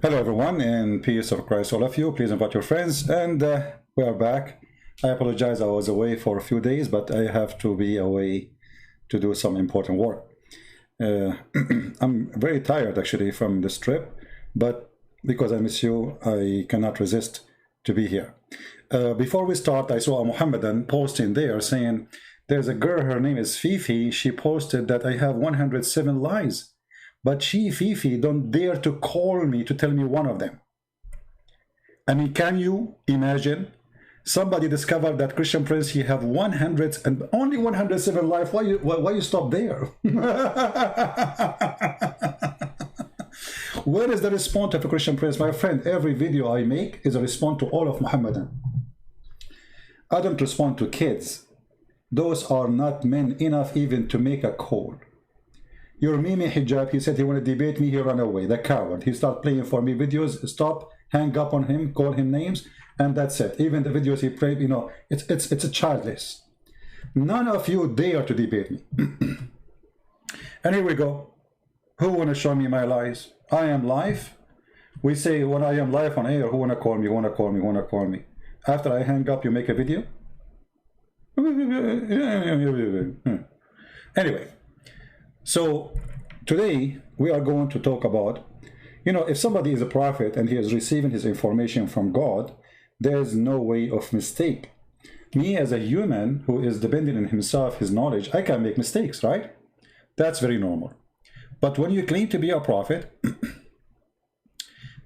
Hello, everyone, and peace of Christ, all of you. Please invite your friends, and we are back. I apologize, I was away for a few days, but I have to be away to do some important work. I'm very tired, actually, from this trip, but because I miss you, I cannot resist to be here. Before we start, I saw a Mohammedan posting there saying, there's a girl, her name is Fifi. She posted that I have 107 lies. But she, Fifi, don't dare to call me to tell me one of them. I mean, can you imagine? Somebody discovered that Christian Prince, he have 100 and only 107 life. Why you stop there? Where is the response of a Christian Prince? My friend, every video I make is a response to all of Muhammadan. I don't respond to kids. Those are not men enough even to make a call. Your Mimi Hijab, he said he wanted to debate me, he ran away, the coward. He started playing for me videos, stop, hang up on him, call him names, and that's it. Even the videos he played, you know, it's a childless. None of you dare to debate me. And here we go. Who wanna show me my lies? I am live. We say when I am live on air, who wanna call me, wanna call me, wanna call me. After I hang up, you make a video? Anyway. So today we are going to talk about, you know, if somebody is a prophet and he is receiving his information from God, there's no way of mistake. Me as a human who is dependent on himself, his knowledge, I can make mistakes, right? That's very normal. But when you claim to be a prophet,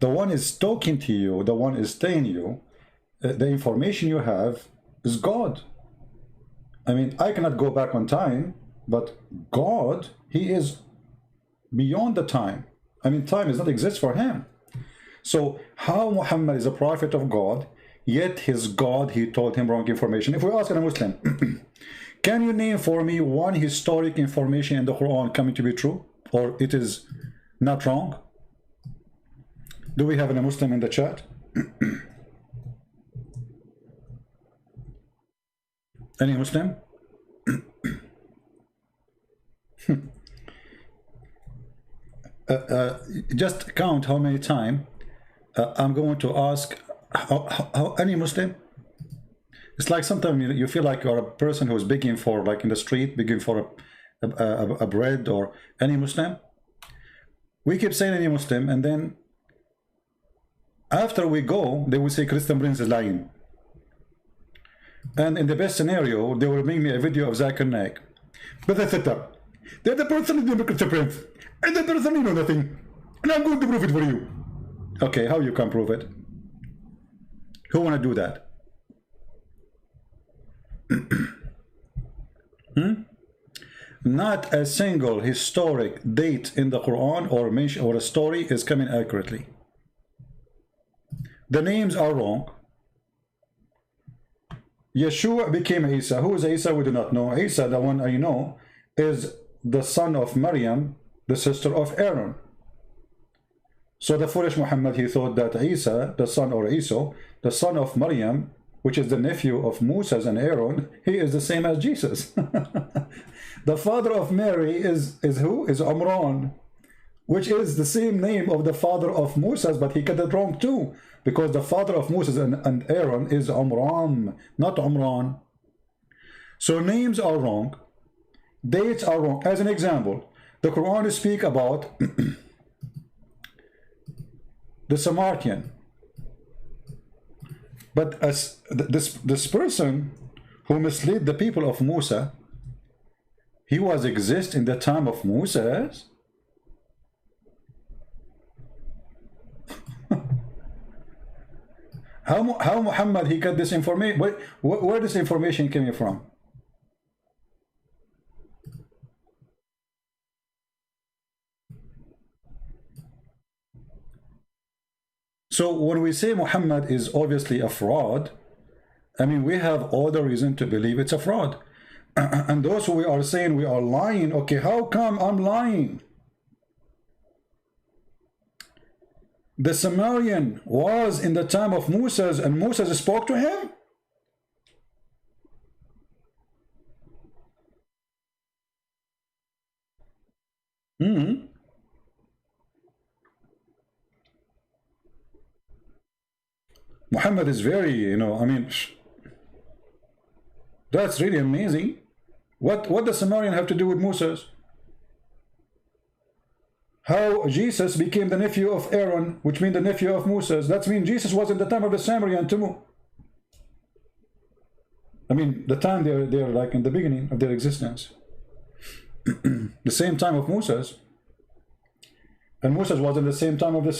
the one is talking to you, the one is telling you, the information you have is God. I mean, I cannot go back on time, but God, he is beyond the time. I mean, time does not exist for him. So how Muhammad is a prophet of God, yet his God, he told him wrong information. If we ask a Muslim, can you name for me one historic information in the Quran coming to be true, or it is not wrong? Do we have a Muslim in the chat? Any Muslim? Just count how many times I'm going to ask how any Muslim. It's like sometimes you feel like you're a person who's begging for, like in the street, begging for a bread, or any Muslim. We keep saying any Muslim, and then after we go, they will say Christian Prince is lying. And in the best scenario, they will bring me a video of Zakir Naik. But that's it. They're the person who did Christian Prince. And the person, you know nothing. And I'm going to prove it for you. Okay, how you can prove it? Who want to do that? Not a single historic date in the Quran or mention or a story is coming accurately. The names are wrong. Yeshua became Isa. Who is Isa? We do not know. Isa, the one I know, is the son of Maryam, the sister of Aaron. So the foolish Muhammad, he thought that Isa, the son, or Isa, the son of Maryam, which is the nephew of Moses and Aaron, he is the same as Jesus. The father of Mary is who? Is Umran, which is the same name of the father of Moses, but he got it wrong too, because the father of Moses and Aaron is Umran, not Umran. So names are wrong, dates are wrong. As an example, the Quran speak about the Samaritan, but as this person who misled the people of Musa, he was exist in the time of Moses. How Muhammad he got this information? Where this information came from? So when we say Muhammad is obviously a fraud, I mean, we have all the reason to believe it's a fraud. And those who we are saying we are lying, okay, how come I'm lying? The Samaritan was in the time of Moses, and Moses spoke to him? Muhammad is very, you know, I mean, that's really amazing. What does Samaritan have to do with Moses? How Jesus became the nephew of Aaron, which means the nephew of Moses. That means Jesus was in the time of the Samaritan too. I mean, the time they're like in the beginning of their existence. The same time of Moses. And Moses was in the same time of the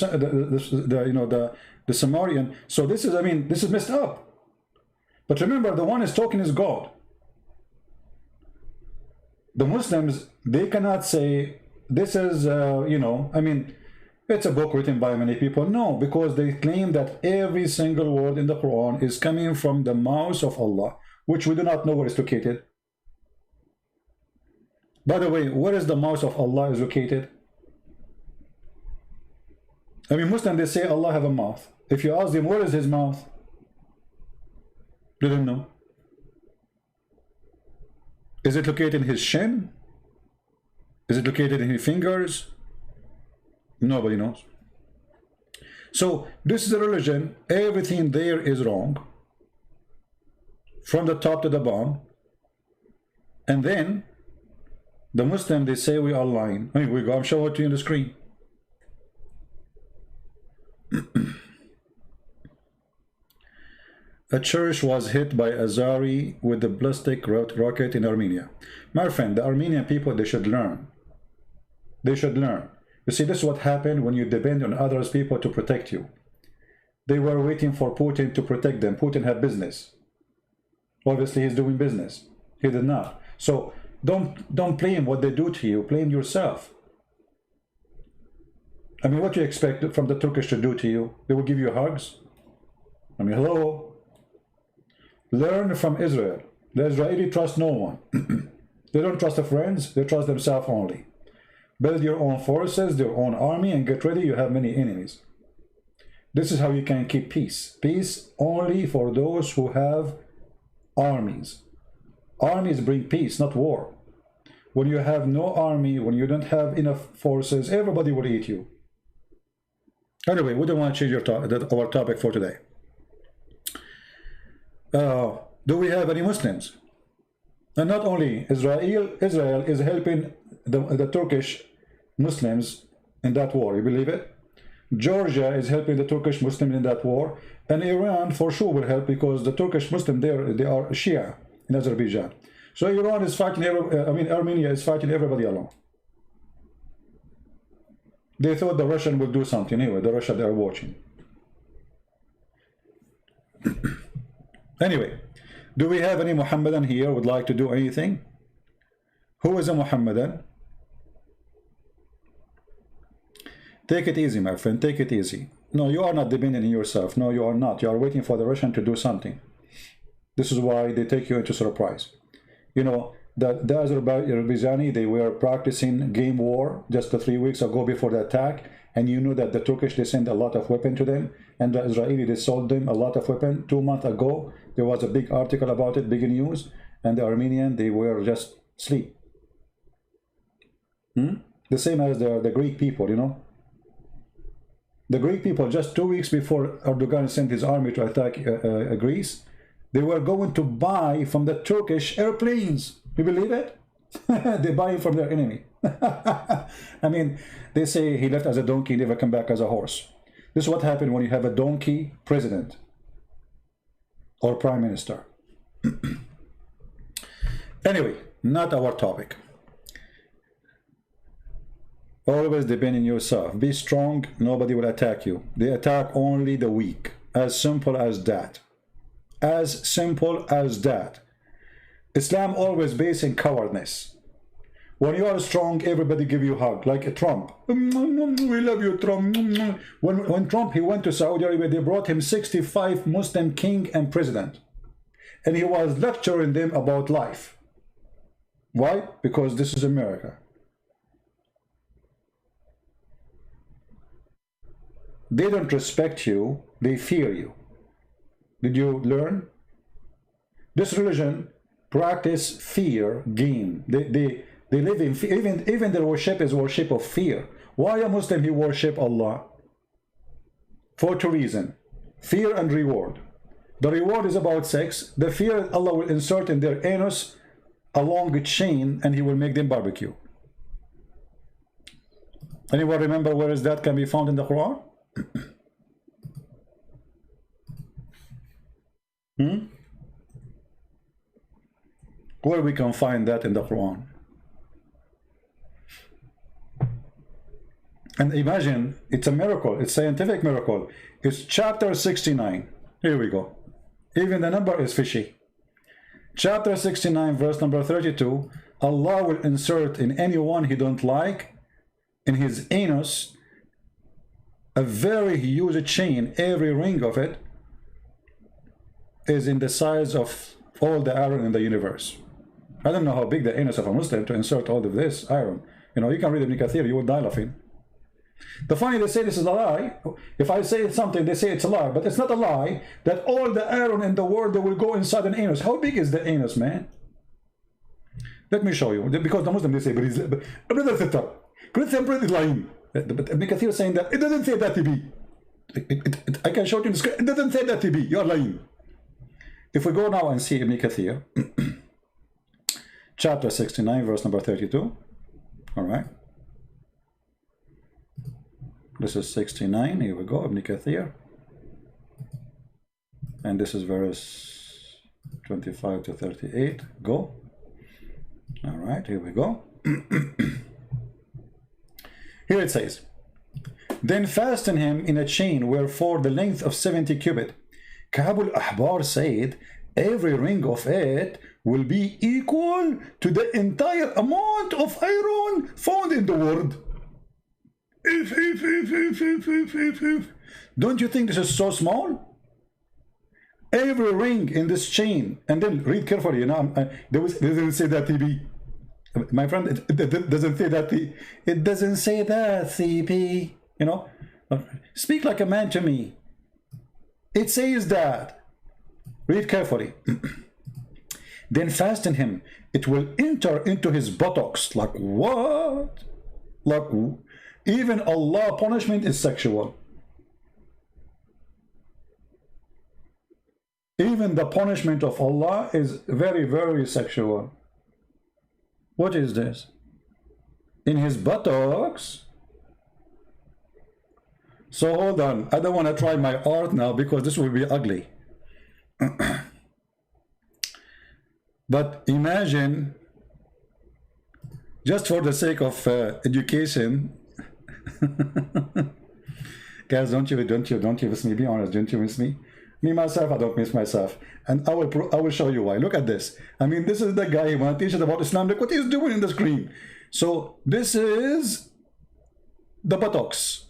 Samaritan. So this is, I mean, this is messed up. But remember, the one is talking is God. The Muslims, they cannot say, this is, you know, I mean, it's a book written by many people. No, because they claim that every single word in the Quran is coming from the mouth of Allah, which we do not know where it's located. By the way, where is the mouth of Allah is located? I mean, Muslims, they say Allah have a mouth. If you ask them, where is his mouth? They don't know. Is it located in his shin? Is it located in his fingers? Nobody knows. So this is a religion. Everything there is wrong, from the top to the bottom. And then the Muslim, they say we are lying. I mean, I'm showing it to you on the screen. A church was hit by Azari with the ballistic rocket in Armenia. My friend, the Armenian people, they should learn. They should learn. You see, this is what happened when you depend on others people to protect you. They were waiting for Putin to protect them. Putin had business. Obviously, he's doing business. He did not. So don't blame what they do to you. Blame yourself. I mean, what do you expect from the Turkish to do to you? They will give you hugs? I mean, hello? Learn from Israel. The Israeli trust no one. They don't trust their friends. They trust themselves only. Build your own forces, your own army, and get ready. You have many enemies. This is how you can keep peace. Peace only for those who have armies. Armies bring peace, not war. When you have no army, when you don't have enough forces, everybody will eat you. Anyway, we don't want to change our topic for today. Do we have any Muslims? And not only Israel is helping the Turkish Muslims in that war. You believe it? Georgia is helping the Turkish Muslims in that war, and Iran for sure will help, because the Turkish Muslims they are Shia in Azerbaijan. So Iran is fighting. Armenia is fighting everybody along. They thought the Russian would do something anyway. The Russia, they are watching. Anyway, do we have any Muhammadan here who would like to do anything? Who is a Muhammadan? Take it easy, my friend. Take it easy. No, you are not dependent on yourself. No, you are not. You are waiting for the Russian to do something. This is why they take you into surprise. You know, the Azerbaijani, they were practicing game war just 3 weeks ago before the attack, and you know that the Turkish, they sent a lot of weapon to them, and the Israeli, they sold them a lot of weapon. 2 months ago, there was a big article about it, big news, and the Armenian, they were just asleep. The same as the Greek people, you know. The Greek people, just 2 weeks before Erdogan sent his army to attack Greece, they were going to buy from the Turkish airplanes. You believe it? They buy from their enemy. I mean, they say he left as a donkey, never come back as a horse. This is what happened when you have a donkey president or prime minister. Anyway, not our topic. Always depend on yourself. Be strong, nobody will attack you. They attack only the weak. As simple as that. As simple as that. Islam always based in cowardness. When you are strong, everybody give you a hug, like Trump. We love you, Trump. When Trump, he went to Saudi Arabia, they brought him 65 Muslim king and president. And he was lecturing them about life. Why? Because this is America. They don't respect you, they fear you. Did you learn? This religion practice fear game. They live in fear. Even their worship is worship of fear. Why a Muslim he worship Allah? For 2 reasons. fear and reward. The reward is about sex. The fear, Allah will insert in their anus a long chain and he will make them barbecue. Anyone remember where is that can be found in the Quran? Where we can find that in the Quran? And imagine, it's a miracle, it's a scientific miracle. It's chapter 69. Here we go. Even the number is fishy. Chapter 69, verse number 32. Allah will insert in anyone he don't like, in his anus, a very huge chain. Every ring of it is in the size of all the iron in the universe. I don't know how big the anus of a Muslim to insert all of this iron. You know, you can read Ibn Kathir, you will die laughing. The funny, they say this is a lie. If I say something, they say it's a lie, but it's not a lie that all the iron in the world, they will go inside an anus. How big is the anus, man? Let me show you, because the Muslim, they say, brother sister, Christian brother is lying. But Ibn Kathir is saying that it doesn't say that to be. I can show you in the script. It doesn't say that to be. You're lying. If we go now and see Ibn Kathir, chapter 69, verse number 32. All right. This is 69. Here we go, Ibn Kathir. And this is verse 25 to 38. Go. All right, here we go. Here it says, then fasten him in a chain, wherefore the length of 70 cubit. Ka'b al-Ahbar said, every ring of it will be equal to the entire amount of iron found in the world. Don't you think this is so small? Every ring in this chain, and then read carefully, you know, they didn't say that TB. My friend, it doesn't say that. It doesn't say that, CP. You know, speak like a man to me. It says that. Read carefully. Then fasten him. It will enter into his buttocks. Like what? Like even Allah punishment is sexual. Even the punishment of Allah is very, very sexual. What is this? In his buttocks? So hold on. I don't want to try my art now because this will be ugly. But imagine, just for the sake of education, guys, don't you miss me? Be honest, don't you miss me? Me myself, I don't miss myself, and I will show you why. Look at this. I mean, this is the guy who want to teach us about Islam. Look what he's doing in the screen. So this is the buttocks.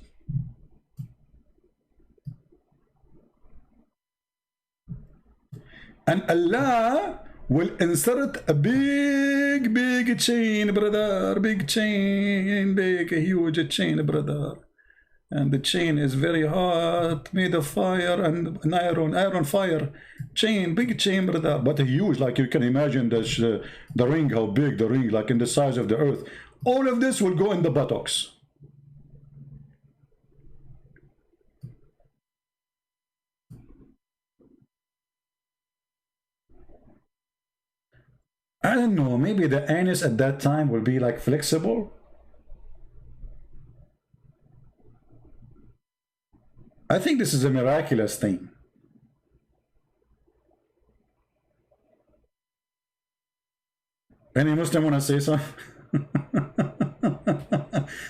And Allah will insert a big chain, brother. Big chain, big, huge chain, brother. And the chain is very hot, made of fire and an iron fire chain, big chain, brother. But huge, like you can imagine the ring, how big the ring, like in the size of the earth. All of this will go in the buttocks. I don't know, maybe the anus at that time will be like flexible. I think this is a miraculous thing. Any Muslim want to say so?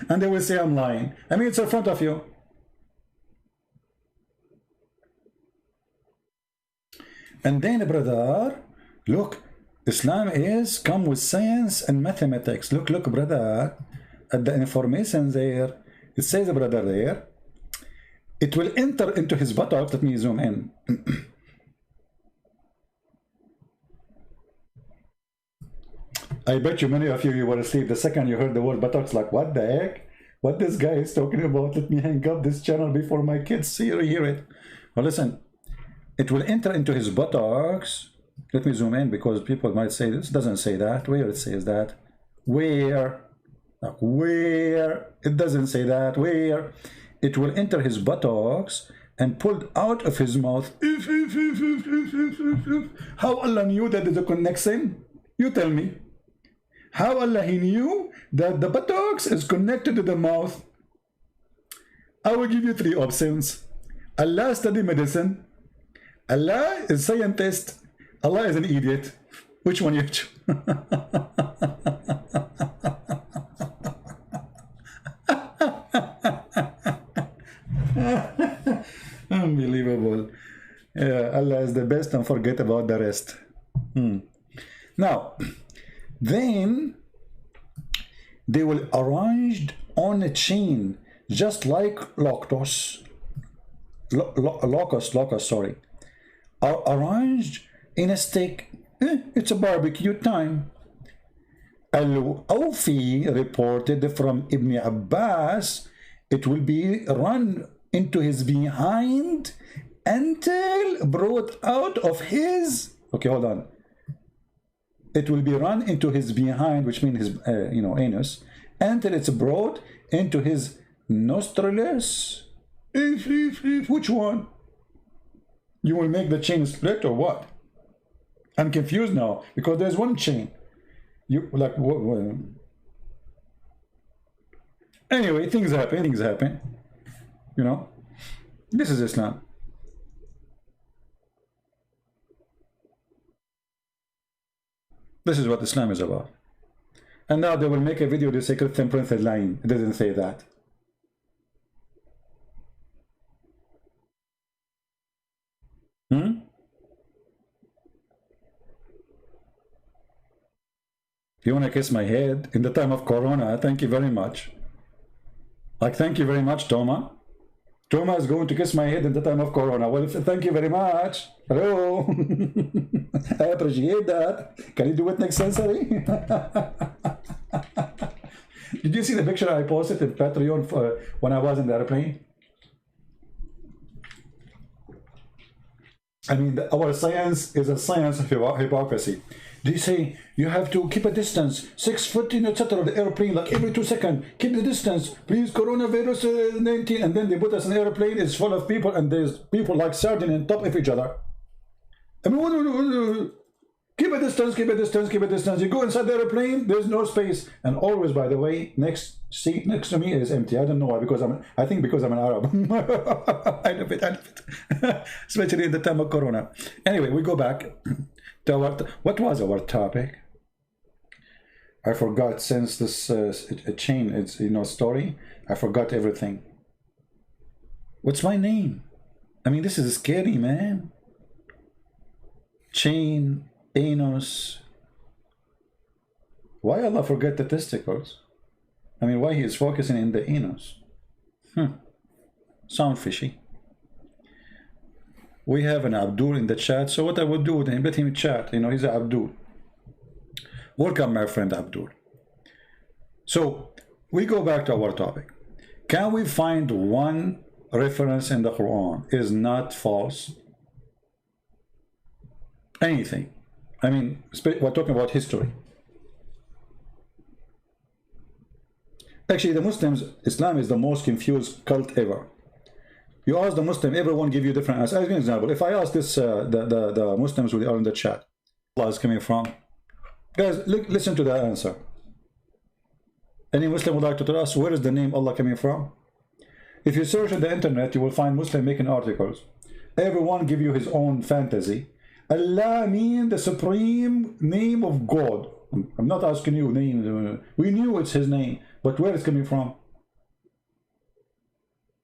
And they will say I'm lying. I mean, it's in front of you. And then, brother, look, Islam is come with science and mathematics. Look, brother, at the information there. It says, brother, there. It will enter into his buttocks. Let me zoom in. I bet you many of you were asleep the second you heard the word buttocks, like, what the heck? What this guy is talking about? Let me hang up this channel before my kids hear it. Well, listen, it will enter into his buttocks. Let me zoom in because people might say this doesn't say that. Where it says that? Where? Like, where? It doesn't say that. Where? It will enter his buttocks and pulled out of his mouth. How Allah knew that there's a connection? You tell me. How Allah He knew that the buttocks is connected to the mouth? I will give you three options. Allah study medicine. Allah is scientist. Allah is an idiot. Which one you choose? Unbelievable. Yeah, Allah is the best and forget about the rest. Now, then they will arranged on a chain, just like locust, sorry, are arranged in a stick. It's a barbecue time. Al-Awfi reported from Ibn Abbas, it will be run into his behind until brought out of his, okay, hold on. It will be run into his behind, which means his, anus, until it's brought into his nostrils. Which one? You will make the chain split or what? I'm confused now because there's one chain. You like what? Anyway, things happen. You know, this is Islam. This is what Islam is about. And now they will make a video, they say Christian Prince is lying. It doesn't say that. You want to kiss my head in the time of Corona? Thank you very much. Like, thank you very much, Toma. Toma is going to kiss my head in the time of Corona. Well, thank you very much. Hello. I appreciate that. Can you do it next century? Did you see the picture I posted in Patreon for when I was in the airplane? I mean, our science is a science of hypocrisy. They say you have to keep a distance, 6 foot in etc. The airplane, like every 2 seconds, keep the distance, please. Coronavirus 19, and then they put us in an airplane. It's full of people, and there's people like sardines on top of each other. I mean, keep a distance, keep a distance, keep a distance. You go inside the airplane, there's no space, and always, by the way, next seat next to me is empty. I don't know why, because I think because I'm an Arab. I love it, especially in the time of Corona. Anyway, we go back. What was our topic? I forgot. Since this chain, it's story, I forgot everything. What's my name? I mean, this is scary, man. Chain, anus. Why Allah forget the testicles? I mean, why he is focusing in the anus? Sound fishy. We have an Abdul in the chat, so what I would do with him, let him chat. He's an Abdul. Welcome, my friend Abdul. So we go back to our topic. Can we find one reference in the Quran is not false? Anything. I mean, we're talking about history. Actually, the Muslims, Islam is the most confused cult ever. You ask the Muslim, everyone give you different answers. As an example, if I ask this, the Muslims who are in the chat, Allah is coming from. Guys, listen to that answer. Any Muslim would like to tell us where is the name Allah coming from? If you search on the internet, you will find Muslim making articles. Everyone give you his own fantasy. Allah means the supreme name of God. I'm not asking you name. We knew it's his name, but where it's coming from?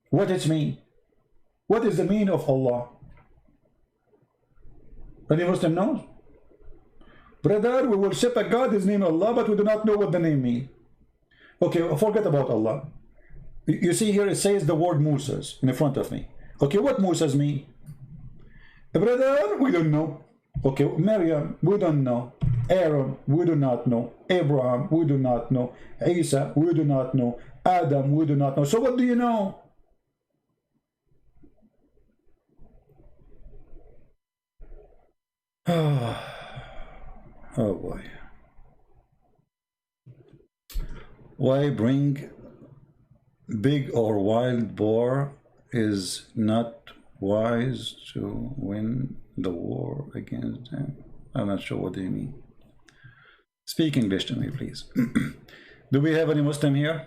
What it mean? What is the meaning of Allah? Any Muslim knows? Brother, we worship a God, his name Allah, but we do not know what the name means. Okay, forget about Allah. You see here it says the word Moses in front of me. Okay, what Moses mean? Brother, we don't know. Okay, Maryam, we don't know. Aaron, we do not know. Abraham, we do not know. Isa, we do not know. Adam, we do not know. So what do you know? Oh boy. Why bring big or wild boar is not wise to win the war against them. I'm not sure what they mean. Speak English to me, please. Do we have any Muslim here?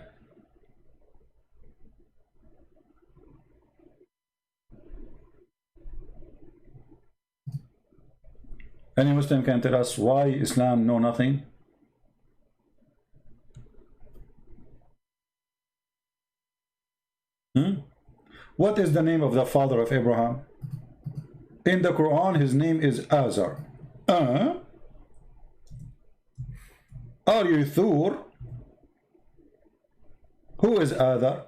Any Muslim can tell us why Islam know nothing? What is the name of the father of Abraham? In the Quran, his name is Azar. Are you Thur? Who is Azar?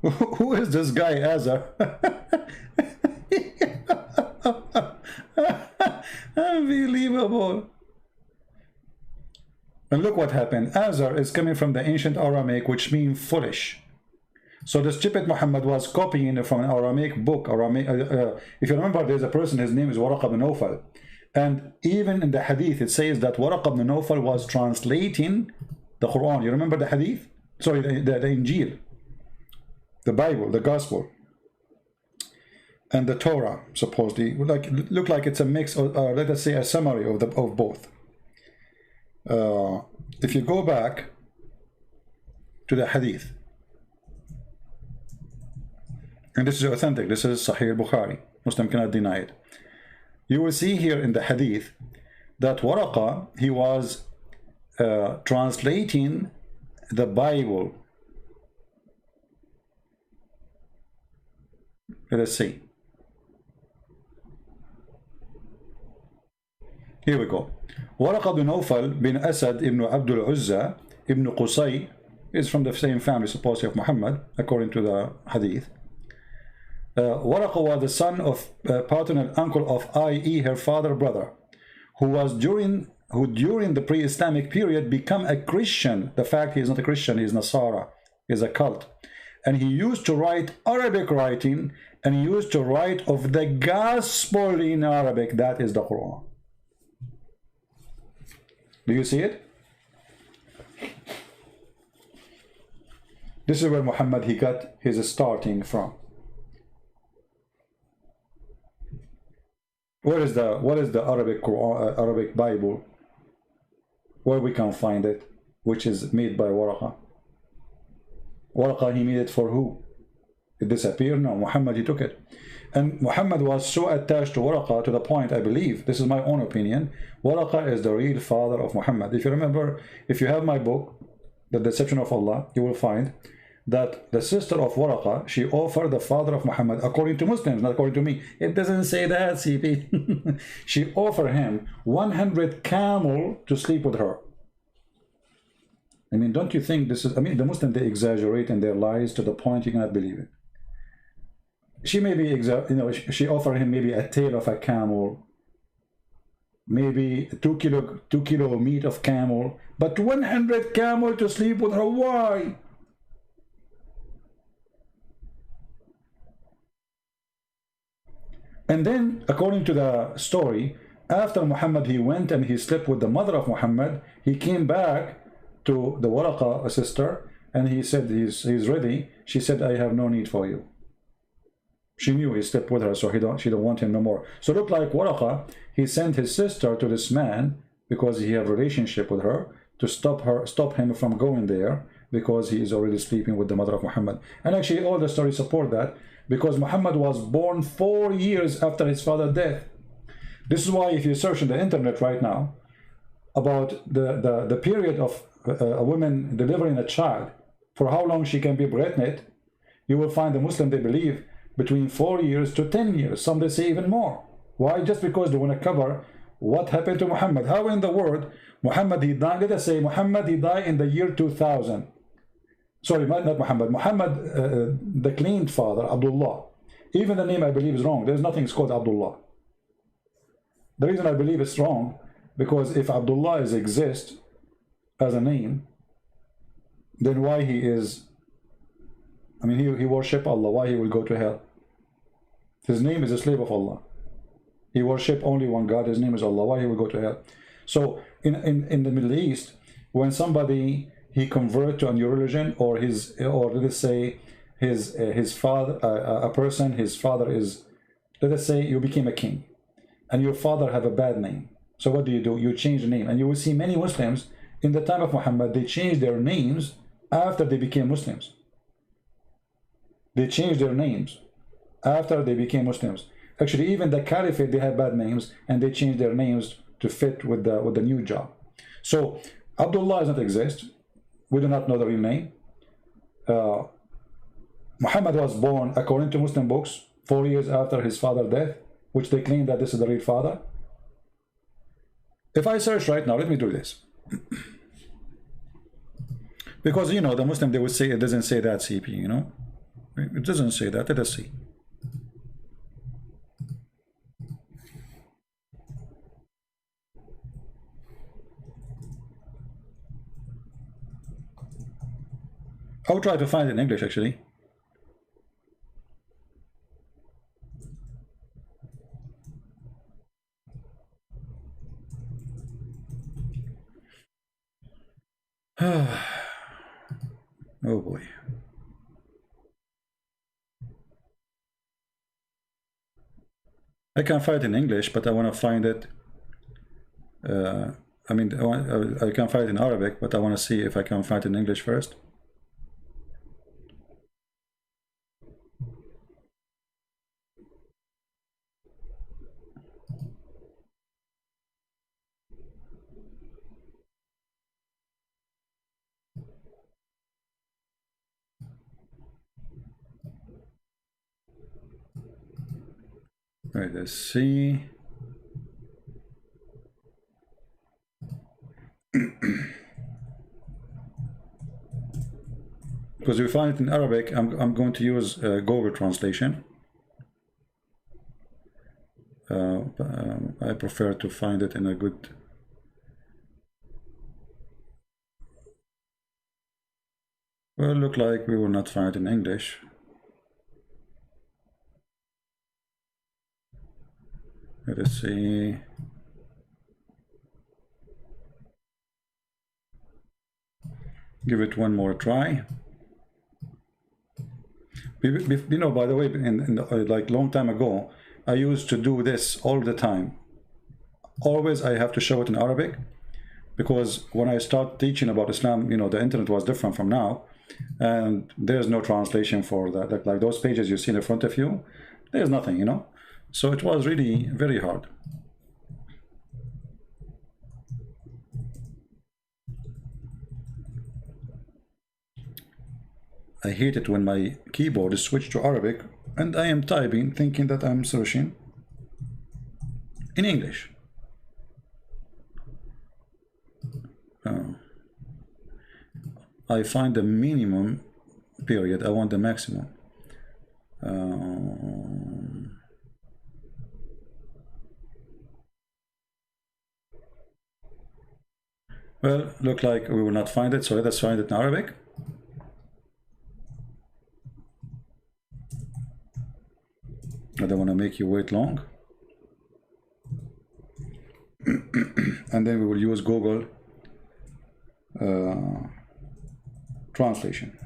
Who is this guy Azar? Unbelievable. And look what happened. Azar is coming from the ancient Aramaic, which means foolish. So the stupid Muhammad was copying it from an Aramaic book. If you remember, there's a person, his name is Waraq ibn Nawfal. And even in the hadith, it says that Waraq ibn Nawfal was translating the Quran. You remember the hadith? Sorry, the Injil, the Bible, the Gospel, and the Torah, supposedly. Look like it's a mix, or let us say a summary of both. If you go back to the hadith, and this is authentic, this is Sahih al-Bukhari, Muslim cannot deny it, you will see here in the hadith that Waraqa, he was translating the Bible. Let us see. Here we go. Waraq bin Nawfal bin Asad ibn Abdul Uzza ibn Qusay is from the same family, supposedly, of Muhammad, according to the hadith. Waraq was the son of paternal uncle of i.e. her father brother, who during the pre-Islamic period become a Christian. The fact he is not a Christian, he is Nasara, he is a cult. And he used to write Arabic writing, and he used to write of the gospel in Arabic. That is the Quran. Do you see it? This is where Muhammad, he got his starting from. What is the Arabic Quran, Arabic Bible? Where we can find it, which is made by Waraqa. Waraqa, he made it for who? It disappeared? No, Muhammad, he took it. And Muhammad was so attached to Waraqa to the point, I believe, this is my own opinion, Waraqa is the real father of Muhammad. If you remember, if you have my book, The Deception of Allah, you will find that the sister of Waraqa, she offered the father of Muhammad, according to Muslims, not according to me. It doesn't say that, CP. She offered him 100 camel to sleep with her. I mean, don't you think this is, I mean, the Muslims, they exaggerate in their lies to the point you cannot believe it. She may be, she offered him maybe a tail of a camel, maybe 2 kilo meat of camel, but 100 camel to sleep with her. Why? And then, according to the story, after Muhammad, he went and he slept with the mother of Muhammad, he came back to the Waraqa sister, and he said he's ready. She said, I have no need for you. She knew he slept with her, so she don't want him no more. So it looked like Waraqa, he sent his sister to this man because he had a relationship with her to stop him from going there, because he is already sleeping with the mother of Muhammad. And actually all the stories support that, because Muhammad was born 4 years after his father's death. This is why if you search on the internet right now about the period of a woman delivering a child, for how long she can be pregnant, you will find the Muslim, they believe between 4 years to 10 years. Some they say even more. Why? Just because they want to cover what happened to Muhammad. How in the world Muhammad, he died, let us say Muhammad, he died in the year 2000. Sorry, not Muhammad. Muhammad, the claimed father, Abdullah. Even the name I believe is wrong. There's nothing called Abdullah. The reason I believe it's wrong, because if Abdullah exists as a name, then why he is, I mean, he worship Allah, why he will go to hell? His name is a slave of Allah. He worship only one God, his name is Allah, why he will go to hell? So in the Middle East, when somebody he convert to a new religion, or let's say his father, a person, his father is, let us say you became a king, and your father have a bad name. So what do? You change the name, and you will see many Muslims in the time of Muhammad, they changed their names after they became Muslims. They changed their names after they became Muslims. Actually, even the caliphate, they had bad names, and they changed their names to fit with the new job. So Abdullah does not exist. We do not know the real name. Muhammad was born, according to Muslim books, 4 years after his father's death, which they claim that this is the real father. If I search right now, let me do this. Because, you know, the Muslim, they would say it doesn't say that, CP, you know. It doesn't say that. Let us see. I'll try to find it in English, actually. Oh boy. I can find it in English, but I want to find it. I mean, I can find it in Arabic, but I want to see if I can find it in English first. Right, let's see. Because we find it in Arabic, I'm going to use Google translation. I prefer to find it in a good. Well, look like we will not find it in English. Let us see. Give it one more try. You know, by the way, like long time ago, I used to do this all the time. Always I have to show it in Arabic, because when I start teaching about Islam, you know, the internet was different from now, and there's no translation for that. Like those pages you see in front of you, there's nothing, you know. So it was really very hard. I hate it when my keyboard is switched to Arabic and I am typing thinking that I'm searching in English. I find the minimum period, I want the maximum. Well, look like we will not find it, so let us find it in Arabic. I don't want to make you wait long. And then we will use Google translation.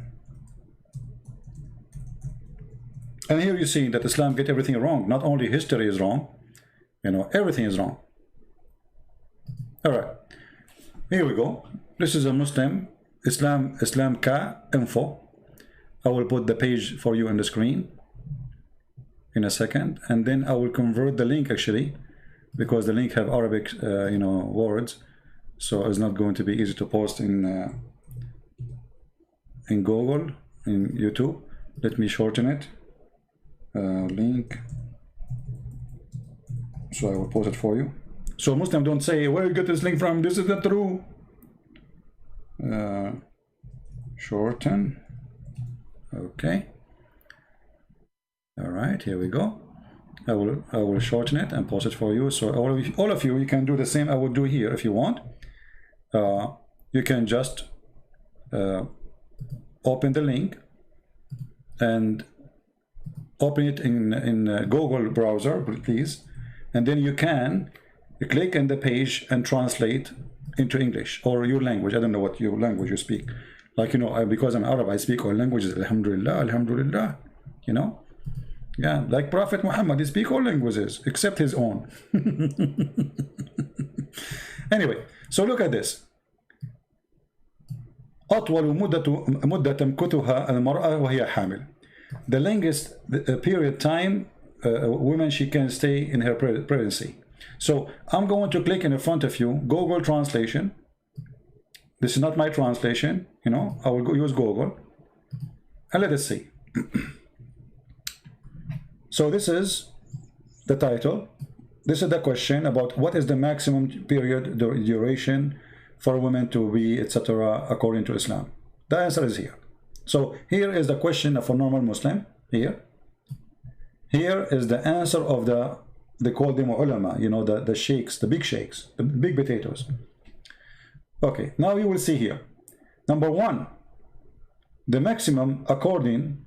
And here you see that Islam get everything wrong. Not only history is wrong, you know, everything is wrong. All right, here we go. This is a Muslim Islam Ka info. I will put the page for you on the screen in a second, and then I will convert the link actually, because the link have Arabic you know, words, so it's not going to be easy to post in Google, in YouTube. Let me shorten it. Link, so I will post it for you. So Muslim don't say, where you get this link from, this is not true. Shorten. Okay. All right, here we go. I will shorten it and post it for you. So all of you can do the same. I will do here if you want. You can just open the link and open it in Google browser, please, and then you can click on the page and translate into English or your language. I don't know what your language you speak. Like, you know, because I'm Arab, I speak all languages. Alhamdulillah, Alhamdulillah. You know? Yeah, like Prophet Muhammad, he speaks all languages except his own. Anyway, so look at this. أطول مدة تمكثها المرأة وهي حامل. The longest period time women she can stay in her pregnancy. So I'm going to click in front of you Google translation. This is not my translation, you know. I will use Google and let us see. So this is the title. This is the question about what is the maximum period duration for women to be, etc., according to Islam. The answer is here. So here is the question of a normal Muslim. Here is the answer of they call them ulama, you know, the sheikhs, the big sheikhs, the big potatoes. Okay, now you will see here. Number one, the maximum according,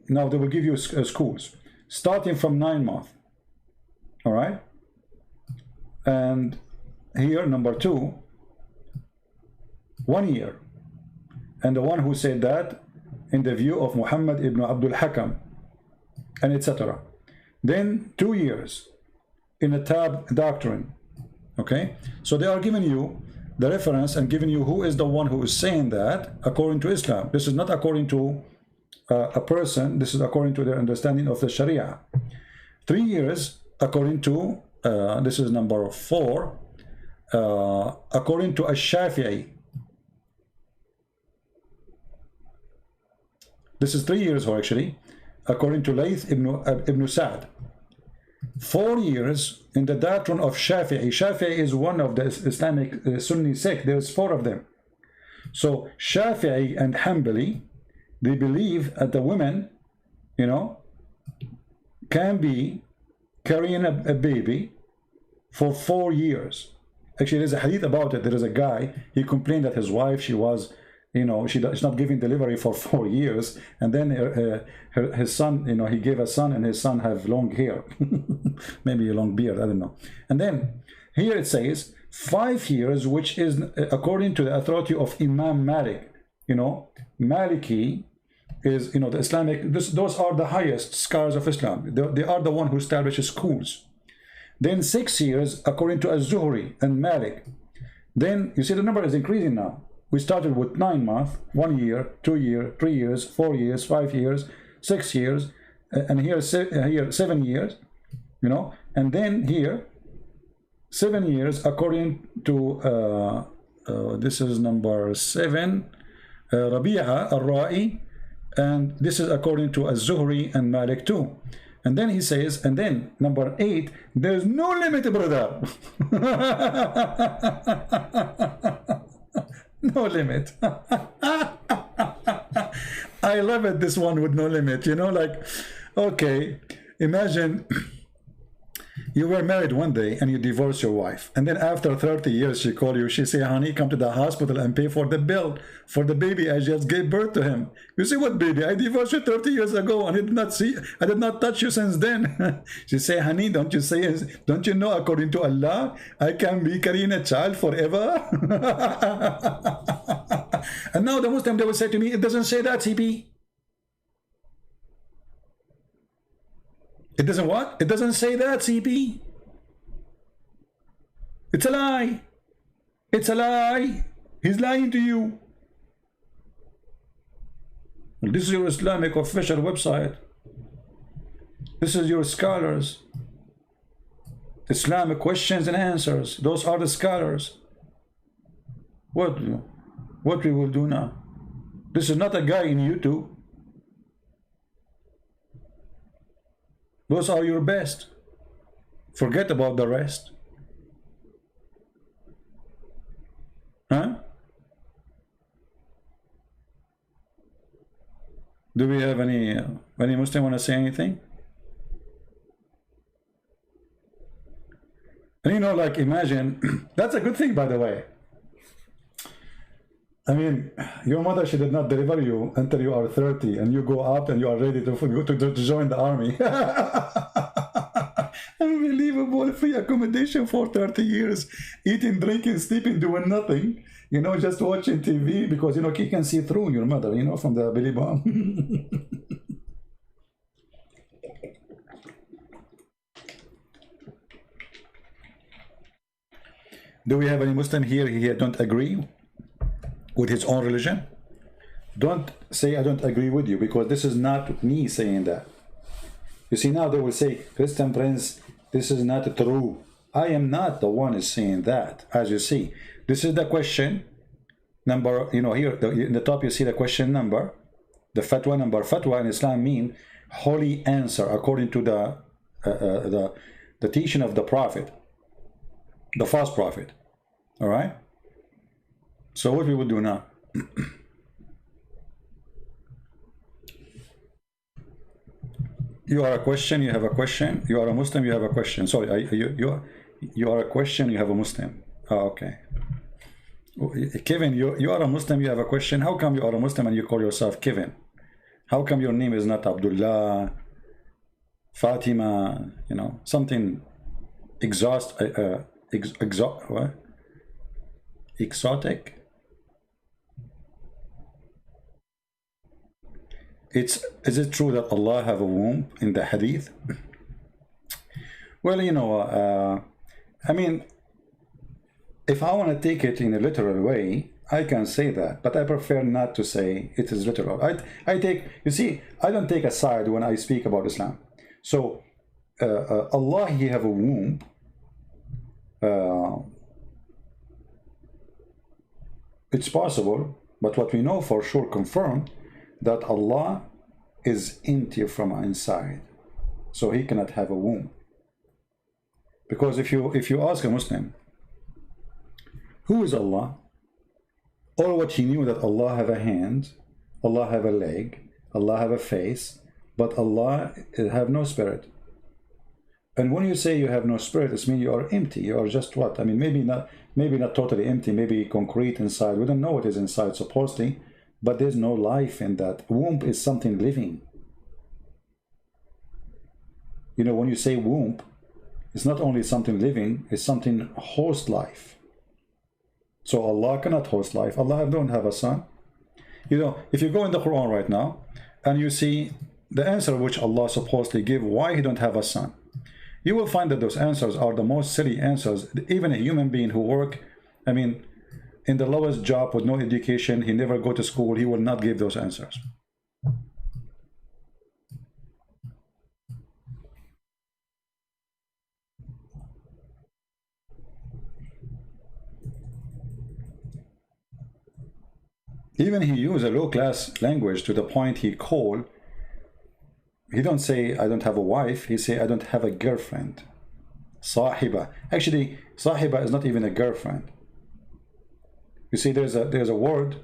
now they will give you schools, starting from 9 months. All right? And here, number two, 1 year. And the one who said that in the view of Muhammad ibn Abdul Hakam, and etc. Then 2 years in a Tab doctrine. Okay? So they are giving you the reference and giving you who is the one who is saying that according to Islam. This is not according to a person. This is according to their understanding of the Sharia. 3 years according to, this is number 4, according to Ash-Shafi'i. This is 3 years, or actually, according to Layth ibn Sa'd. 4 years in the doctrine of Shafi'i. Shafi'i is one of the Islamic Sunni sect. There's 4 of them. So Shafi'i and Hanbali, they believe that the women, you know, can be carrying a baby for 4 years. Actually, there's a hadith about it. There is a guy, he complained that his wife, she was, you know, she's not giving delivery for 4 years, and then his son, you know, he gave a son, and his son have long hair, maybe a long beard, I don't know. And then here it says 5 years, which is according to the authority of Imam Malik. You know, Maliki is, you know, the Islamic, those are the highest scholars of Islam. They are the one who establishes schools. Then 6 years according to Az-Zuhri and Malik. Then you see the number is increasing now. We started with 9 months, 1 year, 2 years, 3 years, 4 years, 5 years, 6 years, and here 7 years, you know, and then here 7 years according to this is number 7, Rabi'a al-Ra'i, and this is according to Az-Zuhri and Malik too. And then he says, and then number 8, there's no limit, brother. No limit. I love it, this one with no limit, you know, like, okay, imagine you were married one day and you divorce your wife, and then after 30 years she called you, she say, honey, come to the hospital and pay for the bill for the baby I just gave birth to him. You say, what baby? I divorced you 30 years ago and I did not touch you since then. She say, honey, don't you know according to Allah I can be carrying a child forever? And now the Muslim, they will say to me, it doesn't say that, CP. It doesn't what? It doesn't say that, CP. It's a lie. It's a lie. He's lying to you. This is your Islamic official website. This is your scholars. Islamic questions and answers. Those are the scholars. What we will do now? This is not a guy in YouTube. Those are your best. Forget about the rest. Huh? Do we have any Muslim want to say anything? And you know, like, imagine, that's a good thing, by the way. I mean, your mother, she did not deliver you until you are 30 and you go out and you are ready to join the army. Unbelievable. unbelievable. Free accommodation for 30 years, eating, drinking, sleeping, doing nothing, you know, just watching TV because, you know, he can see through your mother, you know, from the belly button. Do we have any Muslim here don't agree with his own religion? Don't say I don't agree with you, because this is not me saying that. You see, now they will say, Christian Prince, this is not true. I am not the one is saying that. As you see, this is the question number, you know, here in the top you see the question number, the fatwa number. Fatwa in Islam mean holy answer according to the teaching of the Prophet, the false prophet. All right, so what we will do now? You are a question, you have a question. You are a Muslim, you have a question. Sorry, you are a question, you have a Muslim. Oh, okay. Kevin, you are a Muslim, you have a question. How come you are a Muslim and you call yourself Kevin? How come your name is not Abdullah, Fatima, you know, something what? Exotic? Is it true that Allah have a womb in the hadith? Well, you know, I mean, if I want to take it in a literal way, I can say that, but I prefer not to say it is literal. I take, you see, I don't take a side when I speak about Islam. So Allah, he have a womb. It's possible, but what we know for sure, confirmed, that Allah is empty from inside, so he cannot have a womb. Because if you ask a Muslim, who is Allah? Or what he knew, that Allah have a hand, Allah have a leg, Allah have a face, but Allah have no spirit. And when you say you have no spirit, it means you are empty. You are just what? I mean, maybe not totally empty, maybe concrete inside. We don't know what is inside supposedly, but there's no life in that. Womb is something living. You know, when you say womb, it's not only something living, it's something host life. So Allah cannot host life. Allah don't have a son. You know, if you go in the Quran right now and you see the answer which Allah supposedly give why he don't have a son, you will find that those answers are the most silly answers. Even a human being who work, I mean, in the lowest job with no education, he never go to school, he will not give those answers. Even he use a low-class language to the point he don't say I don't have a wife, he say I don't have a girlfriend. Sahiba. Actually, sahiba is not even a girlfriend. You see, there's a word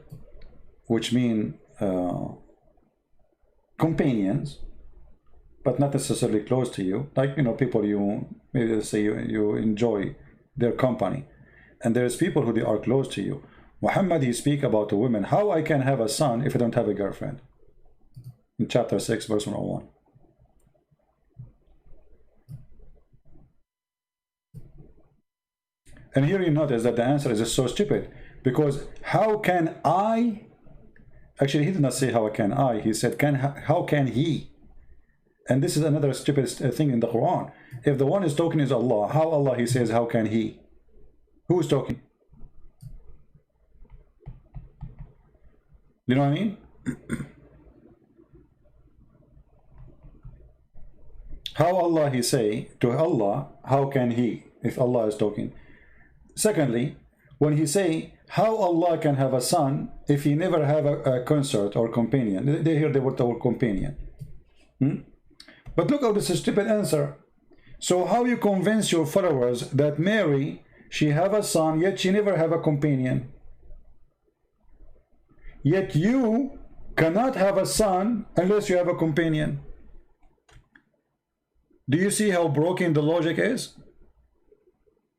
which mean companions, but not necessarily close to you. Like, you know, people you maybe say you enjoy their company, and there's people who they are close to you. Muhammad, he speak about the women. How I can have a son if I don't have a girlfriend? In chapter 6, verse 101. And here you notice that the answer is just so stupid, because how can I? Actually, he did not say how can I. He said how can he? And this is another stupid thing in the Quran. If the one is talking is Allah, how Allah he says how can he? Who is talking? You know what I mean? How Allah he say to Allah, how can he, if Allah is talking? Secondly, when he say how Allah can have a son if he never have a consort or companion, they hear the word companion. But look at this stupid answer. So how you convince your followers that Mary, she have a son, yet she never have a companion? Yet you cannot have a son unless you have a companion. Do you see how broken the logic is?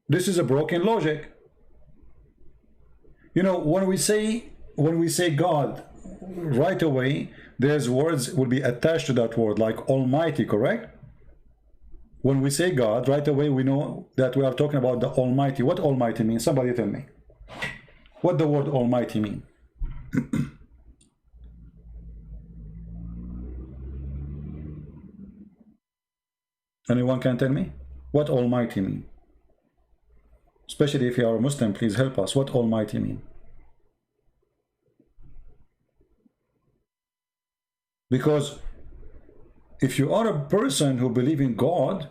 This is a broken logic. You know, when we say God, right away, there's words will be attached to that word, like Almighty, correct? When we say God, right away we know that we are talking about the Almighty. What Almighty means? Somebody tell me. What the word Almighty mean? Anyone can tell me? What Almighty mean? Especially if you are a Muslim, please help us. What Almighty mean? Because if you are a person who believes in God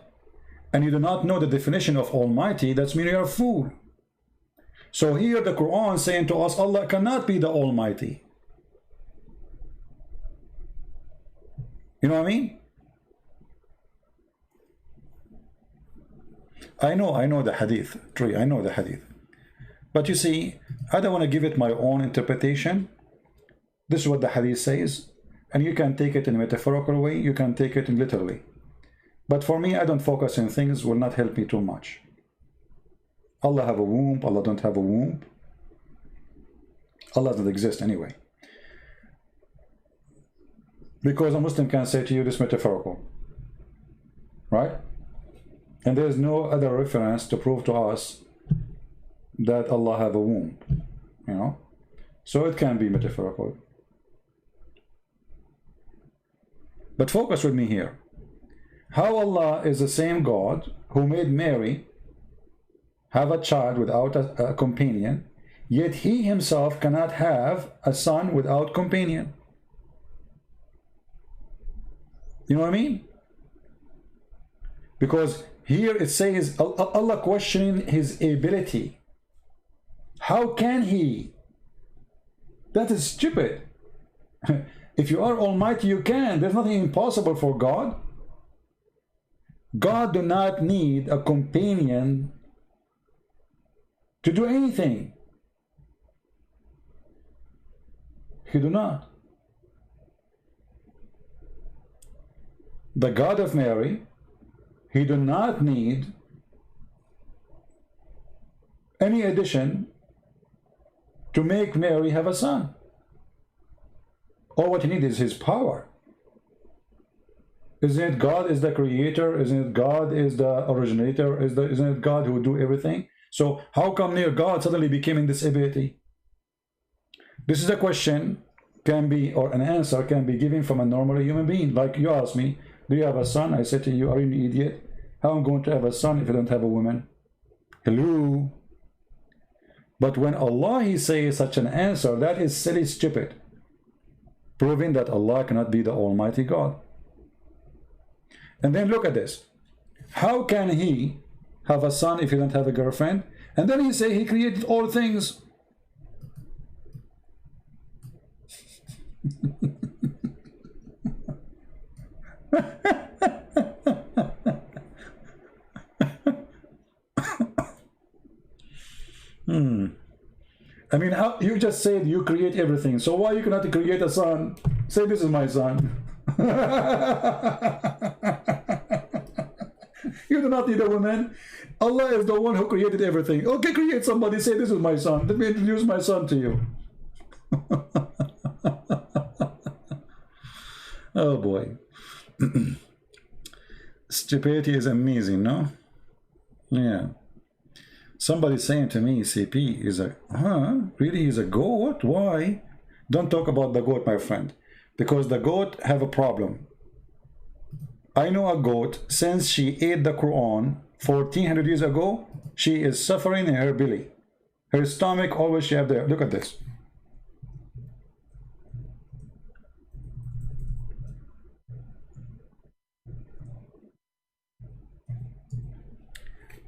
and you do not know the definition of Almighty, that's mean you're a fool. So here the Quran saying to us, Allah cannot be the Almighty. You know what I mean? I know the hadith, true, I know the hadith. But you see, I don't want to give it my own interpretation. This is what the hadith says. And you can take it in a metaphorical way, you can take it in literally. But for me, I don't focus on things will not help me too much. Allah have a womb, Allah don't have a womb. Allah doesn't exist anyway. Because a Muslim can say to you this metaphorical. Right? And there is no other reference to prove to us that Allah have a womb. You know? So it can be metaphorical. But focus with me here. How Allah is the same God who made Mary have a child without a companion, yet he himself cannot have a son without companion. You know what I mean? Because here it says Allah questioning his ability. How can he? That is stupid. If you are Almighty, you can. There's nothing impossible for God. God do not need a companion to do anything. He do not. The God of Mary, he do not need any addition to make Mary have a son. All what he needs is his power. Isn't it God is the creator? Isn't it God is the originator? Isn't it God who do everything? So how come near God suddenly became in this ability? This is a question can be, or an answer can be given from a normal human being. Like you ask me, do you have a son? I said to you, are you an idiot? How am I going to have a son if I don't have a woman? Hello? But when Allah he says such an answer, that is silly, stupid, proving that Allah cannot be the Almighty God. And then look at this. How can he have a son if he don't have a girlfriend? And then he say he created all things. I mean, how, you just said you create everything. So why you cannot create a son? Say this is my son. You do not need a woman. Allah is the one who created everything. Okay, create somebody. Say this is my son. Let me introduce my son to you. Oh boy. Stupidity is amazing, no? Yeah. Somebody saying to me, CP is a, really is a goat? Why? Don't talk about the goat, my friend. Because the goat have a problem. I know a goat, since she ate the Quran 1400 years ago, she is suffering in her belly. Her stomach always she have there. Look at this.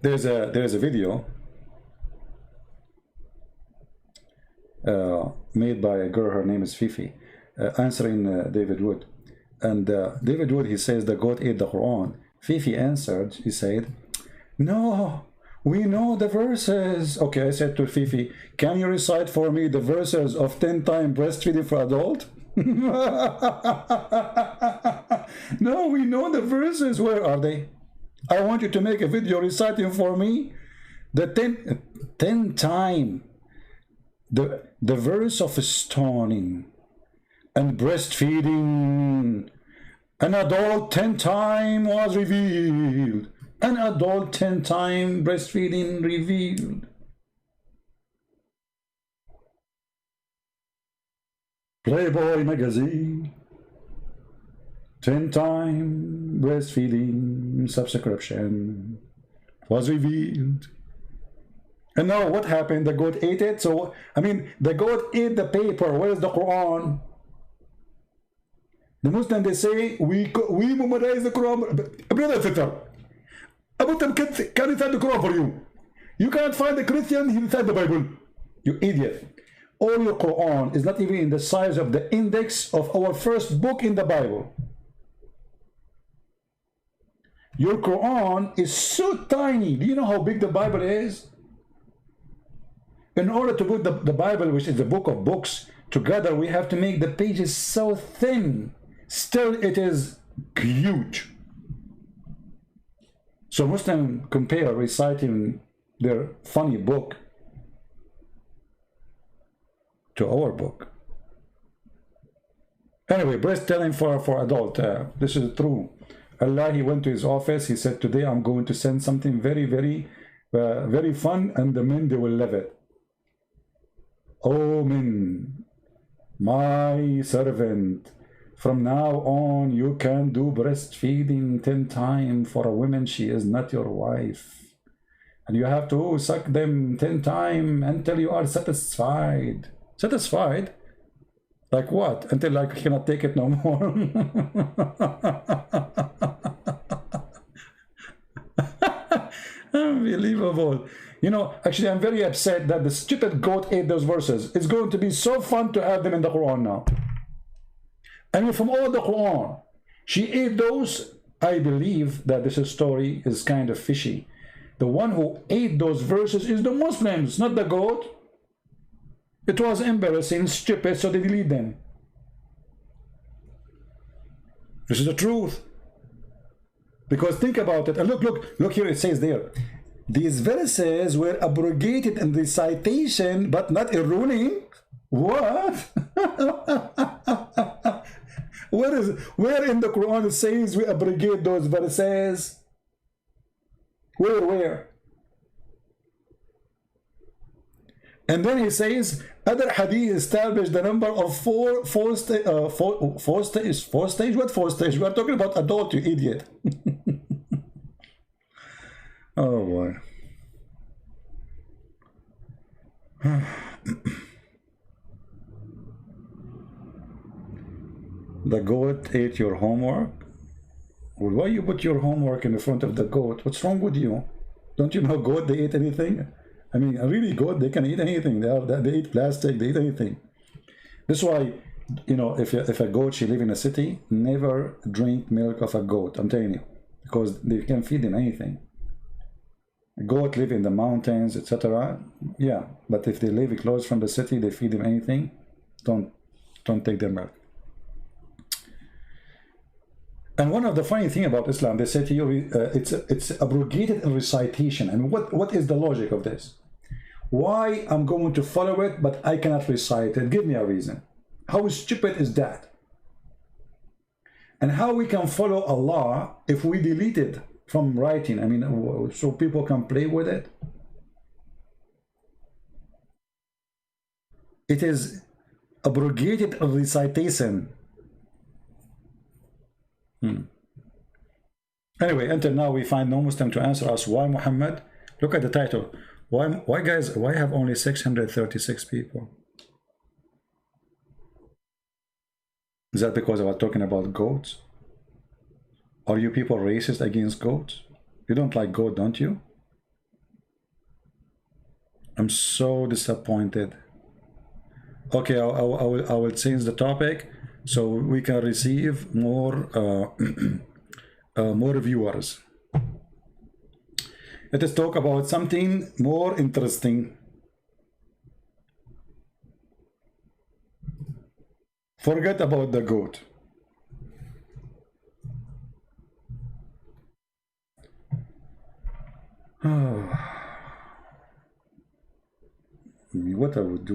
There's a video made by a girl, her name is Fifi, answering David Wood. And David Wood, he says the goat ate the Quran. Fifi answered, he said, no, we know the verses. Okay, I said to Fifi, can you recite for me the verses of 10 times breastfeeding for adult? No, we know the verses. Where are they? I want you to make a video reciting for me the 10 times the verse of stoning and breastfeeding. An adult 10 times was revealed. An adult 10-time breastfeeding revealed. Playboy magazine, 10-time breastfeeding subscription was revealed. And now what happened? The goat ate it. So, I mean, the goat ate the paper. Where is the Quran? The Muslims, they say, we memorize the Quran. Brother Fitter, Abu Tam can recite the Quran for you. You can't find the Christian, he recite the Bible. You idiot. All your Quran is not even in the size of the index of our first book in the Bible. Your Quran is so tiny. Do you know how big the Bible is? In order to put the Bible, which is the book of books, together, we have to make the pages so thin. Still, it is huge. So Muslims compare reciting their funny book to our book. Anyway, breast telling for adult. This is true. Allah, he went to his office. He said, today I'm going to send something very, very fun, and the men, they will love it. Oh, men, my servant, from now on, you can do breastfeeding 10 times for a woman. She is not your wife. And you have to suck them 10 times until you are satisfied. Satisfied? Like what? Until I cannot take it no more. Unbelievable. You know, actually, I'm very upset that the stupid goat ate those verses. It's going to be so fun to have them in the Quran now. I mean, from all the Quran, she ate those. I believe that this story is kind of fishy. The one who ate those verses is the Muslims, not the goat. It was embarrassing, stupid, so they delete them. This is the truth. Because think about it. And look here, it says there. These verses were abrogated in the citation, but not in ruling. What? Where in the Quran it says we abrogate those verses? Where? And then he says, other hadith established the number of four stage. What four stage? We are talking about adult, you idiot. Oh boy. The goat ate your homework? Well, why you put your homework in the front of the goat? What's wrong with you? Don't you know goat, they eat anything? I mean, a really goat, they can eat anything. They eat plastic, they eat anything. This is why, you know, if a goat, she live in a city, never drink milk of a goat, I'm telling you. Because they can feed them anything. A goat live in the mountains, etc. Yeah, but if they live close from the city, they feed them anything. Don't take their milk. And one of the funny thing about Islam, they say to you, it's abrogated in recitation. And what is the logic of this? Why I'm going to follow it, but I cannot recite it? Give me a reason. How stupid is that? And how we can follow Allah if we delete it from writing? I mean, so people can play with it. It is abrogated in recitation. Anyway, until now we find no Muslim to answer us. Why Muhammad? Look at the title. Why guys, why have only 636 people? Is that because I was talking about goats? Are you people racist against goats? You don't like goat, don't you? I'm so disappointed. Okay, I will change the topic so we can receive more more viewers. Let us talk about something more interesting. Forget about the goat. What I would do.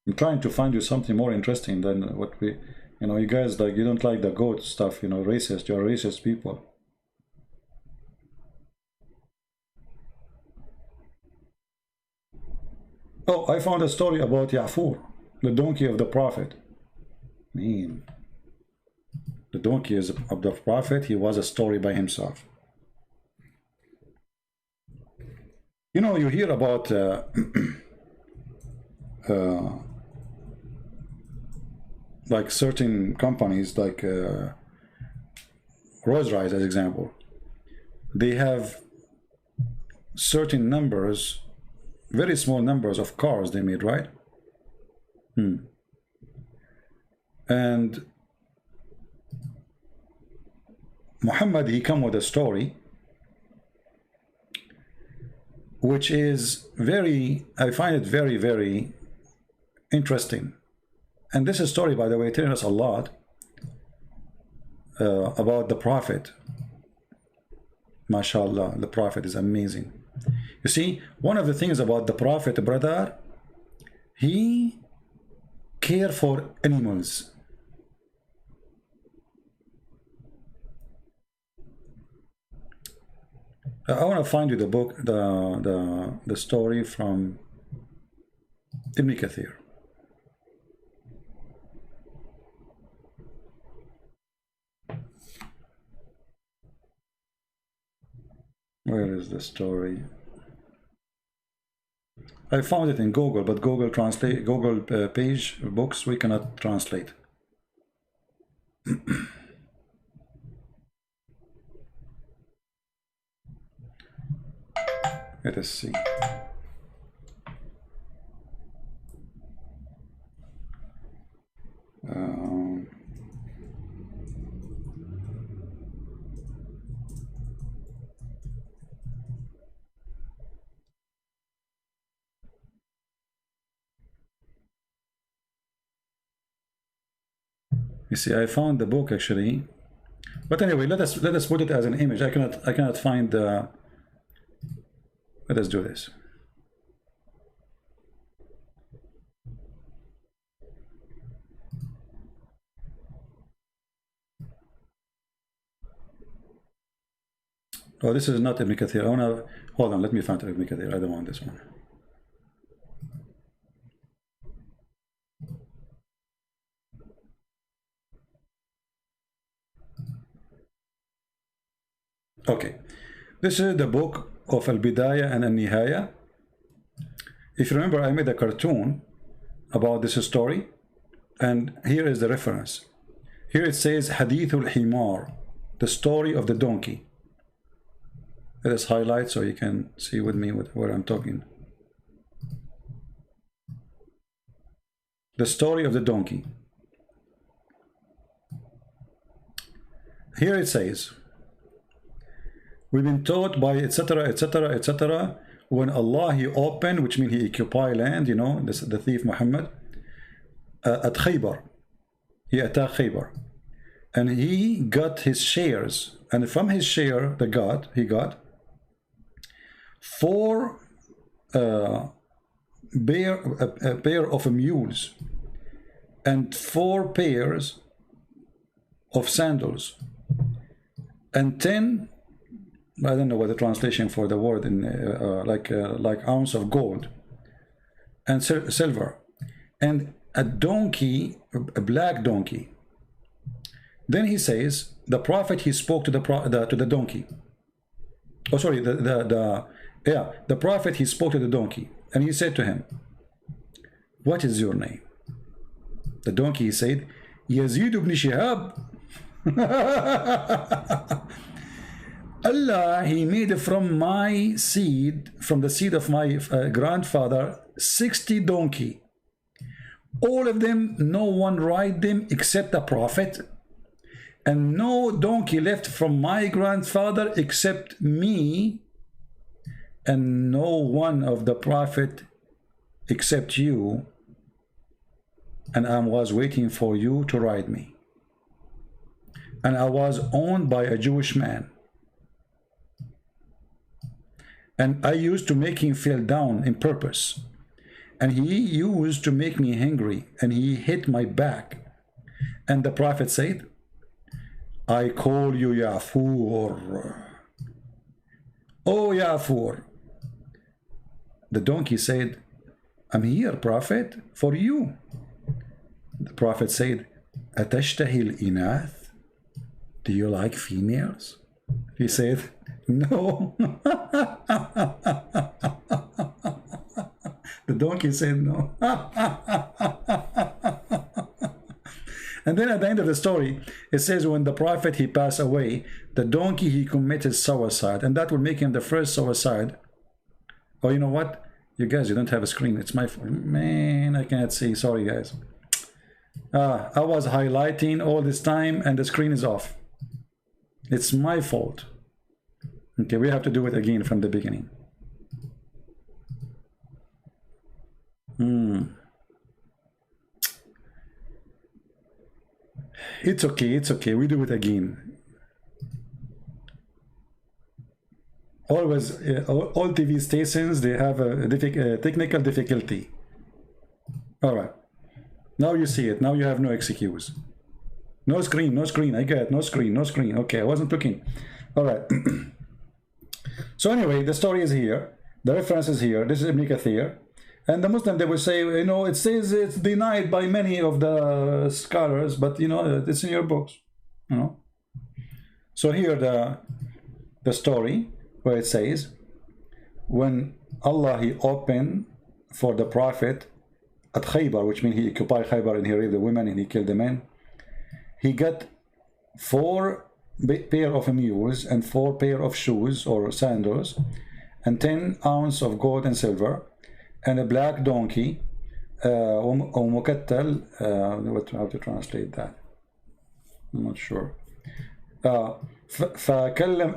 I'm trying to find you something more interesting than what we, you know, you guys, like, you don't like the goat stuff, you know, racist, you're racist people. Oh, I found a story about Ya'fur, the donkey of the prophet. I mean, the donkey is of the prophet, he was a story by himself. You know, you hear about like certain companies, like Rolls-Royce as example, they have certain numbers, very small numbers of cars they made, right? And Muhammad, he come with a story which is very, I find it very, very interesting. And this is a story, by the way, telling us a lot about the Prophet. MashaAllah, the Prophet is amazing. You see, one of the things about the Prophet, brother, he cared for animals. I want to find you the book, the story from Ibn Kathir. Where is the story? I found it in Google, but Google translate, Google page books we cannot translate. Let us see. You see, I found the book actually, but anyway, let us put it as an image. I cannot find the. Let us do this. Oh, this is not Ibn Kathir. I wanna hold on. Let me find Ibn Kathir. I don't want this one. Okay, this is the book of Al-Bidayah and Al-Nihaya. If you remember, I made a cartoon about this story, and here is the reference. Here it says Hadith al-Himar, the story of the donkey. Let us highlight so you can see with me where I'm talking. The story of the donkey. Here it says, we've been taught by etc., etc., etc., when Allah, he opened, which means he occupied land, you know, the thief Muhammad, at Khaybar. He attacked Khaybar. And he got his shares. And from his share, he got 4 a pair of mules and 4 pairs of sandals and 10, I don't know what the translation for the word in like ounce of gold and silver, and a donkey, a black donkey. Then he says the prophet, he spoke to the donkey. Oh, sorry, the prophet, he spoke to the donkey, and he said to him, what is your name? The donkey, he said, Yazid ibn Shihab. Allah, he made from my seed, from the seed of my grandfather, 60 donkey. All of them, no one ride them except the prophet, and no donkey left from my grandfather except me, and no one of the prophet except you, and I was waiting for you to ride me. And I was owned by a Jewish man, and I used to make him feel down in purpose, and he used to make me hungry, and he hit my back. And the Prophet said, I call you Yafur. Oh Yafur. The donkey said, I'm here, Prophet, for you. The Prophet said, Atashtahi al-inath? Do you like females? He said, no. The donkey said no. And then at the end of the story, it says when the Prophet, he passed away, the donkey, he committed suicide. And that will make him the first suicide. Oh, you know what? You guys, you don't have a screen. It's my fault. Man, I can't see. Sorry, guys. I was highlighting all this time and the screen is off. It's my fault. Okay, we have to do it again from the beginning. It's okay, it's okay. We do it again. Always, all TV stations, they have a technical difficulty. All right. Now you see it. Now you have no excuse. No screen, no screen. I get it. No screen, no screen. Okay, I wasn't looking. All right. So anyway, the story is here. The reference is here. This is Ibn Kathir. And the Muslim, they will say, you know, it says it's denied by many of the scholars, but, you know, it's in your books, you know. So here the story where it says, when Allah, he opened for the Prophet at Khaybar, which means he occupied Khaybar and he raped the women and he killed the men, he got 4 pair of mules and 4 pair of shoes or sandals and 10 ounces of gold and silver and a black donkey, ومكتل, how to translate that? I'm not sure. فكلم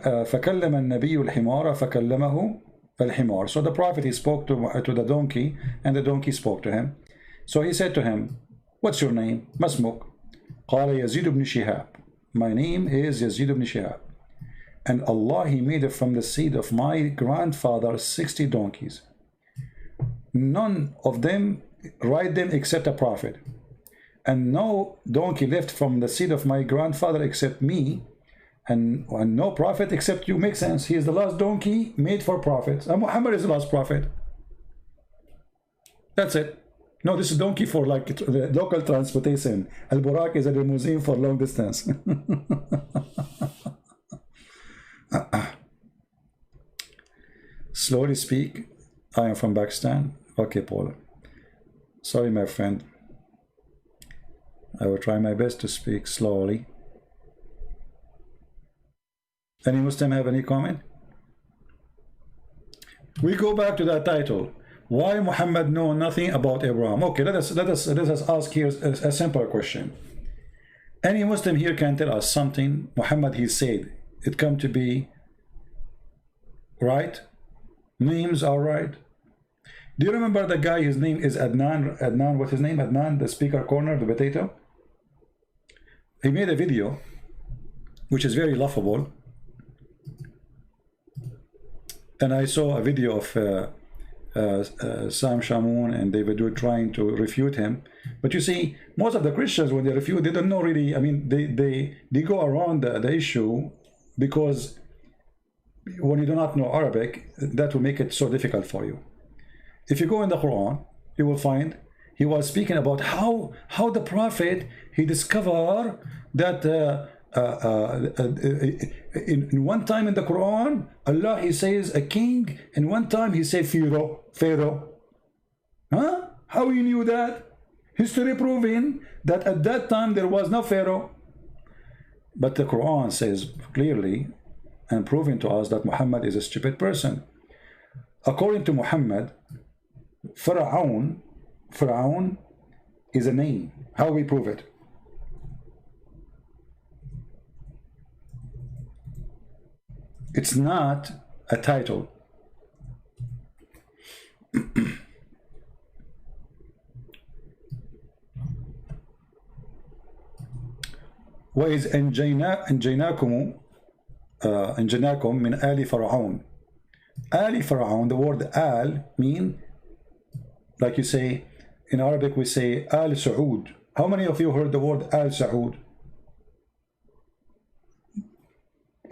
النبي الحمار فكلمه الحمار. So the Prophet, he spoke to the donkey, and the donkey spoke to him. So he said to him, what's your name? ما اسمك? قال يزيد بن شهاب. My name is Yazid ibn Shihab. And Allah, he made it from the seed of my grandfather 60 donkeys. None of them ride them except a prophet. And no donkey left from the seed of my grandfather except me. And no prophet except you. Makes sense. He is the last donkey made for prophets. And Muhammad is the last prophet. That's it. No, this is donkey for like the local transportation. Al-Burak is a limousine for long distance. Slowly speak. I am from Pakistan. Okay, Paul. Sorry, my friend. I will try my best to speak slowly. Any Muslim have any comment? We go back to that title. Why Muhammad know nothing about Abraham? Okay, let us ask here a simple question. Any Muslim here can tell us something Muhammad, he said, it come to be right? Names are right? Do you remember the guy, his name is Adnan? Adnan, what's his name? Adnan, the speaker corner, the potato? He made a video which is very laughable. And I saw a video of Sam Shamoun and David Wood trying to refute him. But you see, most of the Christians, when they refute, they don't know really, I mean, they go around the issue, because when you do not know Arabic, that will make it so difficult for you. If you go in the Quran, you will find he was speaking about how the Prophet, he discovered that in one time in the Quran, Allah, he says a king, and one time he said Pharaoh. Huh? How you knew that? History proving that at that time there was no Pharaoh. But the Quran says clearly and proving to us that Muhammad is a stupid person. According to Muhammad, Pharaoh is a name. How we prove it? It's not a title. وإذ أنجيناكم من آل فرعون. آل فرعون, the word Al mean Like you say, in Arabic we say Al Saud. How many of you heard the word Al Saud?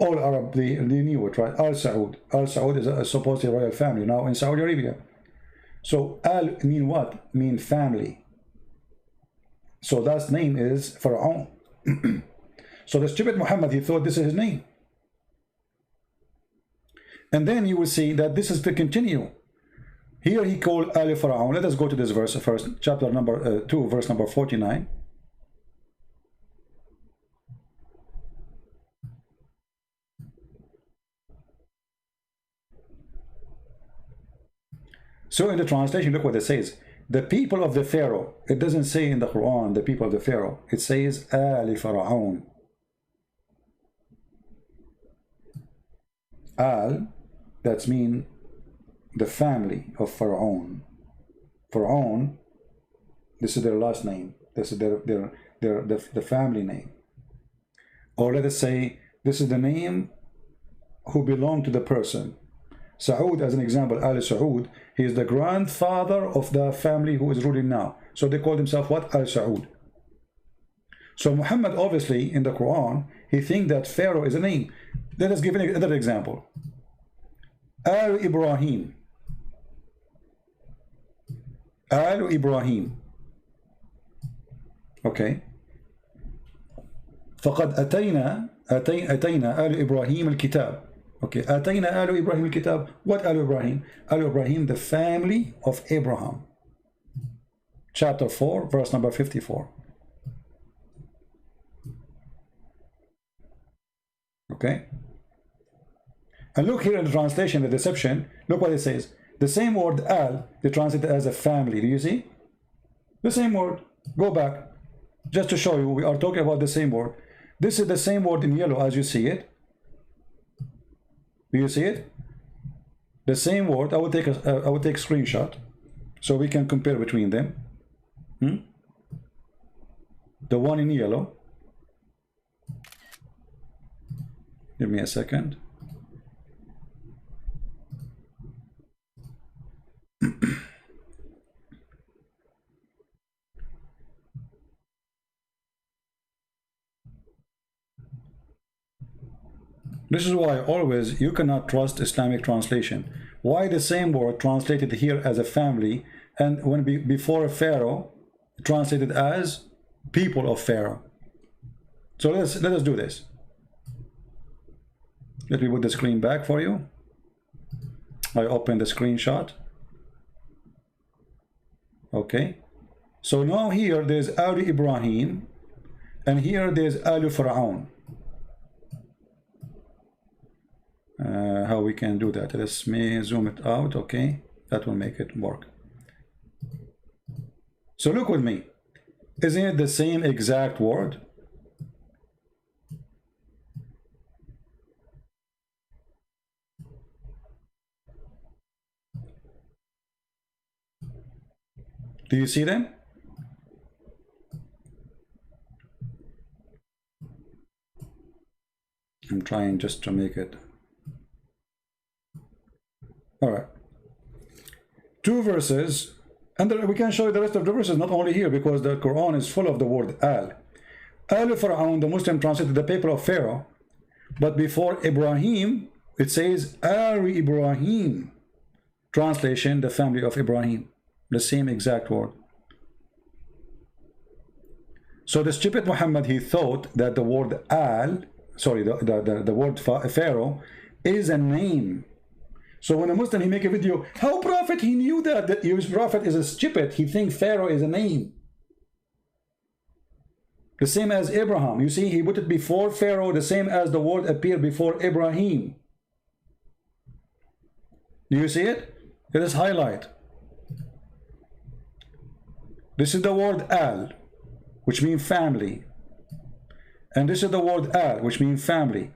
All Arab, they knew it, right? Al Saud. Al Saud is a supposedly royal family now in Saudi Arabia. So Al mean what? Mean family. So that name is Pharaoh. So the stupid Muhammad, he thought this is his name. And then you will see that this is to continue. Here he called Ali Pharaoh. Let us go to this verse first, chapter number 2, verse number 49. So in the translation, look what it says. The people of the Pharaoh. It doesn't say in the Quran, the people of the Pharaoh. It says Ali Pharaoh. Al, that's mean the family of Pharaoh. Pharaoh, this is their last name. This is the family name. Or let us say, this is the name who belong to the person. Saud, as an example, Ali Saud, he is the grandfather of the family who is ruling now. So they call themselves what? Al Saud. So Muhammad, obviously, in the Quran, he thinks that Pharaoh is a name. Let us give another example. Al Ibrahim. Al Ibrahim. Okay. فقد أتينا آل إبراهيم الكتاب. Okay. أتينا آل إبراهيم الكتاب. What Al Ibrahim? Al Ibrahim, the family of Abraham. Chapter 4, verse number 54. Okay. And look here in the translation, the deception. Look what it says. The same word Al, they translate it as a family. Do you see? The same word. Go back. Just to show you, we are talking about the same word. This is the same word in yellow as you see it. Do you see it? The same word. I will take a screenshot so we can compare between them. The one in yellow. Give me a second. This is why always you cannot trust Islamic translation. Why the same word translated here as a family, and when before Pharaoh translated as people of Pharaoh? So let us do this. Let me put the screen back for you. I open the screenshot. Okay. So now here there's Al Ibrahim, and here there's Al Pharaoh. How we can do that? Let me zoom it out. Okay, that will make it work. So look with me. Isn't it the same exact word? Do you see them? I'm trying just to make it. All right. Two verses, and we can show you the rest of the verses, not only here, because the Quran is full of the word Al. Al Pharaoh, the Muslim translated the people of Pharaoh, but before Ibrahim, it says Al Ibrahim. Translation, the family of Ibrahim. The same exact word. So the stupid Muhammad, he thought that the word Al, sorry, the word Pharaoh is a name. So when a Muslim, he make a video, how prophet, he knew that his prophet is a stupid. He thinks Pharaoh is a name. The same as Abraham. You see, he put it before Pharaoh, the same as the word appeared before Ibrahim. Do you see it? Let us highlight. This is the word Al, which means family. And this is the word Al, which means family.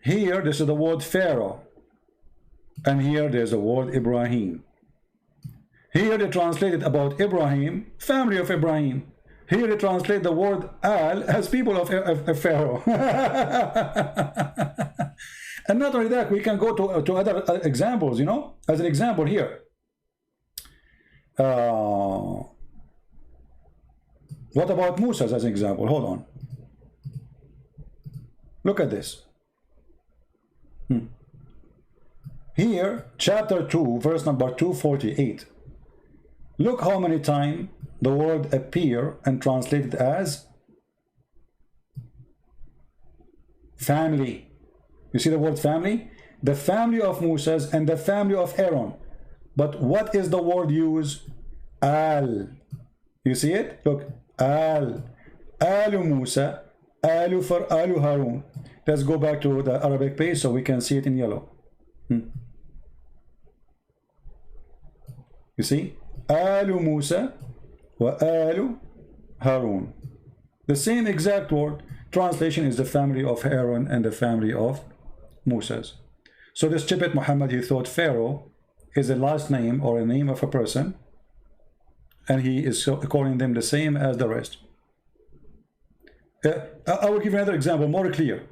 Here, this is the word Pharaoh. And here there's the word Ibrahim. Here they translated about Ibrahim, family of Ibrahim. Here they translate the word Al as people of Pharaoh. And not only that, we can go to other examples, you know, as an example here. What about Musa as an example? Hold on. Look at this. Here, chapter 2, verse number 248. Look how many times the word appear and translated as family. You see the word family? The family of Moses and the family of Aaron. But what is the word used? Al. You see it? Look. Al. Alu Musa. Alu for Alu Harun. Let's go back to the Arabic page so we can see it in yellow. You see? Alu Musa wa Alu Harun. The same exact word. Translation is the family of Aaron and the family of Moses. So this stupid Muhammad, he thought Pharaoh is a last name or a name of a person, and he is calling them the same as the rest. I will give you another example, more clear.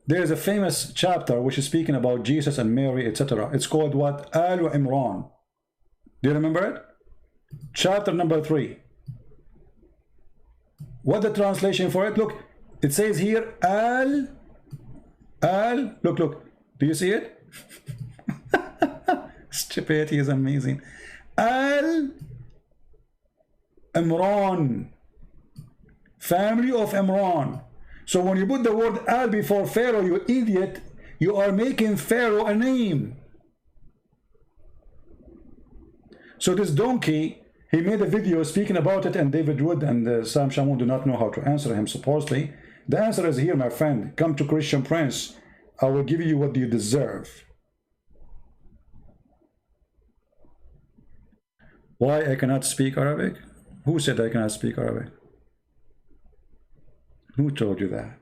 There is a famous chapter which is speaking about Jesus and Mary, etc. It's called what? Al Imran. Do you remember it? Chapter number 3. What the translation for it? Look, it says here Al. Look. Do you see it? Stupidity is amazing. Al Imran. Family of Imran. So when you put the word Al before Pharaoh, you idiot, you are making Pharaoh a name. So this donkey, he made a video speaking about it, and David Wood and Sam Shamoun do not know how to answer him, supposedly. The answer is here, my friend. Come to Christian Prince. I will give you what you deserve. Why I cannot speak Arabic? Who said I cannot speak Arabic? Who told you that?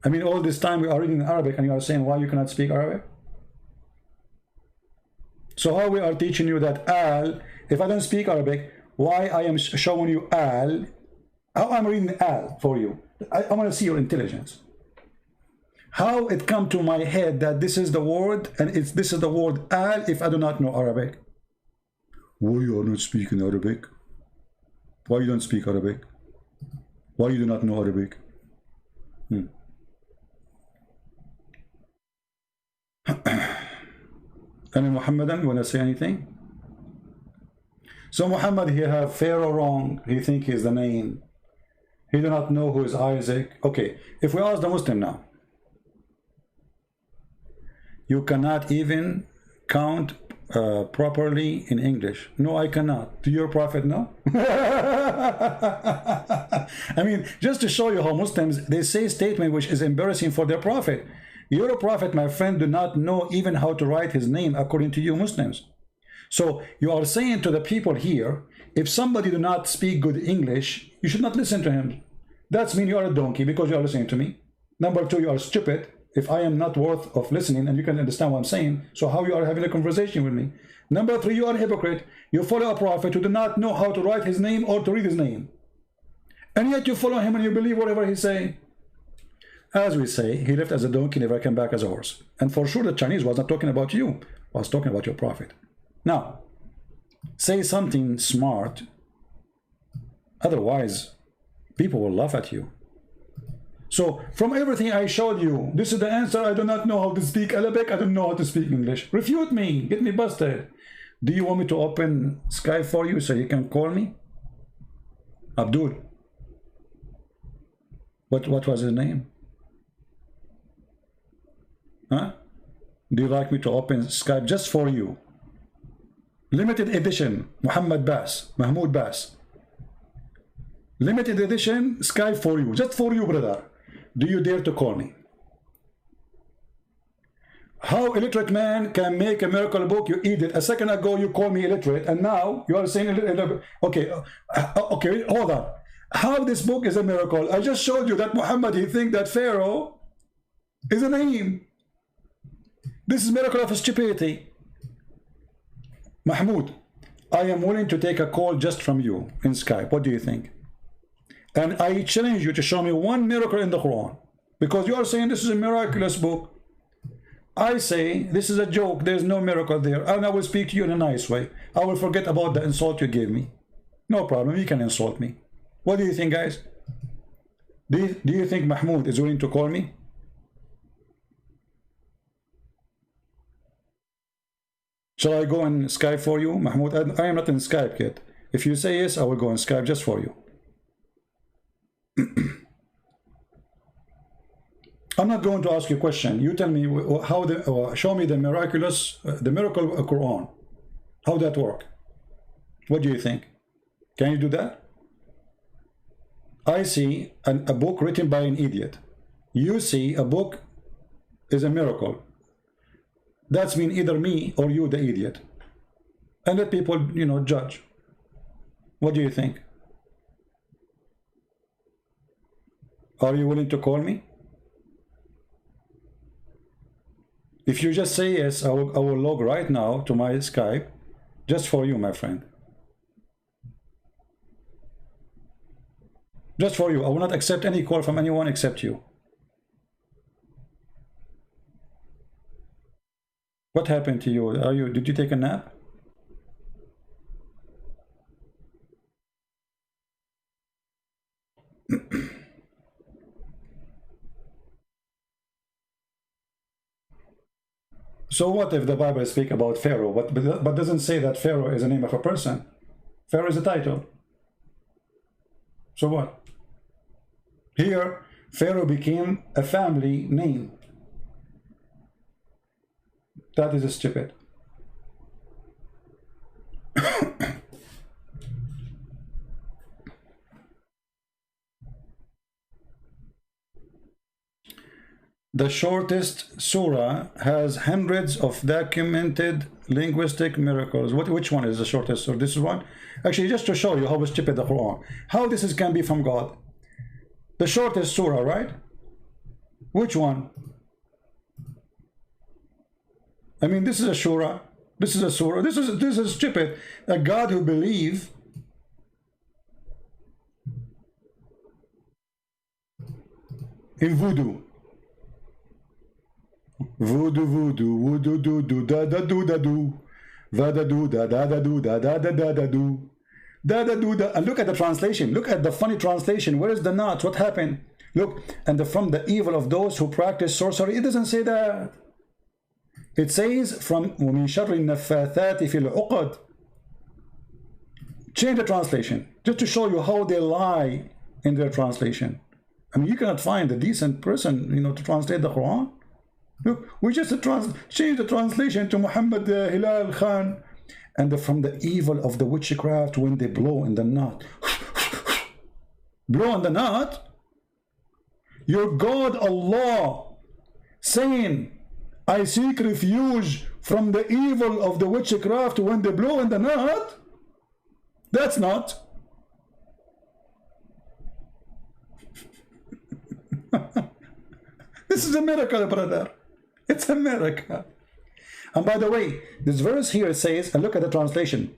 I mean, all this time we are reading Arabic and you are saying why you cannot speak Arabic? So how we are teaching you that Al, if I don't speak Arabic, why I am showing you Al, how I'm reading Al for you? I want to see your intelligence. How it come to my head that this is the word and this is the word Al if I do not know Arabic? Why you are not speaking Arabic? Why you don't speak Arabic? Why you do not know Arabic? Any Muhammadan, you want to say anything? So Muhammad, he have Pharaoh wrong. He think he's the name. He do not know who is Isaac. Okay, if we ask the Muslim now, you cannot even count properly in English. No, I cannot. Do your prophet know? I mean, just to show you how Muslims, they say statement which is embarrassing for their prophet. Your prophet, my friend, do not know even how to write his name according to you Muslims. So you are saying to the people here, if somebody do not speak good English, you should not listen to him. That's mean you are a donkey because you are listening to me. Number 2, you are stupid. If I am not worth of listening and you can understand what I'm saying, so how you are having a conversation with me? Number 3, you are a hypocrite. You follow a prophet who do not know how to write his name or to read his name. And yet you follow him and you believe whatever he's saying. As we say, he left as a donkey, never came back as a horse. And for sure the Chinese was not talking about you, was talking about your prophet. Now, say something smart, otherwise people will laugh at you. So, from everything I showed you, this is the answer. I do not know how to speak Arabic. I don't know how to speak English. Refute me. Get me busted. Do you want me to open Skype for you so you can call me? Abdul. What was his name? Huh? Do you like me to open Skype just for you? Limited edition, Mahmoud Bass. Limited edition, Skype for you. Just for you, brother. Do you dare to call me? How illiterate man can make a miracle book? You idiot. A second ago you called me illiterate, and now you are saying okay, okay, hold on. How this book is a miracle? I just showed you that Muhammad, he think that Pharaoh is a name. This is miracle of stupidity. Mahmoud, I am willing to take a call just from you in Skype. What do you think? And I challenge you to show me one miracle in the Quran, because you are saying this is a miraculous book. I say this is a joke, there's no miracle there, and I will speak to you in a nice way. I will forget about the insult you gave me. No problem, you can insult me. What do you think, guys? Do you think Mahmoud is willing to call me? Shall I go on Skype for you, Mahmoud? I am not in Skype yet. If you say yes, I will go on Skype just for you. I'm not going to ask you a question. You tell me how show me the miracle Quran. How that work? What do you think? Can you do that? I see a book written by an idiot. You see a book is a miracle. That's mean either me or you, the idiot. And let people, you know, judge. What do you think? Are you willing to call me? If you just say yes, I will log right now to my Skype, just for you, my friend. Just for you. I will not accept any call from anyone except you. What happened to you? Did you take a nap? So what if the Bible speaks about Pharaoh, but doesn't say that Pharaoh is the name of a person? Pharaoh is a title. So what? Here, Pharaoh became a family name. That is stupid. The shortest surah has hundreds of documented linguistic miracles. Which one is the shortest? So this is one. Actually, just to show you how stupid the Quran. How this can be from God. The shortest surah, right? Which one? I mean, this is a surah. This is a surah. This is stupid. A God who believes in voodoo. Voodoo, voodoo, voodoo, do, do, da, da, do, da, do. Va, da, do, da, da, da, do, da, da, da, da, da, do. Da, da, do, da. And look at the translation. Look at the funny translation. Where is the not? What happened? Look, and from the evil of those who practice sorcery. It doesn't say that. It says from وَمِن شَرِّ النَّفَّاثَاتِ فِي الْعُقَدِ. Change the translation. Just to show you how they lie in their translation. I mean, you cannot find a decent person, you know, to translate the Quran. Look, we just change the translation to Muhammad Hilal Khan. And from the evil of the witchcraft when they blow in the knot. Blow in the knot? Your God Allah saying, I seek refuge from the evil of the witchcraft when they blow in the knot? That's not. This is a miracle, brother. It's a miracle. And by the way, this verse here says, and look at the translation,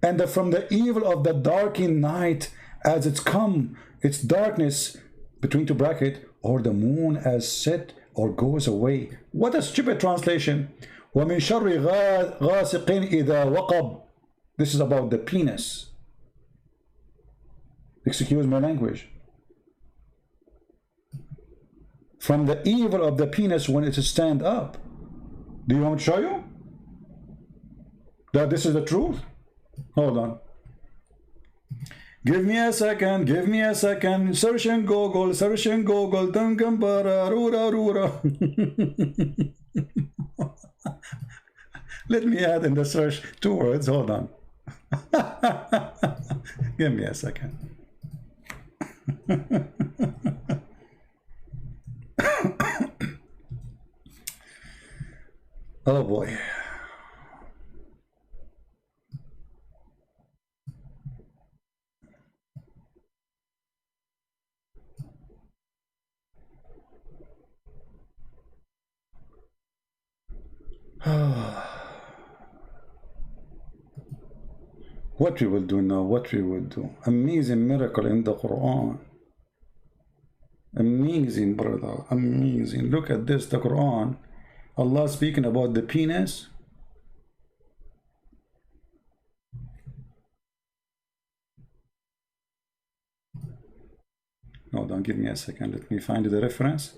and from the evil of the darkened night as it's come, its darkness, between two brackets, or the moon as set or goes away. What a stupid translation. وَمِن شَرِّ غَاسِقٍ إِذَا وَقَبْ. This is about the penis. Excuse my language. From the evil of the penis when it stands up. Do you want me to show you that this is the truth? Hold on. Give me a second. Give me a second. Search in Google. Search in Google. Dangambara. Rura rura. Let me add in the search 2 words. Hold on. Give me a second. Oh boy. What we will do now, what we will do. Amazing miracle in the Quran. Amazing, brother, amazing. Look at this, the Quran Allah speaking about the penis. Hold on, give me a second. Let me find the reference.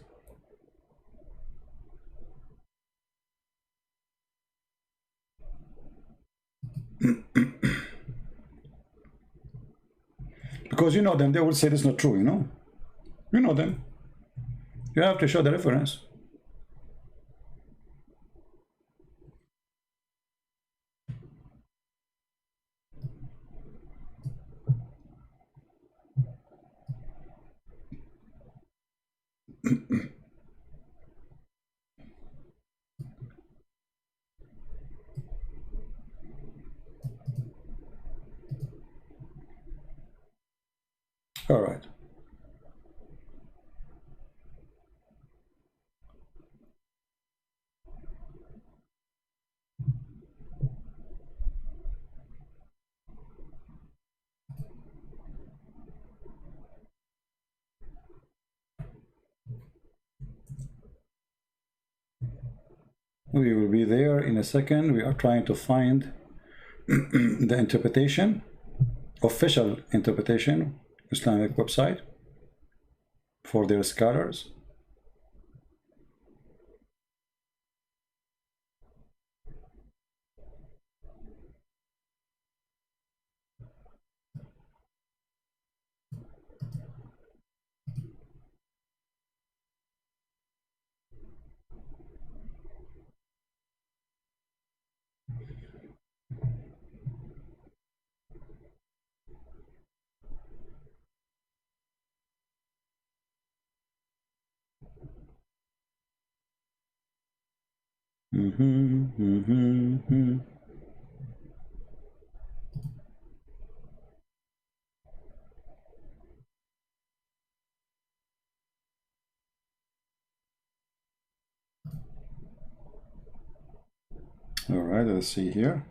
Because you know them, they will say it's not true, you know? You know them. You have to show the reference. All right. We will be there in a second. We are trying to find the interpretation, official interpretation, Islamic website for their scholars. All right, let's see here.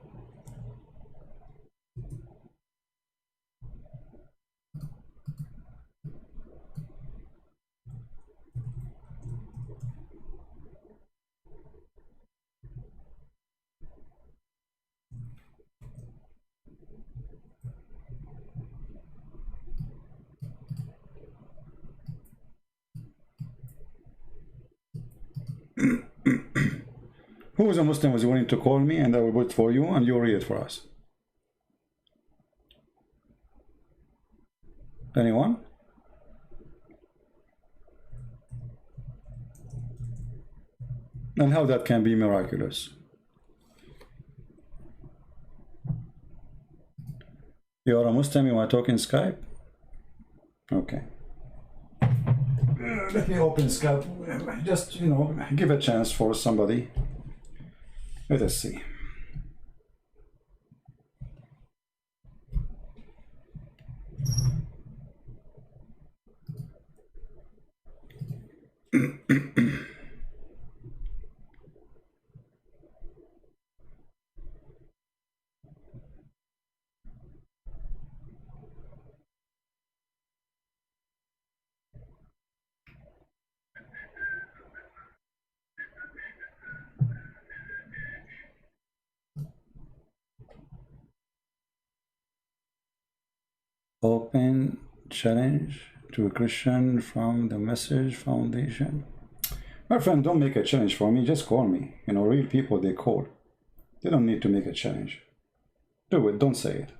Who is a Muslim was willing to call me, and I will vote for you, and you read it for us? Anyone? And how that can be miraculous? You are a Muslim, you want to talk in Skype? Okay. Let me open Skype. Just, you know, give a chance for somebody. Let us see. Open challenge to a Christian from the Message Foundation. My friend, don't make a challenge for me, just call me. You know, real people, they call. They don't need to make a challenge. Do it, don't say it.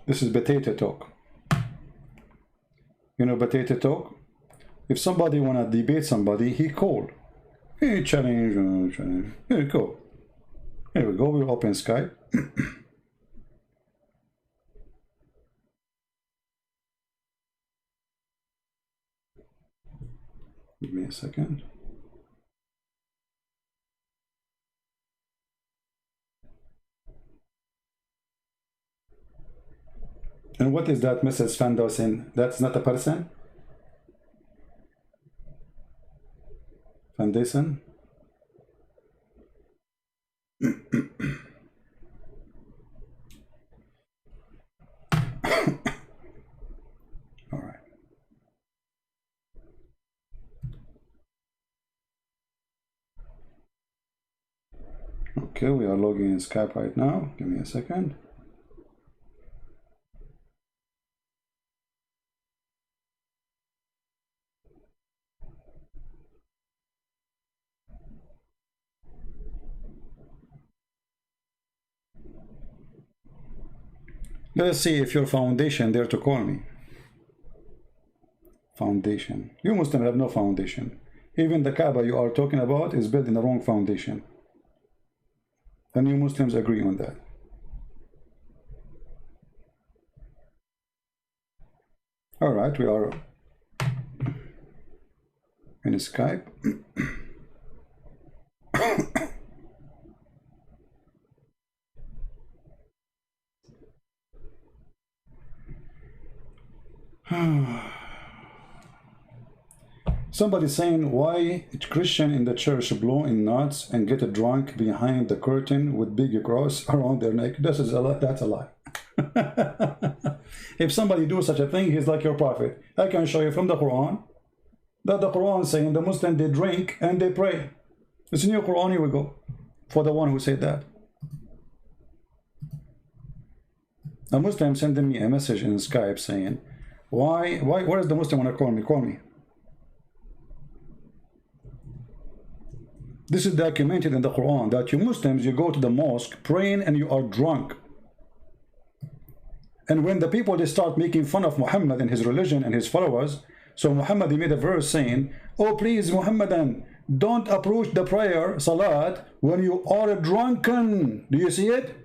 This is potato talk. You know potato talk? If somebody wanna debate somebody, he call. Hey, challenge, challenge. Here we go. Here we go, we'll open Skype. Give me a second. And what is that Mrs. Fandosin? That's not a person? Foundation? All right. Okay, we are logging in Skype right now. Give me a second. Let's see if your foundation dare to call me. Foundation. You Muslims have no foundation. Even the Kaaba you are talking about is built in the wrong foundation. And you Muslims agree on that. All right, we are in Skype. Somebody saying, why Christian in the church blow in knots and get drunk behind the curtain with big cross around their neck? That's a lie. If somebody do such a thing, he's like your prophet. I can show you from the Quran that the Quran is saying the Muslims, they drink and they pray. It's in your Quran. Here we go. For the one who said that. A Muslim sending me a message in Skype saying, where is the Muslim want to call me? Call me. This is documented in the Quran that you Muslims, you go to the mosque praying and you are drunk. And when the people, they start making fun of Muhammad and his religion and his followers, so Muhammad, he made a verse saying, oh please Muhammadan, don't approach the prayer, salat, when you are drunken. Do you see it?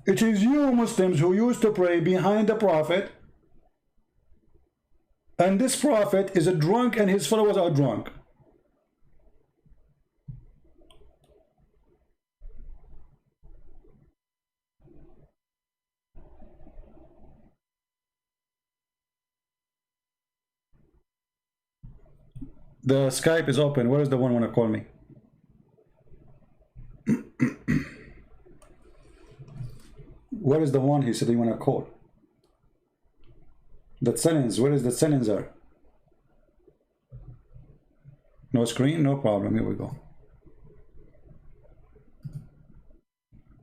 It is you Muslims who used to pray behind the Prophet, and this Prophet is a drunk and his followers are drunk. The Skype is open. Where is the one want to call me? Where is the one he said he want to call? The settings. Where is the settings are? No screen? No problem. Here we go.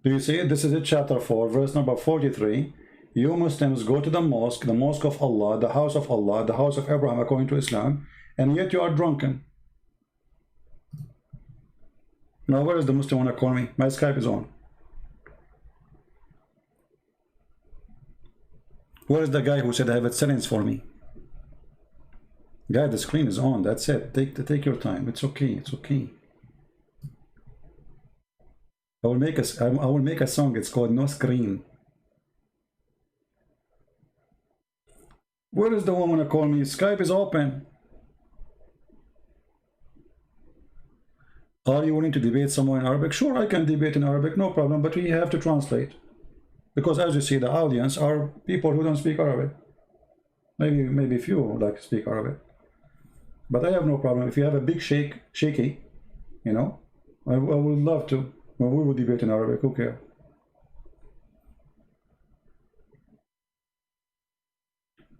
Do you see it? This is it, chapter 4, verse number 43. You Muslims go to the mosque of Allah, the house of Allah, the house of Abraham according to Islam, and yet you are drunken. Now where is the Muslim want to call me? My Skype is on. Where is the guy who said I have it settings for me? Guy, the screen is on. That's it. Take your time. It's okay. It's okay. I will make a song. It's called No Screen. Where is the one want to call me? Skype is open. Are you willing to debate someone in Arabic? Sure, I can debate in Arabic, no problem, but we have to translate. Because as you see, the audience are people who don't speak Arabic. Maybe few like speak Arabic. But I have no problem. If you have a big shaky, you know, I would love to. Well, we will debate in Arabic, who cares?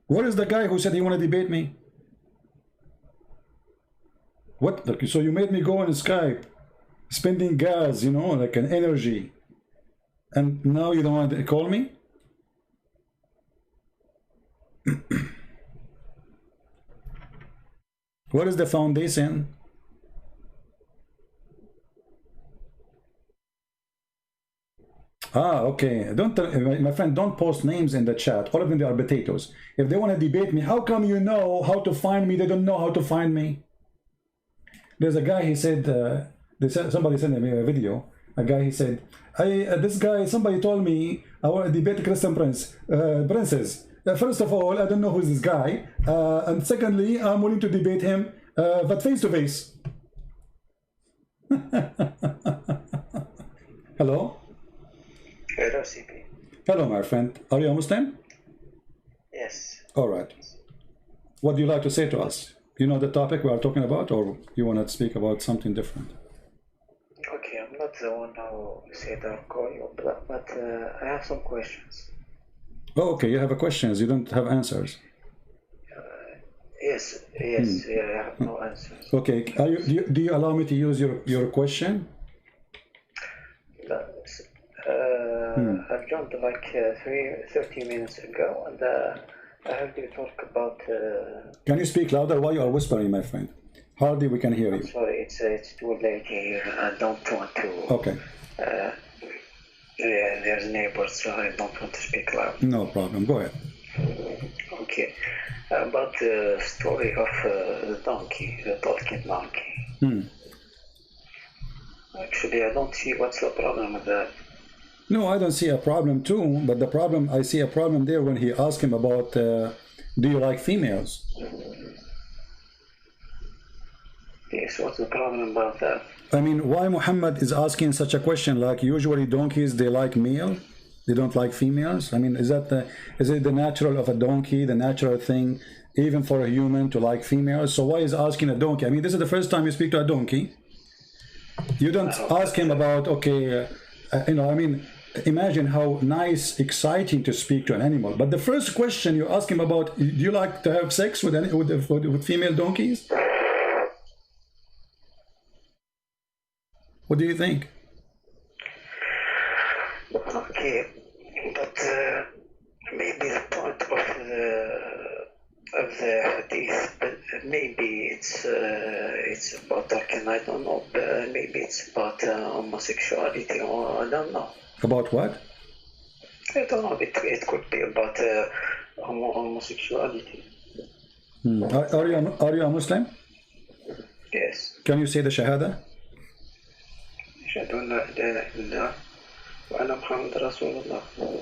What is the guy who said he want to debate me? What? So you made me go on Skype, spending gas, you know, like an energy, and now you don't want to call me? What is the foundation? Ah, okay. Don't, my friend, don't post names in the chat. All of them, they are potatoes. If they want to debate me, how come you know how to find me? They don't know how to find me. There's a guy, he said, somebody sent me a video. A guy, he said, this guy, somebody told me I want to debate Christian princes. First of all, I don't know who's this guy. And secondly, I'm willing to debate him, but face to face. Hello? Hello, CP. Hello, my friend. Are you a Muslim? Yes. All right. What do you like to say to us? You know the topic we are talking about, or you want to speak about something different? Okay, I'm not the one who said I'll call you, but I have some questions. Oh, okay, you have questions. You don't have answers. Yes, yes, yeah, I have no answers. Okay, do you allow me to use your question? I've joined like 30 minutes ago, and I heard you talk about. Can you speak louder? Why you are whispering, my friend? Hardly we can hear you. Sorry, it's too late here. I don't want to. Okay. Yeah, there's neighbors, so I don't want to speak loud. No problem. Go ahead. Okay. About the story of the donkey, the talking donkey. Actually, I don't see what's the problem with that. No, I don't see a problem too, but the problem, I see a problem there when he asked him about, do you like females? Yes, what's the problem about that? I mean, why Muhammad is asking such a question? Like usually donkeys, they like male, they don't like females. I mean, is it the natural of a donkey, the natural thing, even for a human to like females? So why is asking a donkey? I mean, this is the first time you speak to a donkey. You don't ask him about, okay, I mean, imagine how nice, exciting to speak to an animal. But the first question you ask him about, do you like to have sex with female donkeys? What do you think? Okay, but maybe the point of the hadith, but maybe it's about talking. I don't know. Maybe it's about homosexuality, or I don't know. About what? I don't know. It could be about homosexuality. Are you a Muslim? Yes. Can you say the Shahada?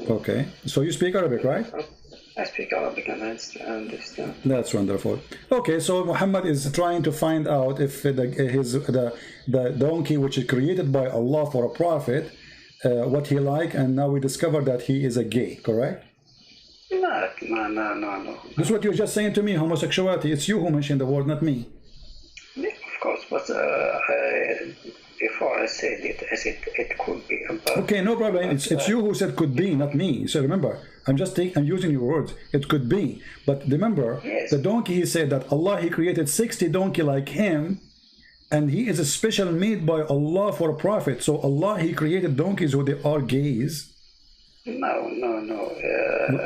Okay, so you speak Arabic, right? I speak Arabic and I understand. That's wonderful. Okay, so Muhammad is trying to find out if the donkey which is created by Allah for a prophet, what he like, and now we discover that he is a gay, correct? No. This is what you're just saying to me, homosexuality. It's you who mentioned the word, not me. Yeah, of course, but before I said it, I said it could be about... Okay, no problem. It's you who said could be, not me. So remember, I'm using your words. It could be. But remember, yes. The donkey, he said that Allah, he created 60 donkey like him, and he is a special made by Allah for a prophet. So Allah, he created donkeys who they are gays. No.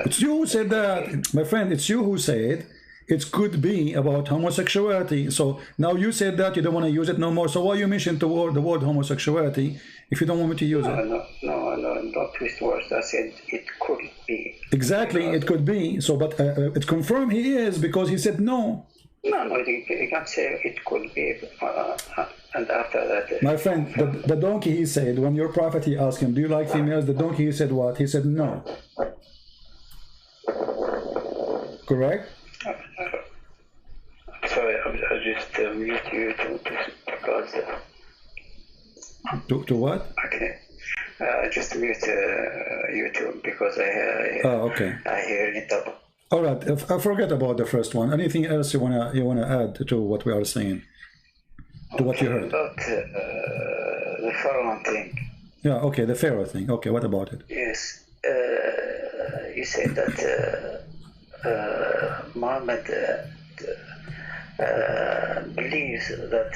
It's you who said that, my friend. It's you who said it could be about homosexuality. So now you said that you don't want to use it no more. So why you mentioned the word homosexuality if you don't want me to use it? No, don't twist words. I said it could be. Exactly, it could be. So, but it's confirmed he is because he said no. No, you can't say it could be. And after that... My friend, the donkey, he said, when your prophet, he asked him, do you like females? The donkey, he said what? He said no. Correct? Sorry, I'll just mute you because... To what? Okay. Just mute YouTube because okay. I hear it up. All right. I forget about the first one. Anything else you wanna add to what we are saying? To what you heard? About the Pharaoh thing. Yeah. Okay. The Pharaoh thing. Okay. What about it? Yes. You said that Muhammad believes that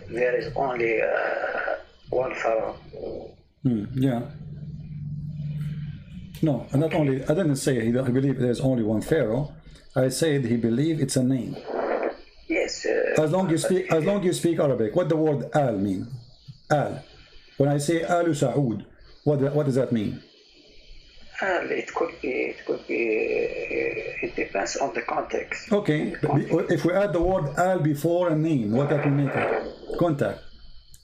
there is only one Pharaoh. Yeah. No, not only. I didn't say he believed there's only one Pharaoh. I said he believed it's a name. Yes. As long you speak Arabic, what the word al mean? Al. When I say Alu Saud, what does that mean? It could be. It depends on the context. Okay. If we add the word al before a name, what that will make it? Contact.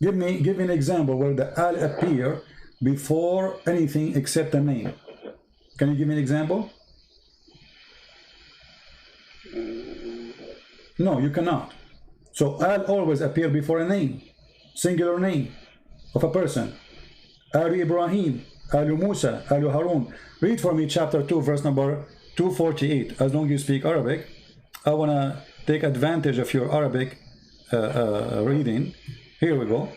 Give me an example where the al appear before anything except a name. Can you give me an example? No, you cannot. So al always appear before a name, singular name of a person. Alu Ibrahim, Alu Musa, Alu Harun. Read for me chapter 2, verse number 248. As long as you speak Arabic, I want to take advantage of your Arabic reading. Here we go.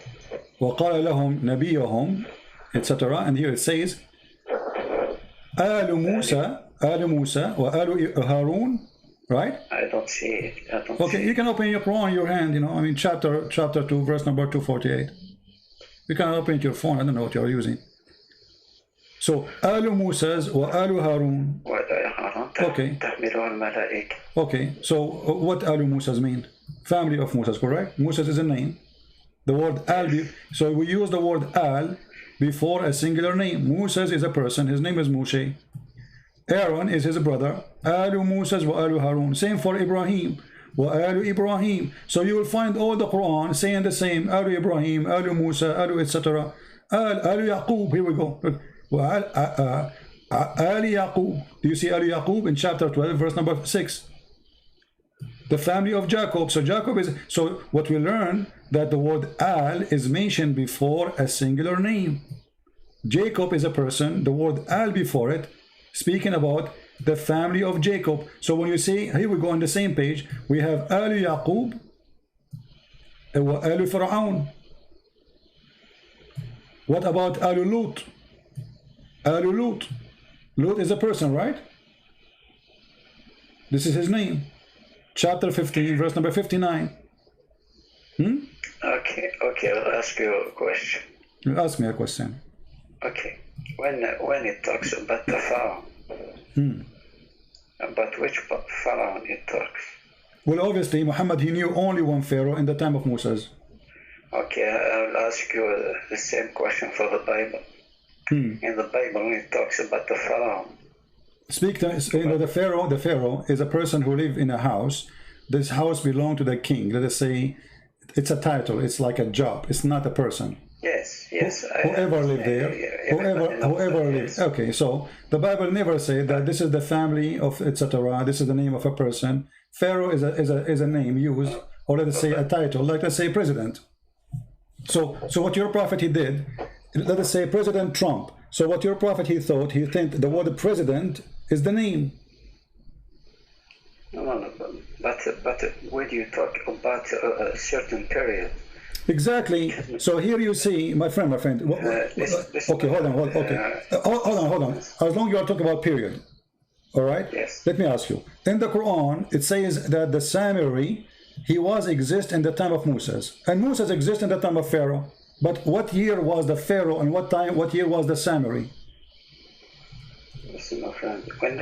وَقَالَ لَهُمْ نَبِيُّهُمْ, etc. And here it says, آل موسى وآل هارون right? I don't see it. I don't Okay, see you it. can open your Quran in your hand, you know, I mean, chapter 2, verse number 248. You can open it your phone, I don't know what you're using. So, Alu Musa's wa Alu Harun. Okay. تحمله الملائكة. Okay, so what Alu Musa's mean? Family of Musa's, correct? Musa's is a name. The word Al, so we use the word Al before a singular name. Musa's is a person, his name is Moshe. Aaron is his brother. Alu Musa's wa Alu Harun. Same for Ibrahim. Wa Alu Ibrahim. So you will find all the Quran saying the same. Alu Ibrahim, Alu Musa, Alu etc. Alu Yaqub. Here we go. Ali Yaqub. Do you see Ali Yaqub in chapter 12, verse number 6? The family of Jacob. So Jacob is, so what we learn that the word Al is mentioned before a singular name. Jacob is a person, the word Al before it, speaking about the family of Jacob. So when you see, here we go on the same page, we have Al Yaqub and Al Fir'aun. What about Al Lut? Al Lut. Lut is a person, right? This is his name. Chapter 15, verse number 59. Okay, I'll ask you a question. You ask me a question. Okay, when it talks about the Pharaoh, about which Pharaoh it talks? Well, obviously, Muhammad, he knew only one Pharaoh in the time of Moses. Okay, I'll ask you the same question for the Bible. In the Bible, when it talks about the Pharaoh, Speak to, you know, the Pharaoh is a person who lives in a house. This house belongs to the king. Let us say it's a title, it's like a job, it's not a person. Yes. Whoever lived there, whoever lived. Okay, so the Bible never said that this is the family of etc. This is the name of a person. Pharaoh is a name used, or let us say a title, like let's say president. So what your prophet he did, let us say President Trump. So what your prophet he thought the word president is the name. No, but when you talk about a certain period. Exactly. So here you see, my friend. Okay, hold on. Hold on. As long as you are talking about period, all right? Yes. Let me ask you. In the Quran, it says that the Samiri, he was exist in the time of Moses, and Moses exist in the time of Pharaoh. But what year was the Pharaoh, and what year was the Samiri? Listen, my friend. When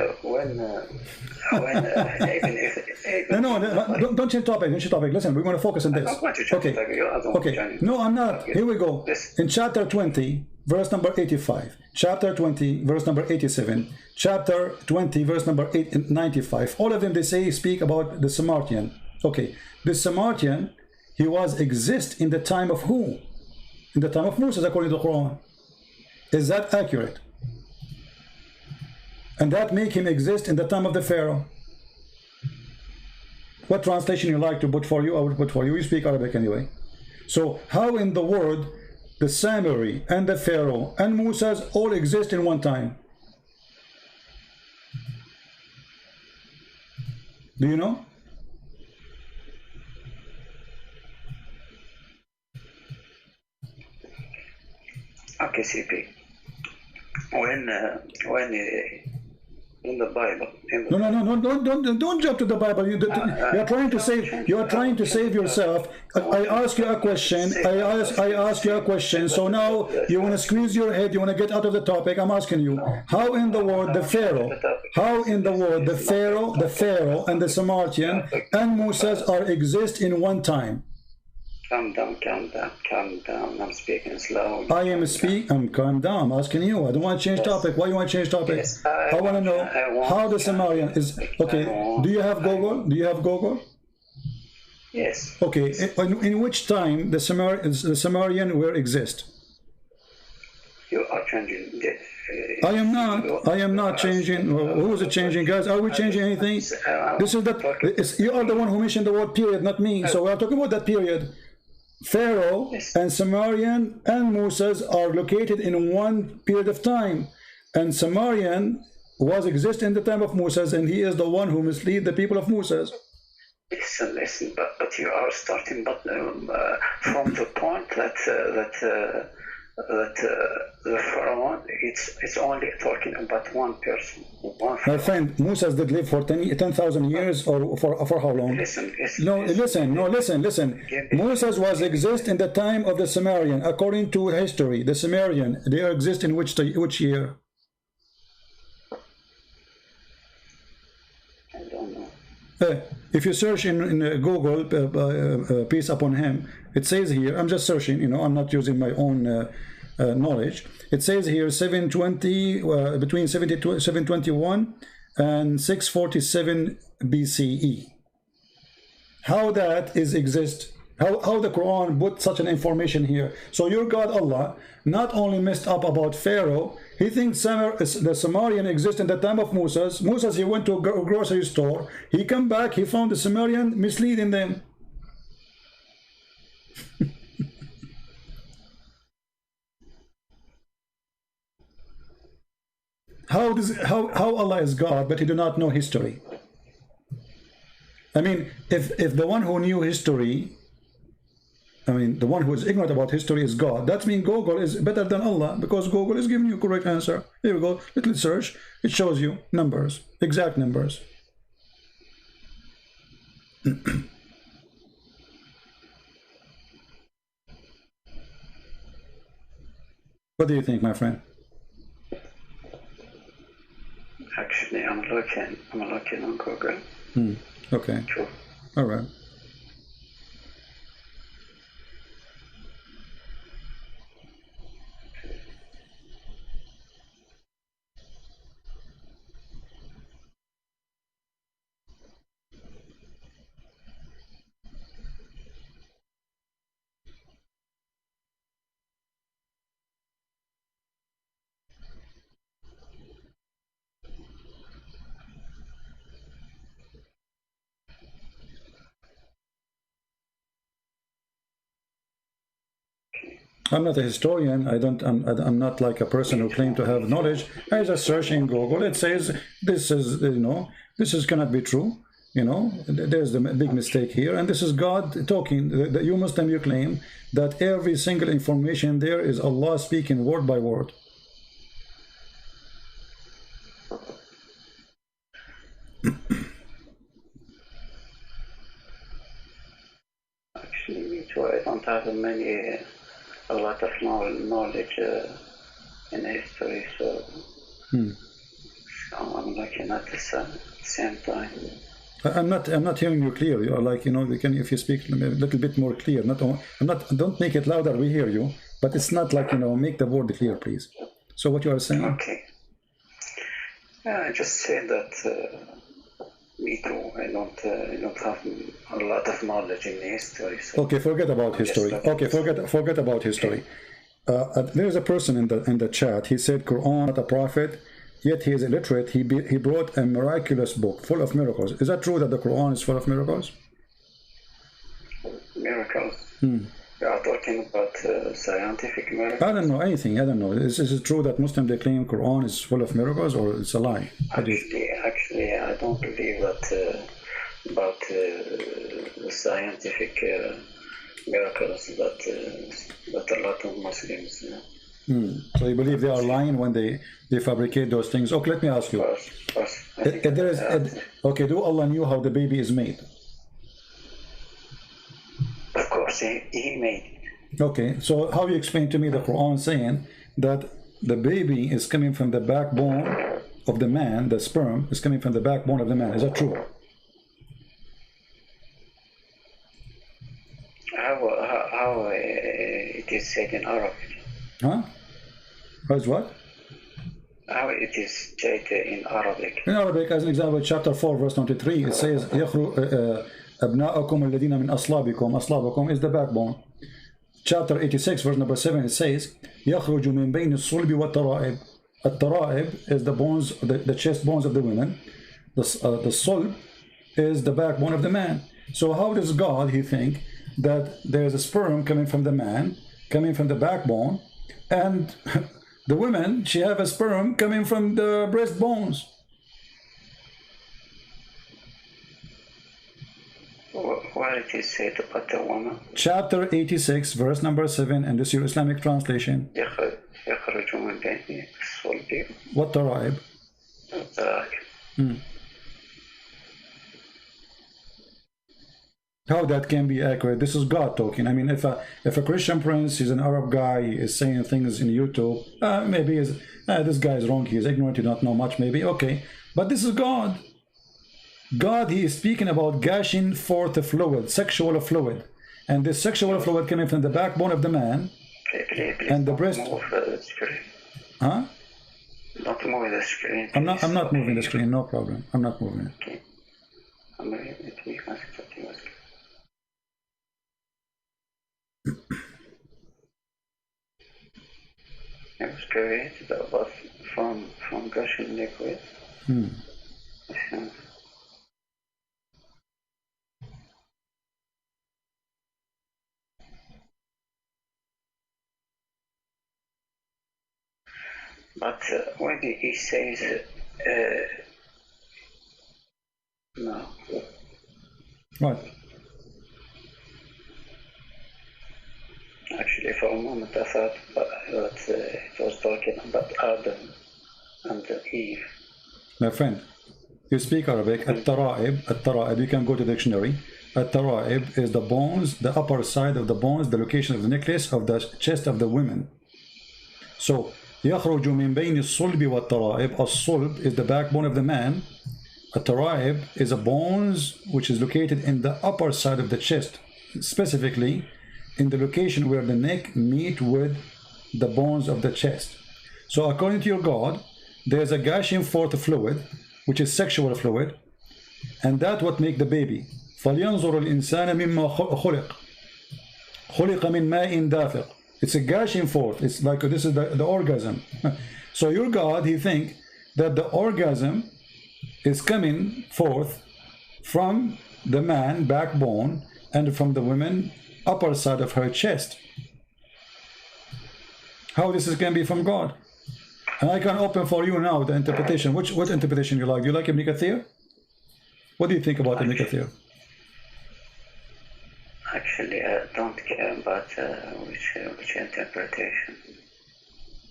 even if No, don't change topic. Listen, we're going to focus on this. Okay. No, I'm not. Here we go. In chapter 20, verse number 85, chapter 20, verse number 87, chapter 20, verse number 95. All of them, they speak about the Samaritan. Okay, the Samaritan, he was exist in the time of who? In the time of Moses, according to the Quran. Is that accurate? And that make him exist in the time of the Pharaoh. What translation you like to put for you, I will put for you. You speak Arabic anyway. So how in the world the Samiri and the Pharaoh and Moses all exist in one time? Do you know? Okay, CP. When in the Bible. No, don't jump to the Bible. You are trying to save. You are trying to save yourself. I ask you a question. I ask you a question. So now you want to squeeze your head. You want to get out of the topic. I'm asking you. How in the world the Pharaoh? How in the world the Pharaoh and the Samaritan and Moses are exist in one time? Calm down. I'm speaking slow. I'm calm down. I'm asking you. I don't want to change topic. Why you want to change topic? Yes, I want to know how the Samaritan is. Okay. Do you have Google? Yes. Okay. In which time the Samaritan will exist? You are changing. I am not changing. Who is it changing, guys? Are we changing anything? This is that. You are the one who mentioned the word period, not me. So we are talking about that period. Pharaoh and Samaritan and Moses are located in one period of time, and Samaritan was exist in the time of Moses, and he is the one who mislead the people of Moses. Listen, but you are starting from the point that that the Pharaoh, it's only talking about one person. My friend, Moses did live for 10,000 years, or for how long? Listen. Listen. Moses was exist in the time of the Sumerian, according to history. The Sumerian, they exist in which year? I don't know. If you search in Google, peace upon him, it says here, I'm just searching, you know, I'm not using my own knowledge. It says here 720, between 721 and 647 BCE. How that is exist? How the Quran put such an information here? So your God Allah not only messed up about Pharaoh, he thinks the Sumerian exists in the time of Moses. Moses, he went to a grocery store, he come back, he found the Sumerian misleading them. How Allah is God, but he do not know history? I mean, if the one who knew history, I mean, the one who is ignorant about history is God, that means Google is better than Allah, because Google is giving you correct answer. Here we go, little search, it shows you numbers, exact numbers. What do you think, my friend? Actually, I'm looking on Google. Okay. Sure. All right. I'm not a historian. I'm not like a person who claims to have knowledge. I just search in Google. It says this is, you know, cannot be true. You know, there's the big mistake here, and this is God talking. You Muslim, you claim that every single information there is Allah speaking word by word. Actually, me too. I don't have a lot of knowledge in history, so I'm looking at the same time. I'm not hearing you clear. You are like, you know, if you speak a little bit more clear. Don't make it louder. We hear you, but it's not like, you know, make the word clear, please. So what you are saying? Okay. I just say that me too. I don't have a lot of knowledge in history. So okay, forget about history. Okay, forget about history. There is a person in the chat. He said Quran, not a prophet, yet he is illiterate. He brought a miraculous book full of miracles. Is that true that the Quran is full of miracles? Miracles. You are talking about scientific miracles? I don't know anything. I don't know. Is it true that Muslims, they claim Quran is full of miracles, or it's a lie? Actually, I don't believe that about scientific miracles that a lot of Muslims. So you believe they are lying when they fabricate those things? Okay, let me ask you. Of course. Okay, do Allah knew how the baby is made? Of course, he made it. Okay, so how you explain to me the Quran saying that the baby is coming from the backbone of the man, the sperm is coming from the backbone of the man? Is that true? How it is said in Arabic? Huh? How is what? How it is said in Arabic? In Arabic, as an example, chapter 4, verse 23, it says, أبناءكم الذين من أصلابكم. أصلابكم is the backbone. Chapter 86, verse number 7, it says, يخرج من بين الصلب والترائب. الترائب is the bones, the chest bones of the women. The sulb is the backbone of the man. So how does God, he think, that there's a sperm coming from the man, coming from the backbone, and the woman, she have a sperm coming from the breastbones? where it is said about the woman. Chapter 86, verse number 7, and this is your Islamic translation. يخرج من بين الصلب والترائب. والترائب. How that can be accurate? This is God talking. I mean, if a Christian prince, he's an Arab guy, is saying things in YouTube, maybe this guy is wrong, he is ignorant, he don't know much, maybe, okay. But this is God. God, he is speaking about gushing forth a fluid, sexual fluid. And this sexual fluid coming from the backbone of the man and the breast. Huh? Not move the screen. I'm not moving the screen, no problem. I'm not moving it. Okay. It was created above from gushing liquid. But when he says no. What? Actually, for a moment I thought that it was talking about Adam and Eve. My friend, you speak Arabic. At-tara'ib, you can go to the dictionary. At-tara'ib is the bones, the upper side of the bones, the location of the necklace of the chest of the women. So, يخرج من بين الصلب والترائب. الصلب is the backbone of the man. At-tara'ib is a bones which is located in the upper side of the chest, specifically in the location where the neck meet with the bones of the chest. So according to your God, there's a gushing forth fluid, which is sexual fluid, and that what make the baby. فَلْيَنْظُرُ الْإِنسَانَ مِمَّا خُلِقَ مِنْ مَاءٍ دَافِقٍ. It's a gushing forth. It's like this is the orgasm. So your God, he think that the orgasm is coming forth from the man backbone and from the woman upper side of her chest. How this can be from God? And I can open for you now the interpretation. What interpretation you like? Do you like Ibn Kathir? What do you think about Ibn Kathir? Actually, I don't care about which interpretation.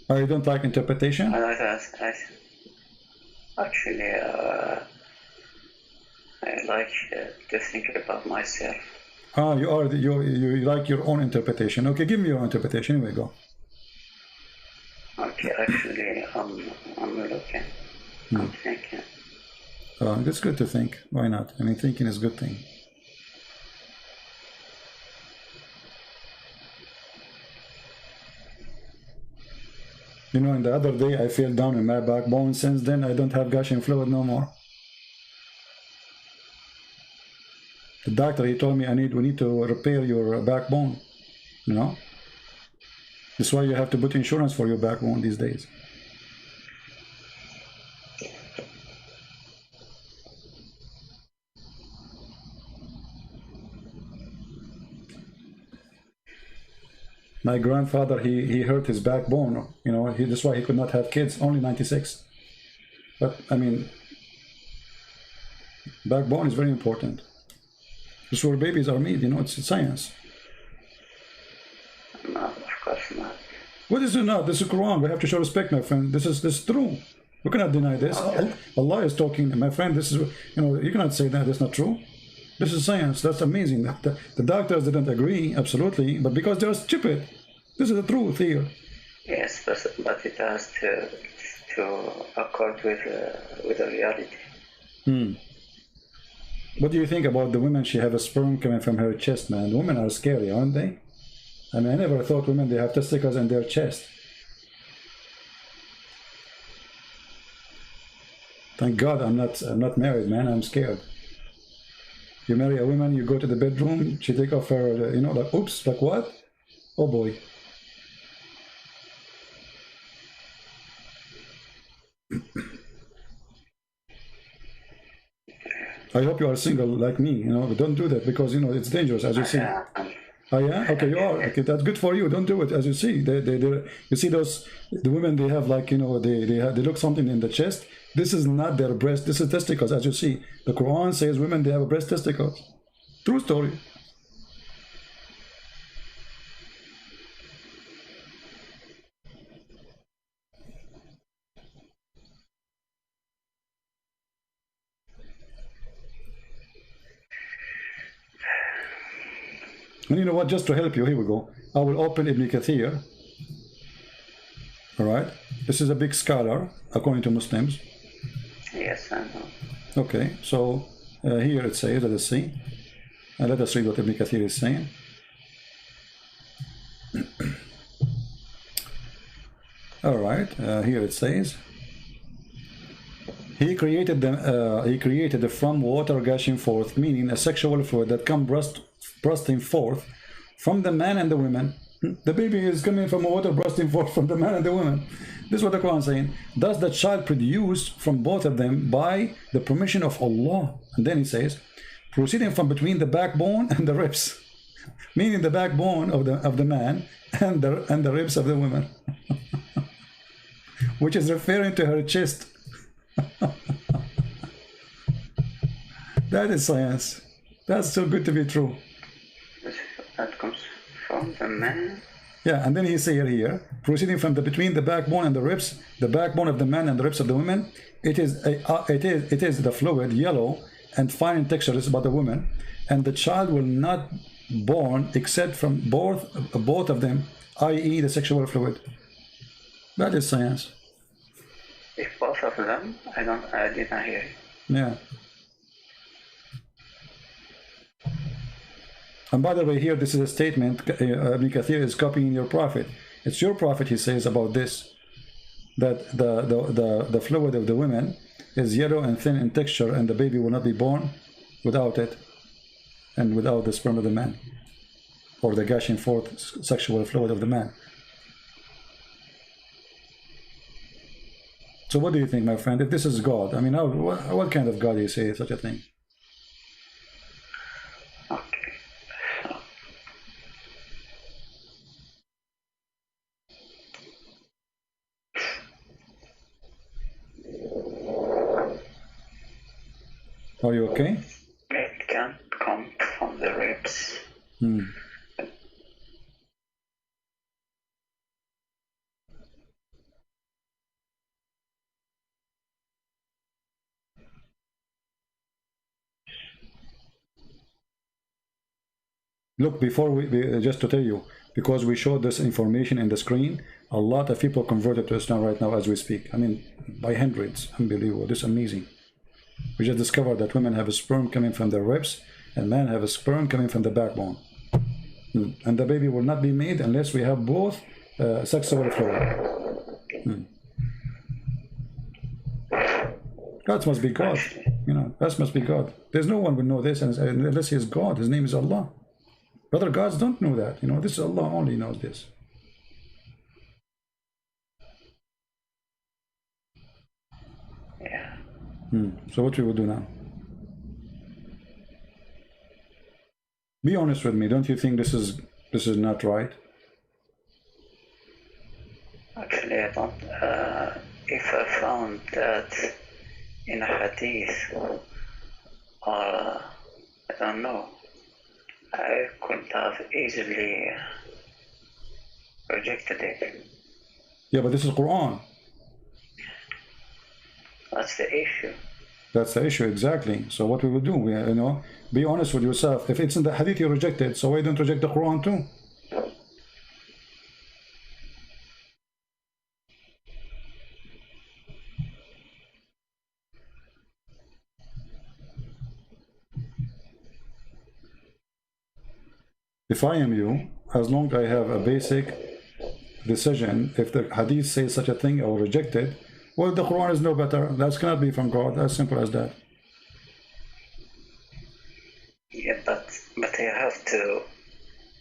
Oh, you don't like interpretation? Actually, I like to think about myself. Ah, you like your own interpretation. Okay, give me your interpretation. Here we go. Okay, actually, I'm looking. I'm thinking. It's good to think. Why not? I mean, thinking is a good thing. You know, and the other day I fell down in my backbone. Since then, I don't have gushing fluid no more. The doctor, he told me we need to repair your backbone. You know, that's why you have to put insurance for your backbone these days. My grandfather, he hurt his backbone. You know, that's why he could not have kids. Only 96. But I mean, backbone is very important. This is where babies are made. You know, it's science. No, of course not. What is it not? This is Quran. We have to show respect, my friend. This is true. We cannot deny this. Okay. Allah is talking, my friend. This is, you know, you cannot say that. That's not true. This is science. That's amazing. The doctors didn't agree, absolutely, but because they're stupid. This is the truth here. Yes, but it has to accord with the reality. What do you think about the women? She have a sperm coming from her chest, man. Women are scary, aren't they? I mean, I never thought women, they have testicles in their chest. Thank God I'm not married, man. I'm scared. You marry a woman, you go to the bedroom, she take off her, you know, like, oops, like what? Oh boy. I hope you are single like me, you know, but don't do that because, you know, it's dangerous, as you see. Oh yeah? Okay, you are. Okay, that's good for you. Don't do it. As you see, you see the women, they have like, you know, they look something in the chest. This is not their breast. This is testicles, as you see. The Quran says women, they have a breast testicles. True story. And you know what, just to help you, here we go. I will open Ibn Kathir. All right. This is a big scholar, according to Muslims. Yes, I know. Okay, so here it says, let us see. Let us read what Ibn Kathir is saying. All right, here it says, he created them from water gushing forth, meaning a sexual fluid that comes bursting forth from the man and the women. The baby is coming from water bursting forth from the man and the woman. This is what the Quran is saying. Thus the child produced from both of them by the permission of Allah. And then he says, proceeding from between the backbone and the ribs, meaning the backbone of the man and the ribs of the woman, which is referring to her chest. That is science. That's too good to be true. That comes from the man. Yeah, and then he says here, proceeding from between the backbone and the ribs, the backbone of the man and the ribs of the woman, it is the fluid, yellow and fine in texture, is about the woman, and the child will not born except from both of them, i.e. the sexual fluid. That is science. If both of them, I did not hear it. Yeah. And by the way, here this is a statement. Ibn Kathir is copying your prophet. It's your prophet, he says about this, that the fluid of the women is yellow and thin in texture, and the baby will not be born without it, and without the sperm of the man, or the gushing forth sexual fluid of the man. So what do you think, my friend? If this is God, I mean, what kind of God do you say such a thing? Are you okay? It can come from the ribs. Look, before just to tell you, because we showed this information in the screen, a lot of people converted to Islam right now as we speak. I mean, by hundreds. Unbelievable. This is amazing. We just discovered that women have a sperm coming from their ribs and men have a sperm coming from the backbone. And the baby will not be made unless we have both sexual fluid. That must be God. You know, that must be God. There's no one will know this unless he is God. His name is Allah. Other gods don't know that. You know, this is Allah only knows this. Yeah. So what we will do now? Be honest with me. Don't you think this is not right? Actually, I don't. If I found that in a hadith, or I don't know, I could have easily rejected it. Yeah, but this is Quran. That's the issue. That's the issue, exactly. So what we will do, you know, be honest with yourself. If it's in the hadith you rejected, so why don't reject the Quran too? If I am you, as long as I have a basic decision, if the hadith says such a thing, I will reject it. Well, the Quran is no better. That cannot be from God. As simple as that. Yeah, but you have to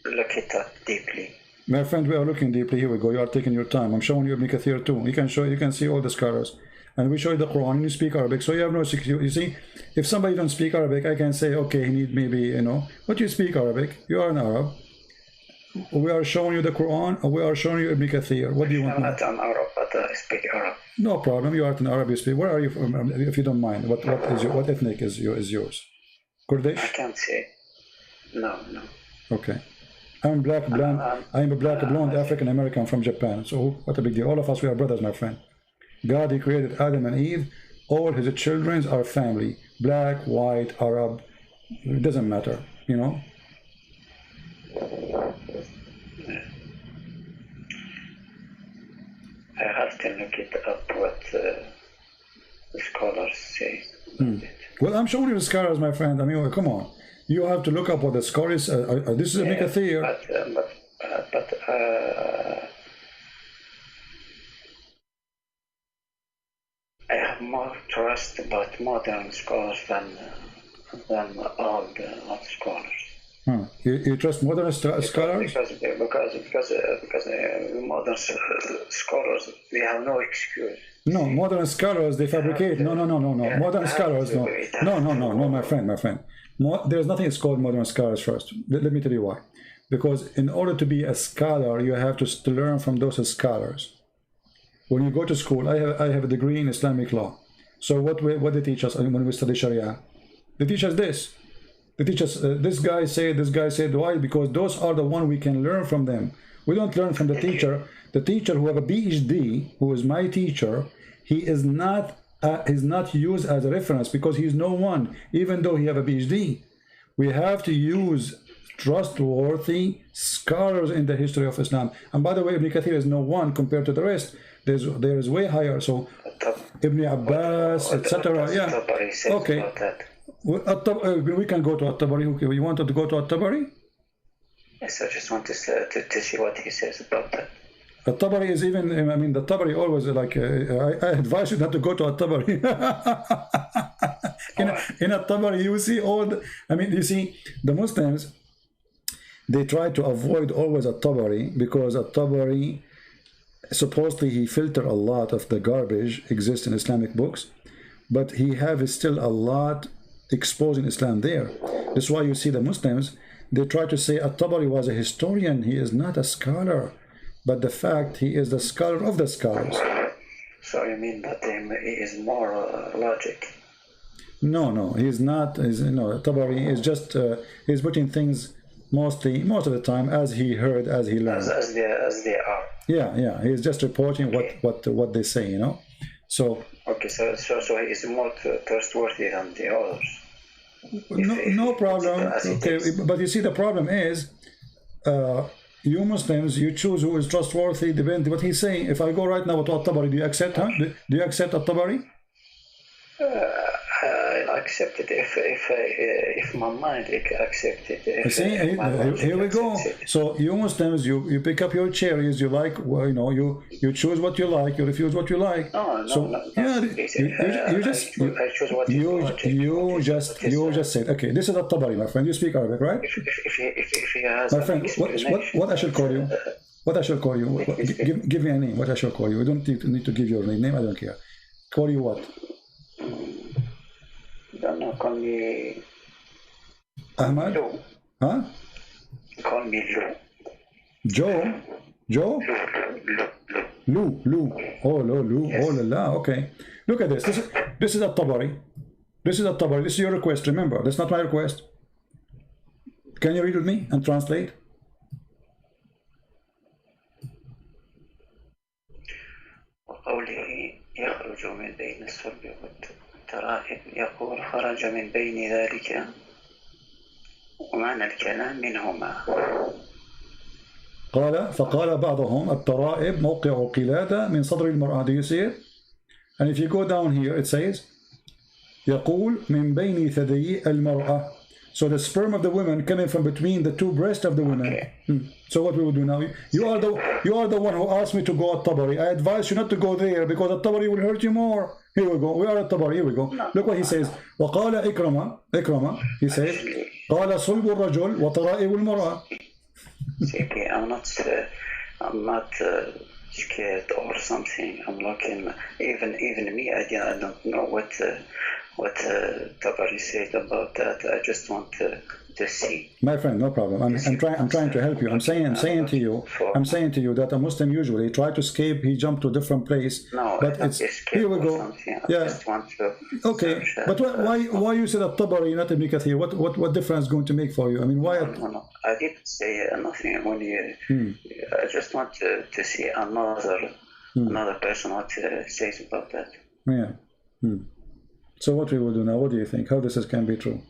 look it up deeply. My friend, we are looking deeply. Here we go. You are taking your time. I'm showing you Ibn Kathir too. You can see all the scholars. And we show you the Quran and you speak Arabic. So you have no security. You see, if somebody don't speak Arabic, I can say, okay, he need maybe, you know, but you speak Arabic. You are an Arab. We are showing you the Quran, and we are showing you Ibn Kathir. What do you want? I'm not an Arab, but I speak Arab. No problem. You are an Arab. You speak. Where are you from? If you don't mind, what ethnic is yours? Kurdish? I can't say. No. Okay. I'm black, blonde. I'm a black, blonde African American from Japan. So what a big deal. All of us, we are brothers, my friend. God, he created Adam and Eve. All his children are family. Black, white, Arab. It doesn't matter, you know. I have to look it up what the scholars say. Well, I'm showing you the scholars, my friend. I mean, come on. You have to look up what the scholars. This is a Ibn Kathir. But I have more trust about modern scholars than all the scholars. You trust modern scholars? Because modern scholars, they have no excuse. No, modern scholars, they fabricate. No. Modern scholars, no, my friend. There's nothing that's called modern scholars first. Let me tell you why. Because in order to be a scholar, you have to learn from those scholars. When you go to school, I have a degree in Islamic law. So what they teach us when we study Sharia? They teach us this. They teach us this guy said. Why? Because those are the one we can learn from them. We don't learn from the teacher. The teacher who have a PhD, who is my teacher, he is not used as a reference because he is no one, even though he have a PhD. We have to use trustworthy scholars in the history of Islam. And by the way, Ibn Kathir is no one compared to the rest. There is way higher. So Ibn Abbas, etc. Yeah. Okay. We can go to At-Tabari. Okay, you wanted to go to At-Tabari? Yes, I just want to see what he says about that. At-Tabari is even, I mean, the Tabari always like, I advise you not to go to At-Tabari. in At-Tabari, you see all the, I mean, you see, the Muslims, they try to avoid always At-Tabari because At-Tabari, supposedly he filter a lot of the garbage exists in Islamic books, but he have still a lot exposing Islam there. That's why you see the Muslims, they try to say At-Tabari was a historian. He is not a scholar. But the fact he is the scholar of the scholars. So you mean that he is more logic? No, he's not. Tabari is just he's putting things most of the time as he heard, as he learned. As they are. Yeah. He's just reporting what they say, you know. So. Okay, so he is more trustworthy than the others. No problem. Okay, but you see, the problem is. You Muslims, you choose who is trustworthy, depending what he's saying. If I go right now to At-Tabari, do you accept? Do you accept At-Tabari? I accept it if my mind accepts it. Here we go. So you Muslims, you pick up your cherries. You like, well, you choose what you like. You refuse what you like. No. You just said, okay. This is At-Tabari, my friend. You speak Arabic, right? If he has, my friend, what I should call you? What I shall call you? Give me a name. What I shall call you? You don't need to give your name. I don't care. Call you what? No, call me Ahmad? Lou. Huh? Call me Lou. Joe? Lou. Oh, Lou. Yes. Oh, la. Okay. Look at this. This is At-Tabari. This is your request. Remember, that's not my request. Can you read with me and translate? وقوله يخرج من بين الصلب والترائب يقول خرج من بين ذلك ومعنى الكلام منهما. فقال بعضهم الترائب موقع قلادة من صدر المرأة. Do you see it? And if you go down here it says يقول من بين ثديي المرأة. So the sperm of the woman coming from between the two breasts of the woman. Okay. So what we will do now? You are the one who asked me to go at Tabari. I advise you not to go there because at Tabari will hurt you more. Here we go. We are at Tabari. Here we go. Look what he says. وقال إكرمة. He says قال صلب الرجل وطرائب المرأة. See, I'm not scared or something. I'm looking. Even me, I don't know what Tabari said about that. I just want to see. My friend, no problem. I'm trying to help you. I'm saying to you that a Muslim usually try to escape. He jumped to a different place. No, but it's here we go. Yeah. Just want to okay, but why you said At-Tabari, not Ibn Kathir? What difference going to make for you? I mean, why? No. I didn't say nothing. When I just want to see another person what says about that. Yeah. So what we will do now? What do you think? How this can be true?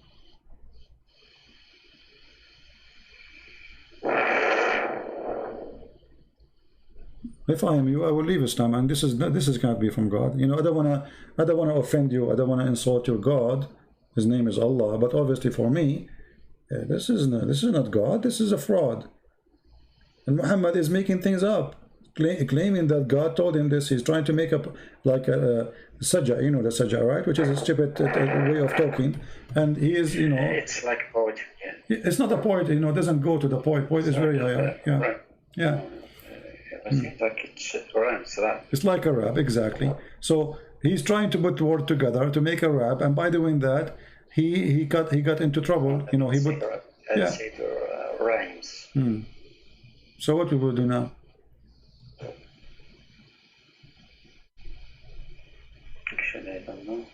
If I am you, I will leave Islam, and this is can't be from God. You know, I don't wanna offend you. I don't wanna insult your God. His name is Allah, but obviously for me, this is not God. This is a fraud. And Muhammad is making things up, claiming that God told him this. He's trying to make up like a sajja, you know the sajja, right? Which is a stupid way of talking. And he is, you know, it's like a poet. Yeah. It's not a poet, you know. It doesn't go to the poet. Poet is very high. Yeah, right. Yeah. I think like it's rhymes rap. It's like a rap, exactly. So he's trying to put words together to make a rap, and by doing that, he got into trouble. You know, he put rhymes. So what we will do now? Actually, I don't know.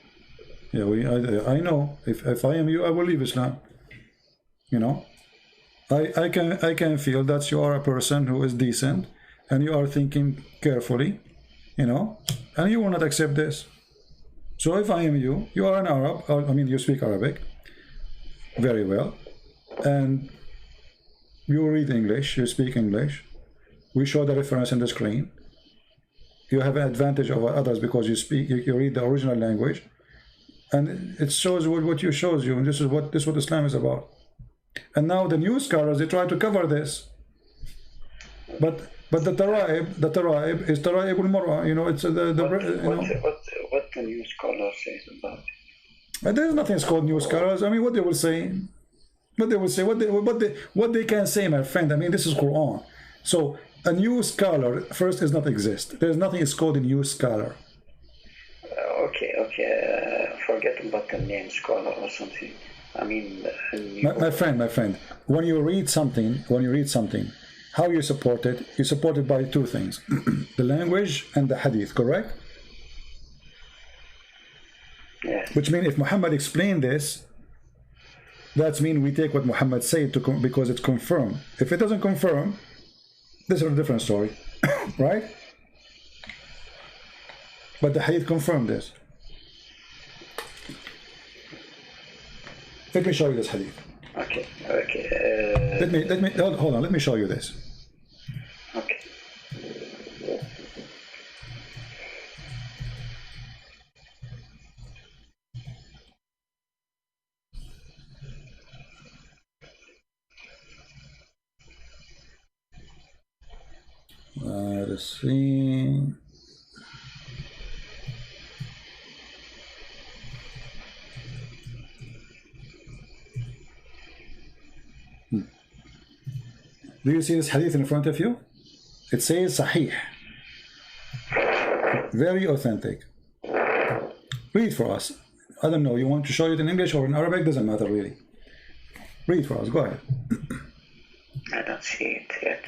Yeah, I know. If I am you, I will leave Islam. You know, I can feel that you are a person who is decent. And you are thinking carefully, you know, and you will not accept this. So if I am you, you are an Arab, I mean, you speak Arabic very well, and you read English, you speak English. We show the reference in the screen. You have an advantage over others because you read the original language, and it shows what you shows you, and this is what Islam is about. And now the new scholars, they try to cover this, but the Taraib is Taraib al-Mar'a, you know, it's what the new scholar says about it. There's nothing called new scholars. I mean, what they will say, what they can say, my friend. I mean, this is Quran. So a new scholar first does not exist. There's nothing is called a new scholar. Okay. Forget about the name scholar or something. I mean, my friend, when you read something, how you support it? You support it by two things: the language and the hadith, correct? Yes. Which means if Muhammad explained this, that means we take what Muhammad said because it's confirmed. If it doesn't confirm, this is a different story, right? But the hadith confirmed this. Let me show you this hadith. Okay. Let me hold on. Let me show you this. Okay. Let's see. Do you see this hadith in front of you? It says Sahih. Very authentic. Read for us. I don't know, you want to show it in English or in Arabic? Doesn't matter really. Read for us, go ahead. I don't see it yet.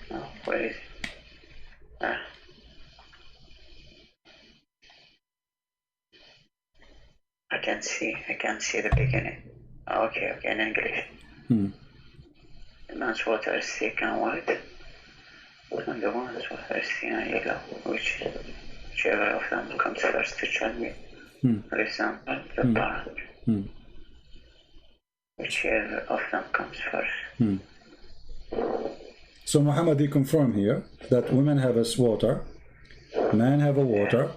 No, where is it? I can't see the beginning. Okay, in English. The man's water is thick and white, and the woman's water is thin and yellow, whichever of them comes first to tell me. For example, the parent. Whichever of them comes first. So Muhammad, he confirmed here that women have a water, men have a water,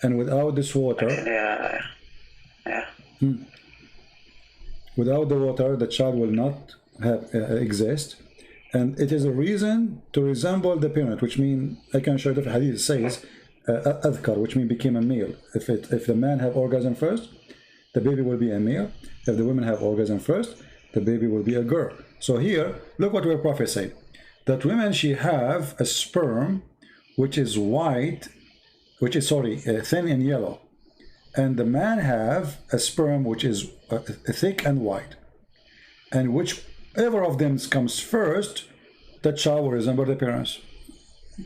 and without this water, without the water, the child will not exist, and it is a reason to resemble the parent, which means I can show you the hadith says adhkar, which means became a male. If the man have orgasm first, the baby will be a male. If the women have orgasm first, the baby will be a girl. So here, look what our Prophet said. that women, she have a sperm which is white, which is, sorry, thin and yellow. And the man have a sperm which is thick and white. And whichever of them comes first, the child will resemble the parents.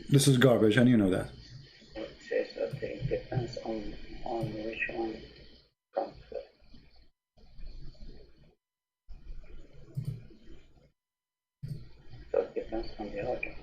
This is garbage, and you know that. It says that it depends on which one comes first. So it depends on the organ.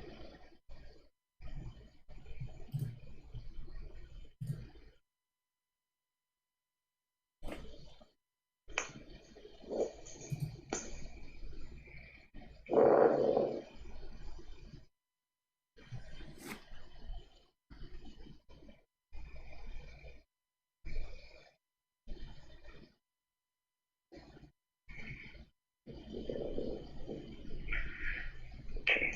Okay.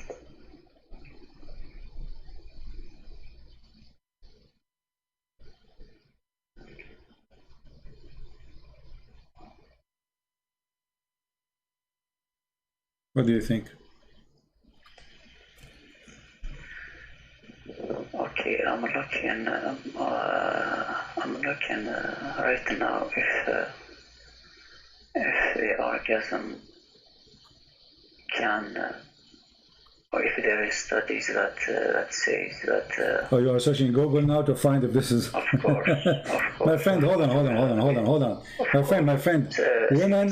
What do you think? Okay, I'm looking right now if the orgasm can, or if there is studies that says that. Oh, you are searching Google now to find if this is. Of course, of course. My friend, hold on. My friend. Women.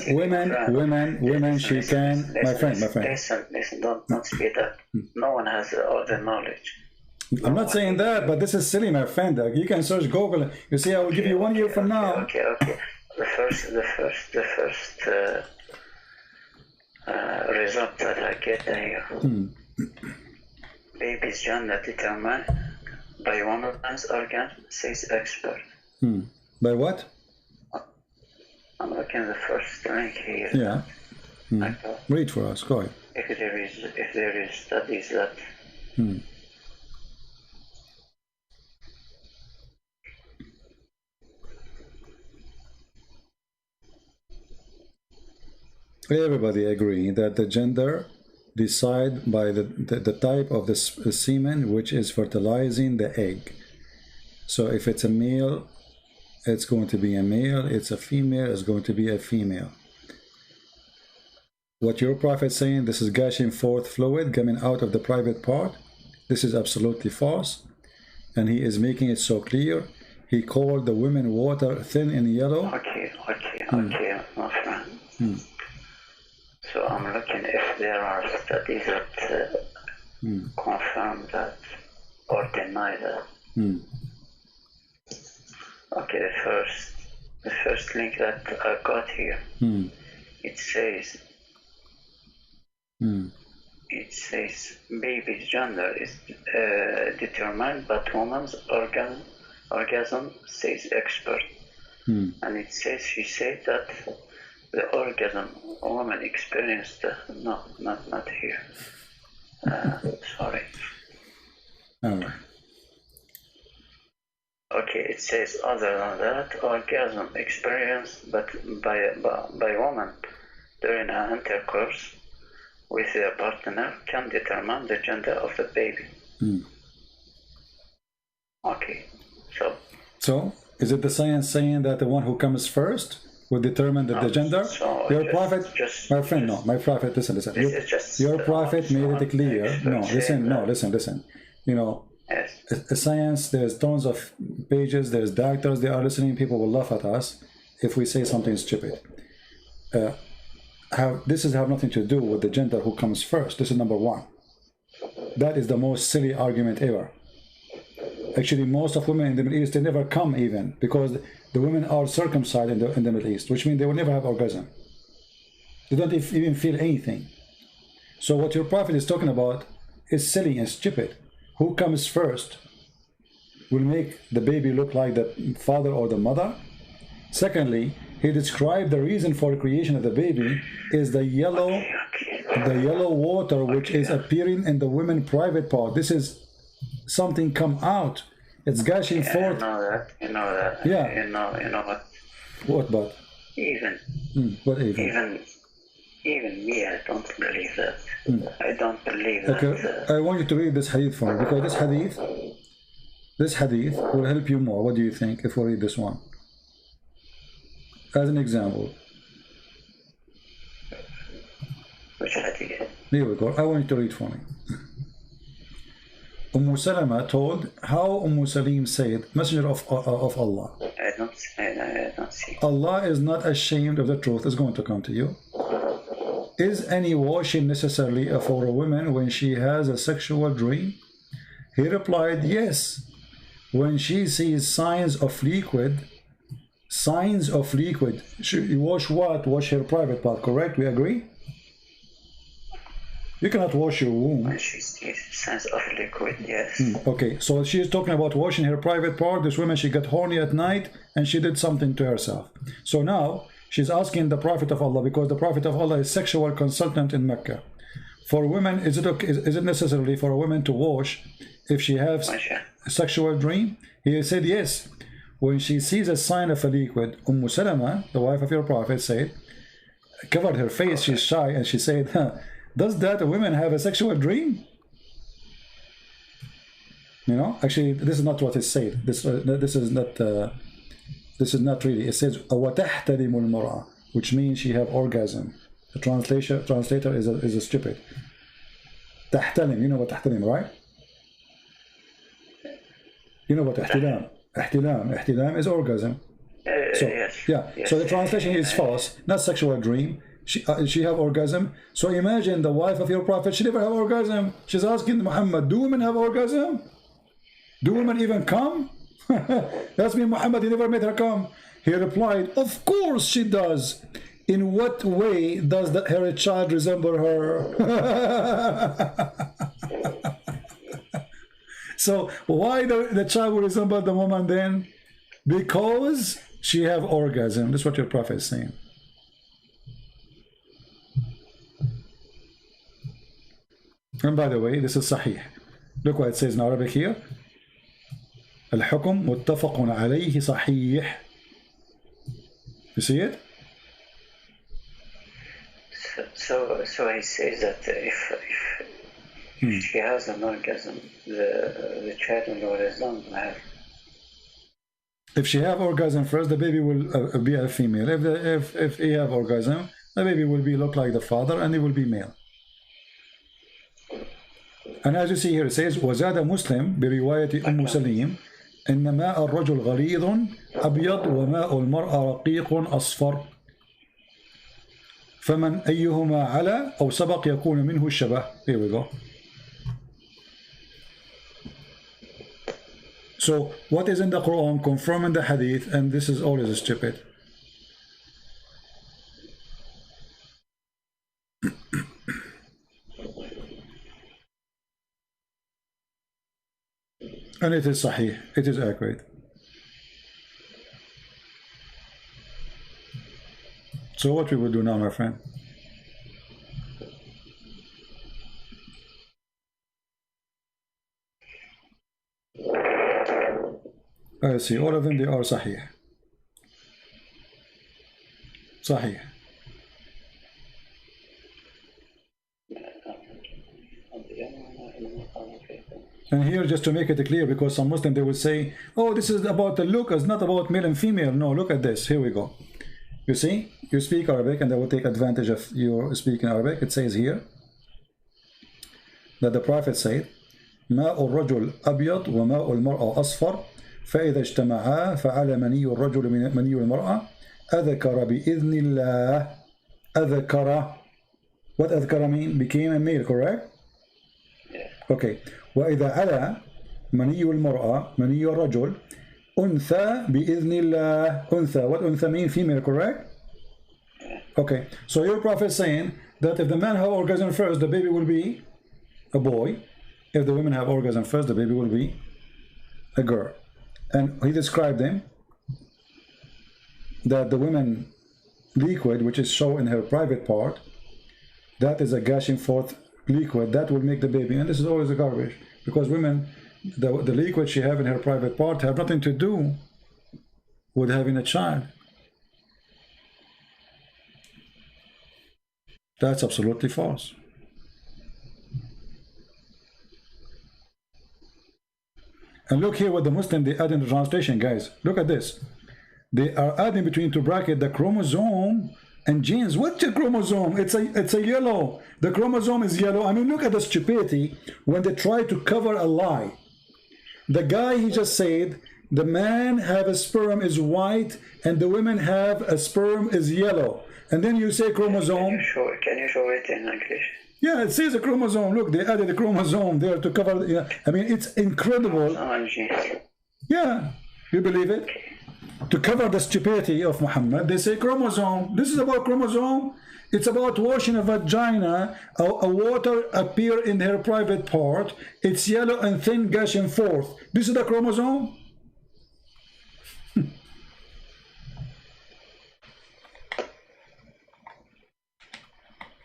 She can. My friend. Listen. Don't speed up. No one has all the knowledge. I'm not saying that, but this is silly, my friend. You can search Google. You see, I will give you 1 year from now. Okay. The first result that I get here. Baby's gender determined by woman's organ, says expert. By what? I'm looking at the first link here. Yeah. Read for us. Go ahead. If there is studies that. Everybody agree that the gender decide by the type of the semen which is fertilizing the egg. So if it's a male, it's going to be a male. It's a female, it's going to be a female. What your prophet saying, this is gushing forth fluid coming out of the private part, this is absolutely false. And he is making it so clear. He called the women water thin and yellow. Okay, my friend. So I'm looking if there are studies that confirm that or deny that. Okay, the first link that I got here, it says baby's gender is determined by woman's orgasm, says expert. And it says, she said that the orgasm a woman experienced, no, not here. Sorry. All right. Okay, it says other than that, orgasm experienced but by woman during an intercourse with their partner can determine the gender of the baby. Okay, so is it the science saying that the one who comes first will determine the gender? So your prophet, my friend, my prophet, listen. Your prophet made it clear. Listen. You know, science, there's tons of pages, there's doctors, they are listening, people will laugh at us if we say something stupid. This have nothing to do with the gender who comes first. This is number one. That is the most silly argument ever. Actually, most of women in the Middle East, they never come even, because the women are circumcised in the Middle East, which means they will never have orgasm. They don't even feel anything. So what your prophet is talking about is silly and stupid. Who comes first will make the baby look like the father or the mother. Secondly, he described the reason for the creation of the baby is the yellow water which is appearing in the women's private part. This is something come out. It's gushing forth. You know that. Yeah. You know what? What but? Even. What even? Even me, I don't believe that. I don't believe Okay, that. I want you to read this hadith for me, because this hadith will help you more. What do you think if we read this one? As an example. Which hadith? Here we go. I want you to read for me. Salama told how Salim said, Messenger of Allah. I don't see. Allah is not ashamed of the truth. It's going to come to you. Is any washing necessarily for a woman when she has a sexual dream? He replied, yes. When she sees signs of liquid. She wash what? Wash her private part, correct? We agree? You cannot wash your womb. When she sees signs of liquid, yes. Okay, so she is talking about washing her private part. This woman, she got horny at night and she did something to herself. So now she's asking the Prophet of Allah, because the Prophet of Allah is sexual consultant in Mecca. For women, is it necessarily for a woman to wash if she has a sexual dream? He said yes. When she sees a sign of a liquid, Salama, the wife of your Prophet, said, covered her face, she's shy, and she said, does that women have a sexual dream? You know, actually, this is not what it said. This is not really. It says وَتَحْتَلِمُ الْمَرْأَةِ, which means she have orgasm. The translator is a stupid. تحتلم, you know what تحتلم, right? You know what ihtilam. Ihtilam is orgasm. So yes. Yeah. Yes. So the translation is false. Not sexual dream. She have orgasm. So imagine the wife of your Prophet, she never have orgasm. She's asking Muhammad, do women have orgasm? Do women even come? That's me, Muhammad, he never made her come. He replied, of course she does. In what way does her child resemble her? So why the child will resemble the woman then? Because she have orgasm. That's what your Prophet is saying. And by the way, this is Sahih. Look what it says in Arabic here. الحكم متفق عليه صحيح. You see it? So he says that if she has an orgasm, the child will have. If she have orgasm first, the baby will be a female. If he have orgasm, the baby will look like the father, and he will be male. And as you see here, it says وزاد مسلم برواية أم سليم إن ماء الرجل غليظ أبيض وماء المرأة رقيق أصفر فمن أيهما على أو سبق يكون منه الشبه. Here we go. So what is in the Quran confirming the Hadith, and this is always stupid. And it is Sahih, it is accurate. So what we will do now, my friend? I see, all of them, they are Sahih. Sahih. And here, just to make it clear, because some Muslims, they will say, oh, this is about the look, it's not about male and female. No, look at this. Here we go. You see, you speak Arabic, and they will take advantage of your speaking Arabic. It says here that the Prophet said, ماء الرجل أبيض وماء المرأة أصفر فإذا اجتمعا فعلى مني الرجل مني المرأة أذكر بإذن الله. أذكر. What أذكر mean? Became a male, correct? Yeah. Okay. وإذا على مني المرأة مني الرجل أنثى بإذن الله. أنثى. What أنثى mean? Female, correct? Yeah. Okay. So your Prophet is saying that if the man have orgasm first, the baby will be a boy. If the women have orgasm first, the baby will be a girl. And he described them that the woman liquid, which is shown in her private part, that is a gushing forth liquid that will make the baby. And this is always a garbage, because women, the liquid she have in her private part have nothing to do with having a child. That's absolutely false. And look here what the Muslim they add in the translation, guys. Look at this. They are adding between two brackets the chromosome and genes. What's a chromosome? It's a yellow. The chromosome is yellow. I mean, look at the stupidity when they try to cover a lie. The guy, he just said the man have a sperm is white and the women have a sperm is yellow. And then you say chromosome. Can you show it in English? Yeah, it says a chromosome. Look, they added a chromosome there to cover. Yeah, I mean, it's incredible. Yeah, you believe it? To cover the stupidity of Muhammad, they say chromosome. This is about chromosome. It's about washing a vagina. A water appear in her private part. It's yellow and thin, gushing forth. This is the chromosome.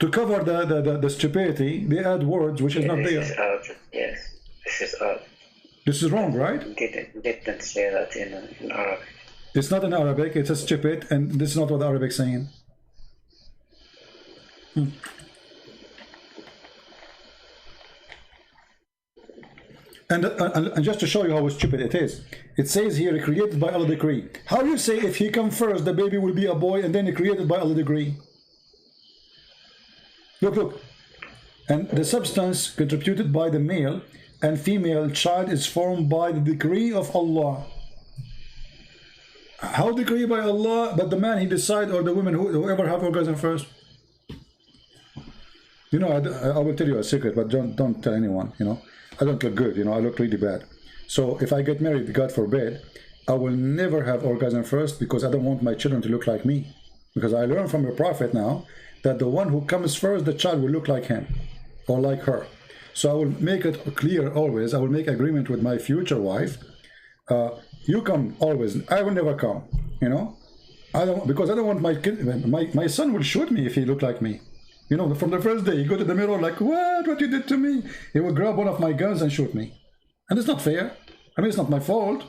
To cover the stupidity, they add words which is not there. This is odd. Yes, this is odd. This is wrong, right? Didn't say that in Arabic. It's not in Arabic. It's a stupid, and this is not what Arabic is saying. And just to show you how stupid it is, it says here, created by Allah decree. How do you say if he comes first, the baby will be a boy, and then created by Allah decree? Look, look. And the substance contributed by the male and female child is formed by the decree of Allah. How decree by Allah? But the man he decide, or the woman, whoever have orgasm first. You know, I will tell you a secret, but don't tell anyone. You know, I don't look good. You know, I look really bad. So if I get married, God forbid, I will never have orgasm first because I don't want my children to look like me. Because I learned from the Prophet now that the one who comes first, the child will look like him or like her. So I will make it clear always. I will make agreement with my future wife. You come always. I will never come. You know, I don't, because I don't want my kid. My son will shoot me if he look like me. You know, from the first day, he go to the mirror like, what you did to me? He will grab one of my guns and shoot me, and it's not fair. I mean, it's not my fault.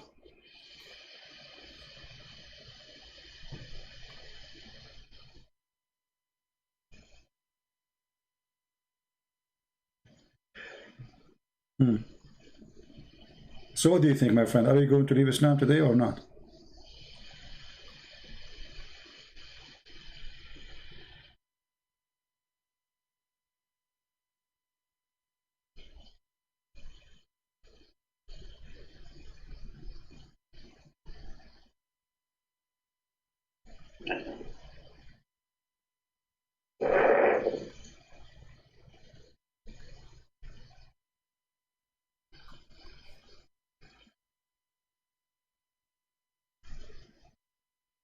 So what do you think, my friend? Are you going to leave Islam today or not?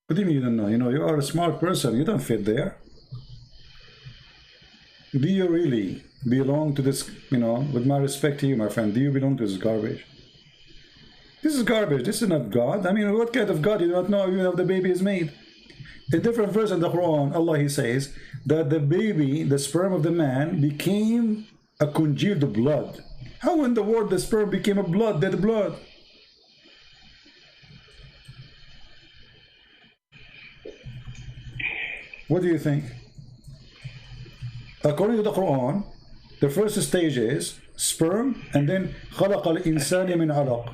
What do you mean you don't know? You know, you are a smart person. You don't fit there. Do you really belong to this, you know, with my respect to you, my friend, do you belong to this garbage? This is garbage. This is not God. I mean, what kind of God? You do not know even if the baby is made. A different verse in the Quran, Allah, He says that the baby, the sperm of the man, became a congealed blood. How in the world the sperm became a blood, dead blood? What do you think? According to the Quran, the first stage is sperm, and then خلق الإنسان من علق.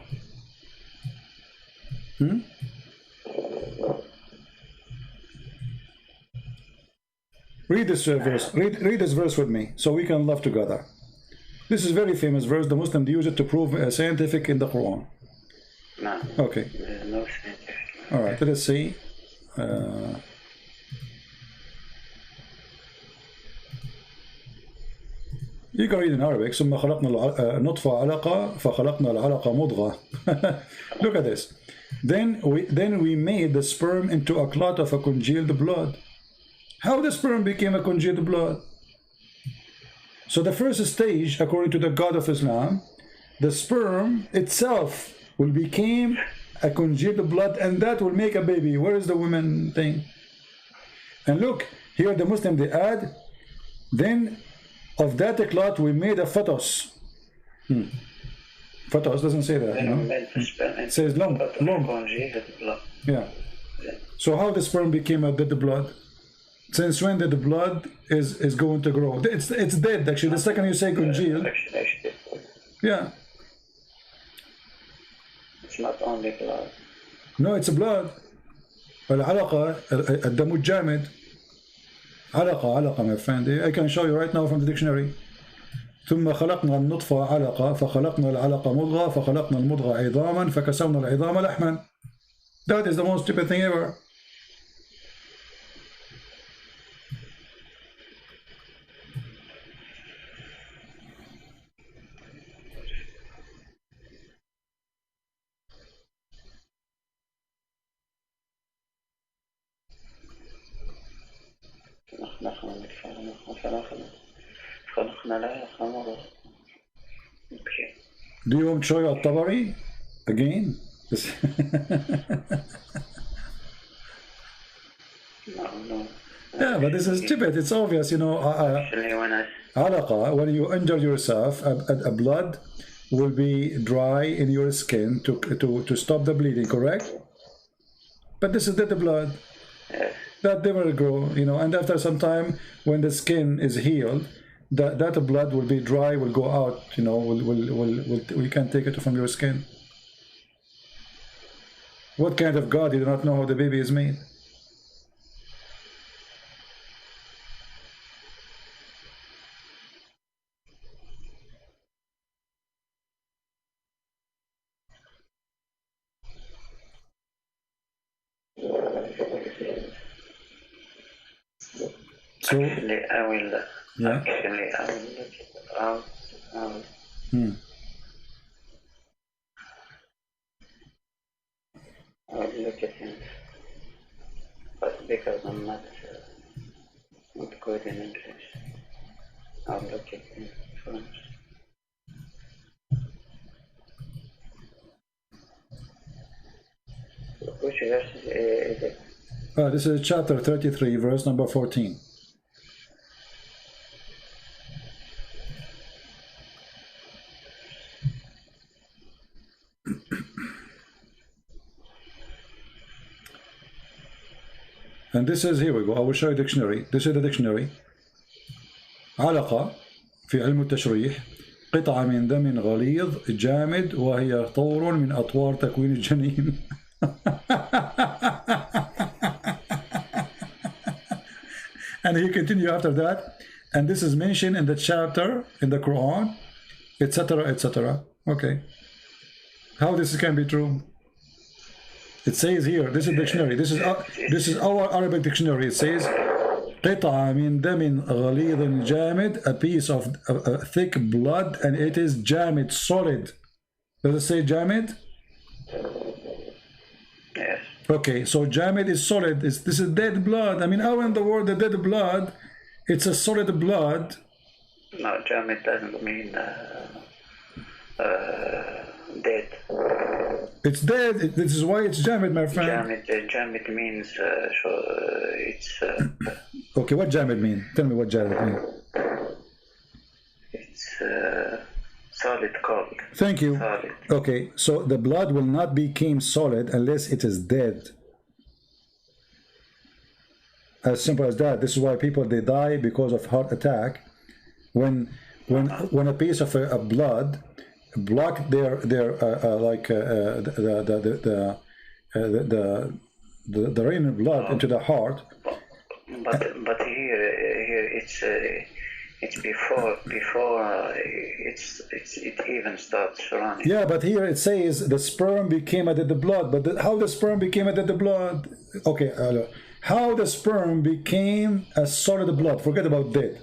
Read this verse. Read this verse with me, so we can love together. This is a very famous verse. The Muslims use it to prove scientific in the Quran. No. Okay. There's no scientific. All right. Let us see. You can read in Arabic. ثم خلقنا النطفة علقة فخلقنا العلقة مضغة. Look at this. Then we made the sperm into a clot of a congealed blood. How the sperm became a congealed blood? So the first stage, according to the God of Islam, the sperm itself will become a congealed blood, and that will make a baby. Where is the woman thing? And look, here the Muslim, they add, then of that clot we made a fetus. Fetus doesn't say that, you know? It says lump. Yeah. So how the sperm became a dead blood? Since when did the blood is going to grow? It's dead actually. The second you say congeal, yeah. It's not only blood. No, it's blood. العلقة الدم الجامد. علقة my friend. I can show you right now from the dictionary. ثم خلقنا النطفة علقة فخلقنا العلقة مضغة فخلقنا المضغة عظاما فكسونا العظام لحما. That is the most stupid thing ever. Do you want to show you At-Tabari again? No. Yeah, but this is stupid. It's obvious, you know. Alaqa, when you injure yourself, a blood will be dry in your skin to stop the bleeding, correct? But this is dead blood. Yes. That never grow, you know, and after some time, when the skin is healed, that blood will be dry, will go out, you know, we can't take it from your skin. What kind of God? You do not know how the baby is made. So, actually, I will look out. I will look at him, but because I'm not good in English, I'll look at him first. Which verse is it? This is chapter 33, verse number 14. And this is, here we go, I will show you dictionary. This is the dictionary. علقة في علم التشريح قطعة من دم غليظ جامد وهي طور من أطوار تكوين الجنين. And he continue after that. And this is mentioned in the chapter in the Quran, etc., etc. Okay. How this can be true? It says here, this is dictionary. This is our Arabic dictionary. It says قطعة من دم غليظ جامد, a piece of thick blood, and it is جامد, solid. Does it say جامد? Yes. Okay, so جامد is solid. This is dead blood. I mean, how in the world the dead blood? It's a solid blood. No, جامد doesn't mean dead. It's dead. This is why it's jamid, my friend. Jamid means it's. Okay, what jamid mean? Tell me what jamid mean. It's solid cold. Thank you. Solid. Okay, so the blood will not become solid unless it is dead. As simple as that. This is why people they die because of heart attack. When a piece of blood block their like the rain of blood into the heart. But here it's before it even starts running. Yeah, but here it says the sperm became a dead blood. But how the sperm became a dead blood? Okay, how the sperm became a solid blood? Forget about dead.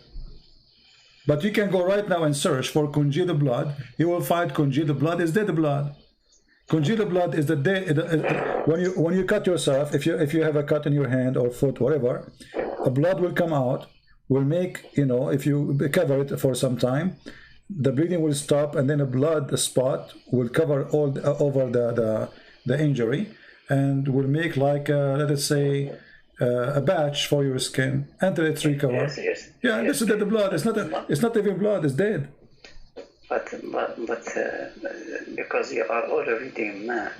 But you can go right now and search for congealed blood. You will find congealed blood is dead blood. Congealed blood is the dead. When you cut yourself, if you have a cut in your hand or foot, whatever, the blood will come out. Will make, you know, if you cover it for some time, the bleeding will stop, and then a blood spot will cover all over the injury, and will make like let us say a batch for your skin until it's recovered. Yes. Yeah, yes. This is dead blood. It's not even blood. It's dead. But because you are already man,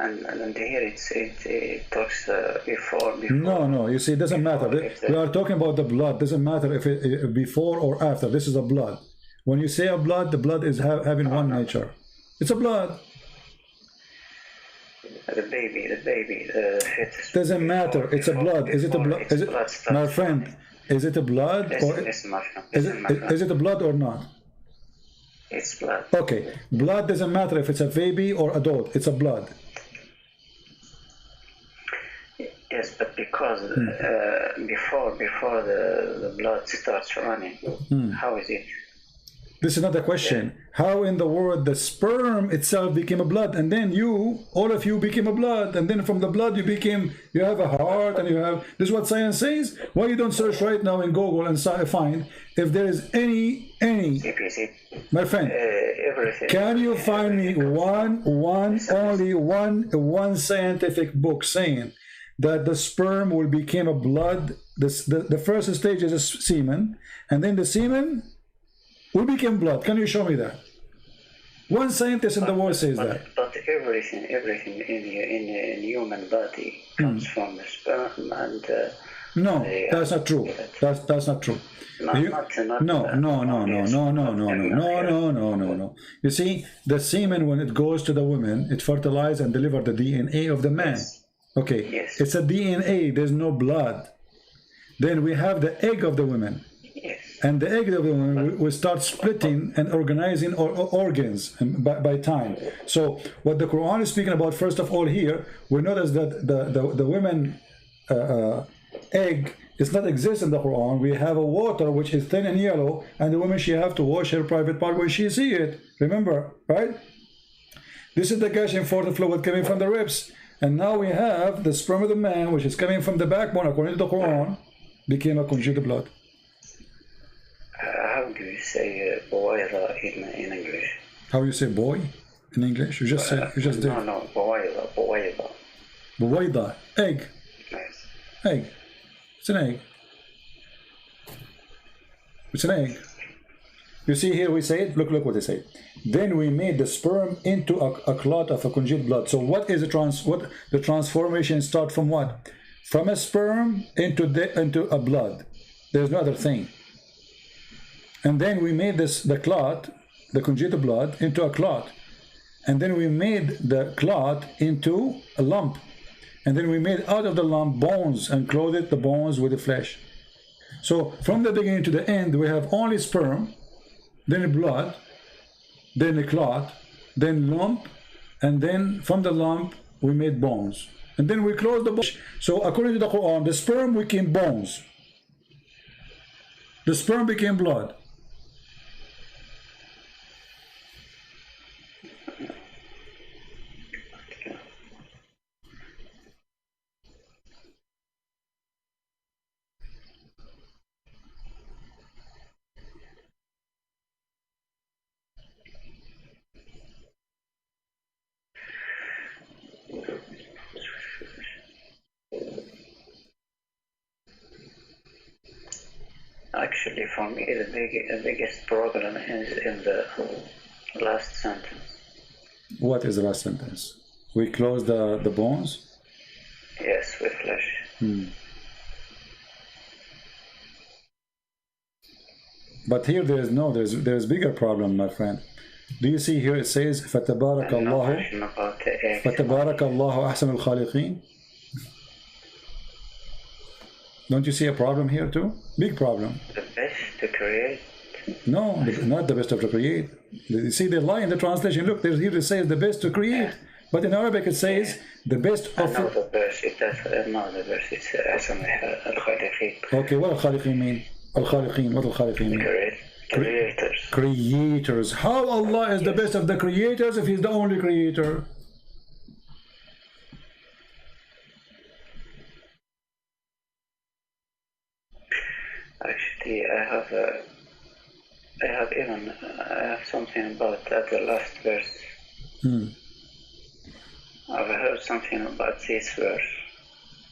And here it talks before. No. You see, it doesn't matter. We are talking about the blood. Doesn't matter if it before or after. This is a blood. When you say a blood, the blood is having one nature. It's a blood. The baby, the fetus. Doesn't matter. It's a blood. Is it a blood? Is it, my friend? Is it a blood or is it a blood or not? It's blood. Okay, blood doesn't matter if it's a baby or adult. It's a blood. Yes, but because before the blood starts running, how is it? This is not the question. How in the world the sperm itself became a blood, and then all of you became a blood, and then from the blood you have a heart, and you have. This is what science says. Why you don't search right now in Google and find if there is any my friend? Can you find me only one scientific book saying that the sperm will become a blood? The first stage is a semen, and then the semen will become blood. Can you show me that? One scientist in the world says that. But everything in human body comes from the sperm and. No, that's not true. That's not true. No. You see, the semen, when it goes to the woman, it fertilizes and delivers the DNA of the man. Yes. Okay. Yes. It's a DNA. There's no blood. Then we have the egg of the woman. Yes. And the egg of the woman will start splitting and organizing organs by time. So what the Quran is speaking about, first of all, here we notice that the women egg does not exist in the Quran. We have a water which is thin and yellow, and the woman, she have to wash her private part when she see it. Remember, right? This is the gushing forth fluid coming from the ribs, and now we have the sperm of the man, which is coming from the backbone, according to the Quran, became a conjugal blood. How do you say boida in English? How you say boy in English? You just said. You just did. No, boida. Boida, egg. Yes. Egg. It's an egg. It's an egg. You see here we say it. Look what they say. Then we made the sperm into a clot of a congealed blood. So what is the transformation start from what? From a sperm into a blood. There's no other thing. And then we made the clot, the congealed blood, into a clot. And then we made the clot into a lump. And then we made out of the lump bones and clothed the bones with the flesh. So from the beginning to the end, we have only sperm, then blood, then a clot, then lump, and then from the lump we made bones. And then we closed the bones. So according to the Quran, the sperm became bones. The sperm became blood. Actually, for me, the biggest problem is in the last sentence. What is the last sentence? We close the bones? Yes, with flesh. But here there's bigger problem, my friend. Do you see here it says فَتَبَارَكَ اللَّهُ أَحْسَنُ الْخَالِقِينَ? Don't you see a problem here too? Big problem. The best to create? No, not the best of to create. You see, they lie in the translation. Look, here it says the best to create. But in Arabic it says the best of... No, the verse, it's أحسن الخالقين. Okay, what al-Khaliqeen mean? Al-Khaliqeen, what al-Khaliqeen mean? Creators. Creators. How Allah is the best of the creators if He's the only creator? Actually, I have something about that, the last verse. I've heard something about this verse.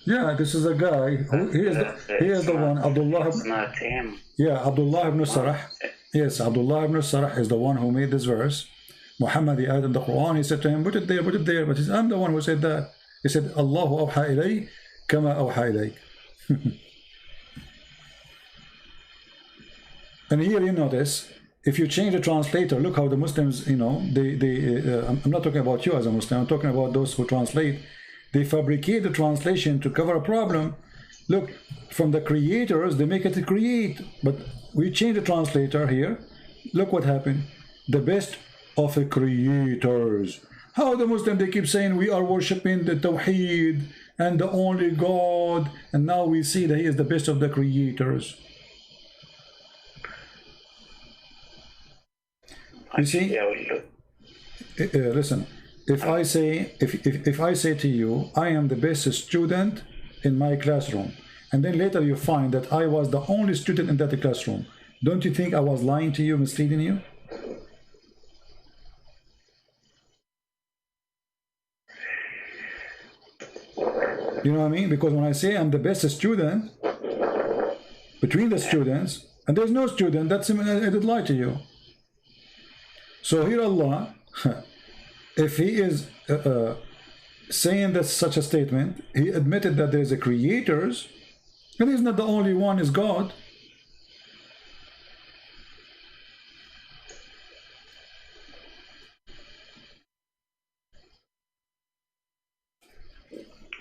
Yeah, this is a guy. He is the one. Abdullah. It's not him. Yeah, Abdullah ibn Sarah. Yes, Abdullah ibn Sarah is the one who made this verse. Muhammad, he added in the Quran, he said to him, put it there, but he said, I'm the one who said that. He said, Allahu awha ilay kama awha ilayk. And here you notice, if you change the translator, look how the Muslims, you know, I'm not talking about you as a Muslim, I'm talking about those who translate. They fabricate the translation to cover a problem. Look, from the creators, they make it to create. But we change the translator here. Look what happened. The best of the creators. How the Muslim, they keep saying we are worshipping the Tawheed and the only God. And now we see that he is the best of the creators. You see? Listen. If I say to you, I am the best student in my classroom, and then later you find that I was the only student in that classroom, don't you think I was lying to you, misleading you? You know what I mean? Because when I say I'm the best student between the students, and there's no student, that's I did lie to you. So here Allah, if he is saying that such a statement, he admitted that there is a creators, and he's not the only one, is God.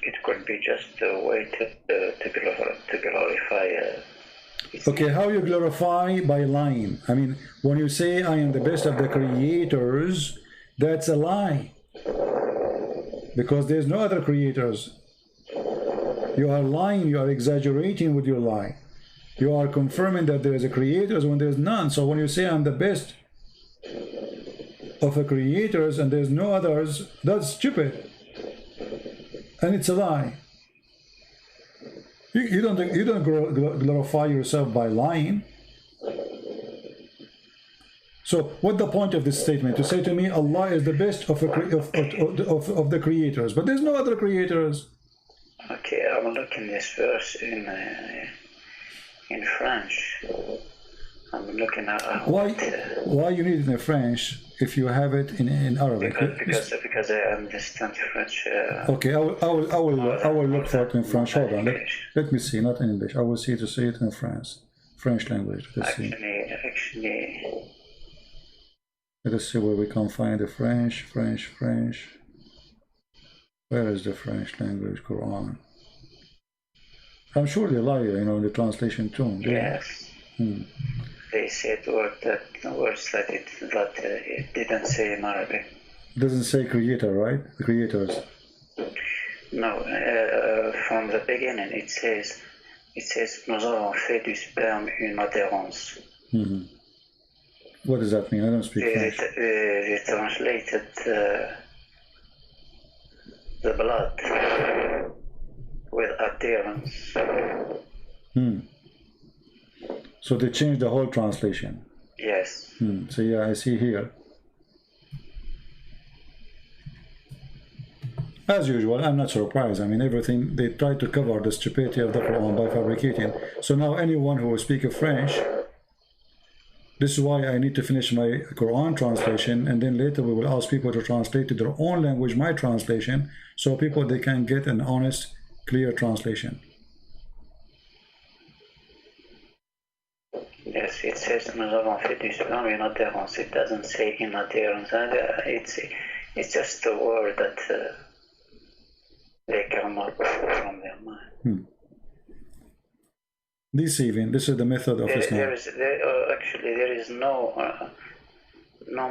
It could be just a way to glorify. Okay, how you glorify? By lying. I mean, when you say I am the best of the creators, that's a lie. Because there's no other creators. You are lying, you are exaggerating with your lie. You are confirming that there is a creators when there's none. So when you say I'm the best of the creators and there's no others, that's stupid. And it's a lie. You don't glorify yourself by lying. So what's the point of this statement? To say to me, Allah is the best of the creators, but there's no other creators. Okay, I will look in this verse in French. I'm looking at why you need it in French if you have it in Arabic? Because I understand French. Okay, I will look for it in French. Hold on, let me see, not in English. I will see to see it in French language. Actually. Let us see where we can find the French. Where is the French language Quran? I'm sure they lie, you know, in the translation too. Yes. They said words that it didn't say in Arabic. Doesn't say creator, right? The creators. No, from the beginning it says nous avons fait du sperme une adhérence. What does that mean? I don't speak French. They translated the blood with adherence. So they changed the whole translation. Yes. So yeah, I see here. As usual, I'm not surprised. I mean, everything, they try to cover the stupidity of the Quran by fabricating. So now anyone who will speak French, this is why I need to finish my Quran translation, and then later we will ask people to translate to their own language my translation, so people, they can get an honest, clear translation. Yes, it says nous avons fait du sperme une adhérence. It doesn't say in adhérence. It's just a word that they come up from their mind. Deceiving. This is the method of Islam. Actually, there is no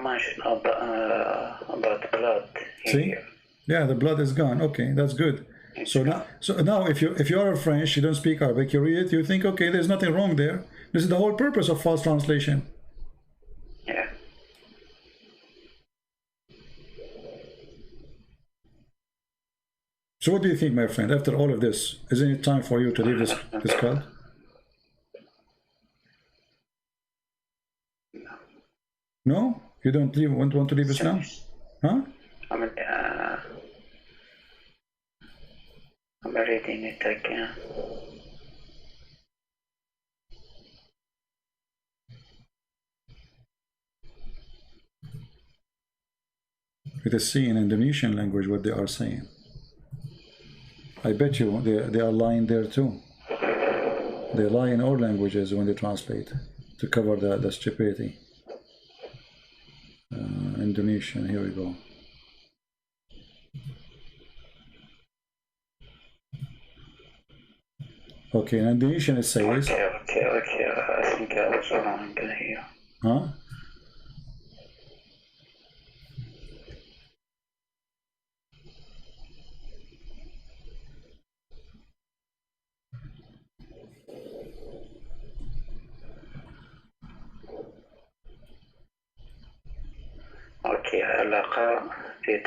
mention about blood here. Yeah, the blood is gone. Okay, that's good. So now, if you are a French, you don't speak Arabic, you read it, you think, okay, there's nothing wrong there. This is the whole purpose of false translation. Yeah. So what do you think, my friend? After all of this, isn't it time for you to leave this cult? No? You don't want to leave Islam? Huh? I'm reading it again. It is seen in Indonesian language what they are saying. I bet you they are lying there too. They lie in all languages when they translate to cover the stupidity. Indonesian, here we go. Okay, in Indonesian it says... Okay, I think I was wrong here. Huh? Okay, علاقة, they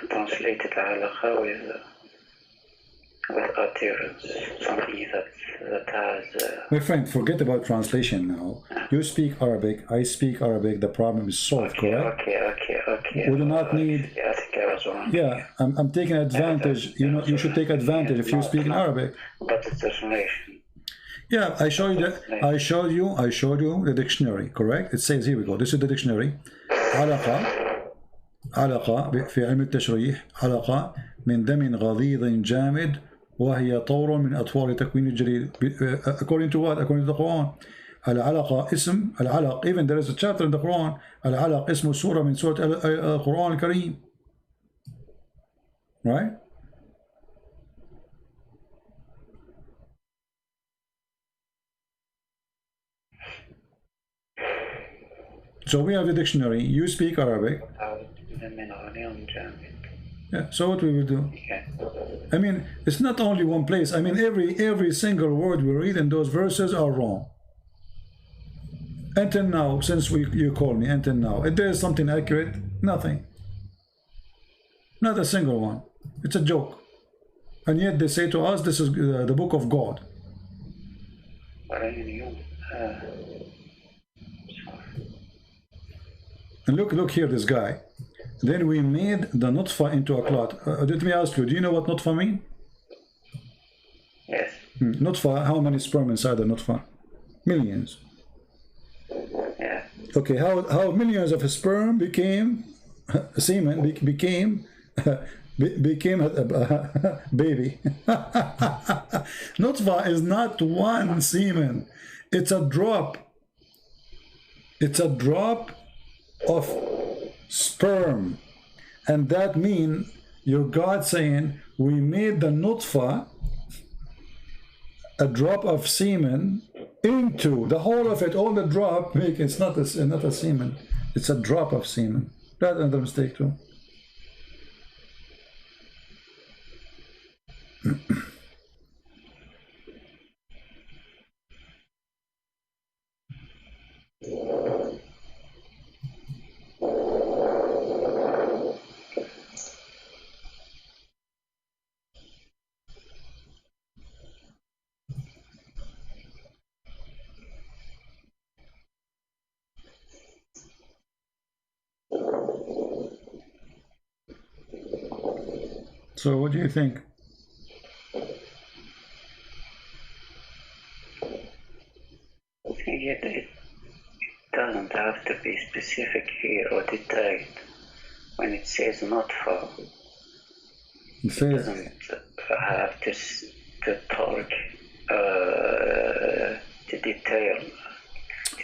translated علاقة with utterance, something that has... My friend, forget about translation now. You speak Arabic, I speak Arabic, the problem is solved, correct? Okay. We do not need... I think I was wrong. Yeah, I'm taking advantage. You know, you should take advantage if you speak in Arabic. But it's translation. Yeah, I showed you the dictionary, correct? It says, here we go, this is the dictionary. علقة في علم التشريح علقة من دم غليظ جامد وهي طور من أطوار تكوين الجليد. According to what? According to the Quran. العلقة اسم العلق, even there is a chapter in the Quran, العلق اسم سورة من سورة القرآن الكريم. Right? So we have the dictionary. You speak Arabic. Yeah. So what we will do? I mean, it's not only one place. I mean, every single word we read in those verses are wrong. Until now, since you call me, until now, if there is something accurate, nothing. Not a single one. It's a joke. And yet they say to us, this is the book of God. And look here, this guy. Then we made the nutfa into a clot. Let me ask you, do you know what nutfa mean? Yes. Nutfa, how many sperm inside the nutfa? Millions. Yeah. Okay, how millions of sperm became semen, became a baby. Nutfa is not one semen. It's a drop. It's a drop of sperm. And that means your God saying, we made the nutfa, a drop of semen, into the whole of it, all the drop, it's not a semen, it's a drop of semen. That's another mistake too. So what do you think? It doesn't have to be specific here or detailed. When it says not for, it doesn't have to talk to detail.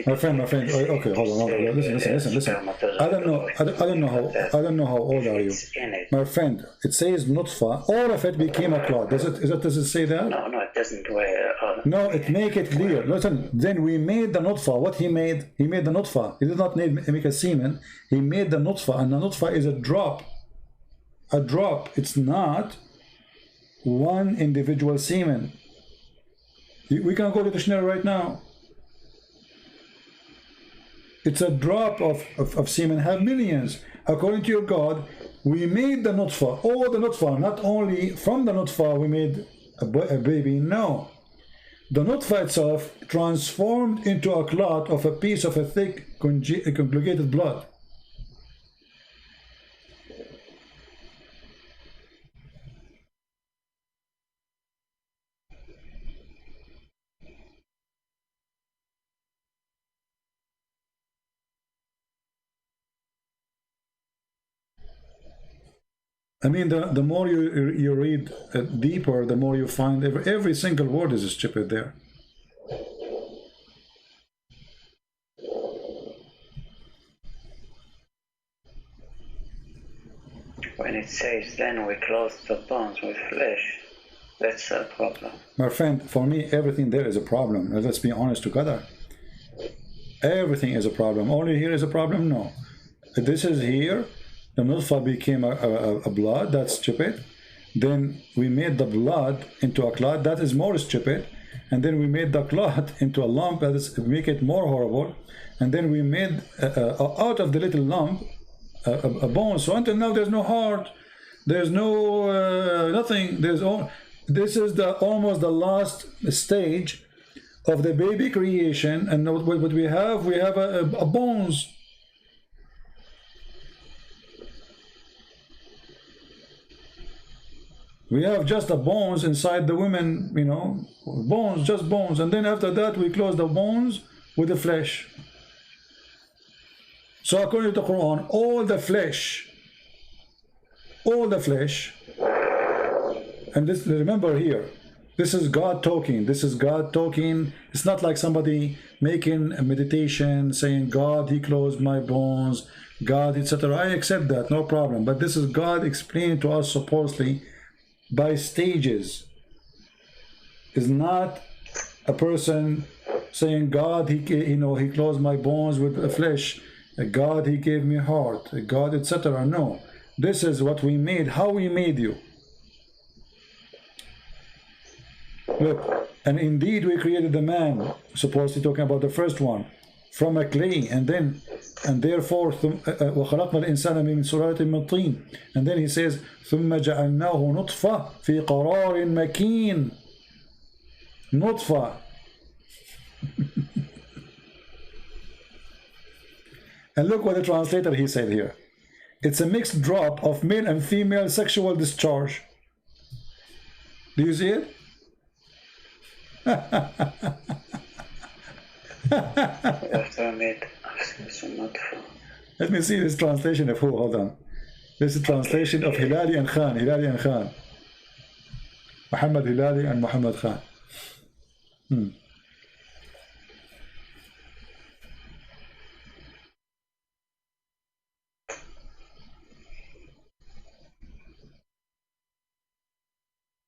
My friend. Okay, hold on. Listen. I don't know how old are you, my friend. It says nutfa. All of it became a clot. Does it say that? No, it doesn't. No, it make it clear. Listen. Then we made the nutfa. What he made? He made the nutfa. He did not make a semen. He made the nutfa, and the nutfa is a drop. A drop. It's not one individual semen. We can go to the dictionary right now. It's a drop of semen, have millions. According to your God, we made the nutfa, all the nutfa, not only from the nutfa we made a baby, no. The nutfa itself transformed into a clot of a piece of a thick, conjugated blood. I mean, the more you read deeper, the more you find every single word is stupid there. When it says, then we clothe the bones with flesh, that's a problem. My friend, for me, everything there is a problem. Let's be honest together. Everything is a problem. Only here is a problem? No. This is here. The nutfa became a blood. That's stupid. Then we made the blood into a clot. That is more stupid. And then we made the clot into a lump. That is make it more horrible. And then we made out of the little lump a bone. So until now there's no heart. There's no nothing. This is almost the last stage of the baby creation, and what we have a bones. We have just the bones inside the women, you know, bones, just bones, and then after that we close the bones with the flesh. So according to the Quran, all the flesh, and this, remember here, this is God talking. This is God talking. It's not like somebody making a meditation saying, God, he closed my bones, God, etc. I accept that, no problem. But this is God explaining to us supposedly by stages. It's not a person saying, God, he closed my bones with the flesh. God, he gave me heart. God, etc. No. This is what we made, how we made you. Look, and indeed we created the man, supposedly talking about the first one, from a clay, and therefore وَخَلَقْنَا الْإِنسَانَ مِنْ سُلَالَةٍ مِنْ طِينٍ, and then he says ثُمَّ جَعَلْنَاهُ نُطْفَةً فِي قَرَارٍ مَكِينٍ. Nutfa. And look what the translator he said here. It's a mixed drop of male and female sexual discharge. Do you see it? Let me see this translation of who. Hold on. This is translation of Hilali and Khan. Hilali and Khan. Muhammad Hilali and Muhammad Khan.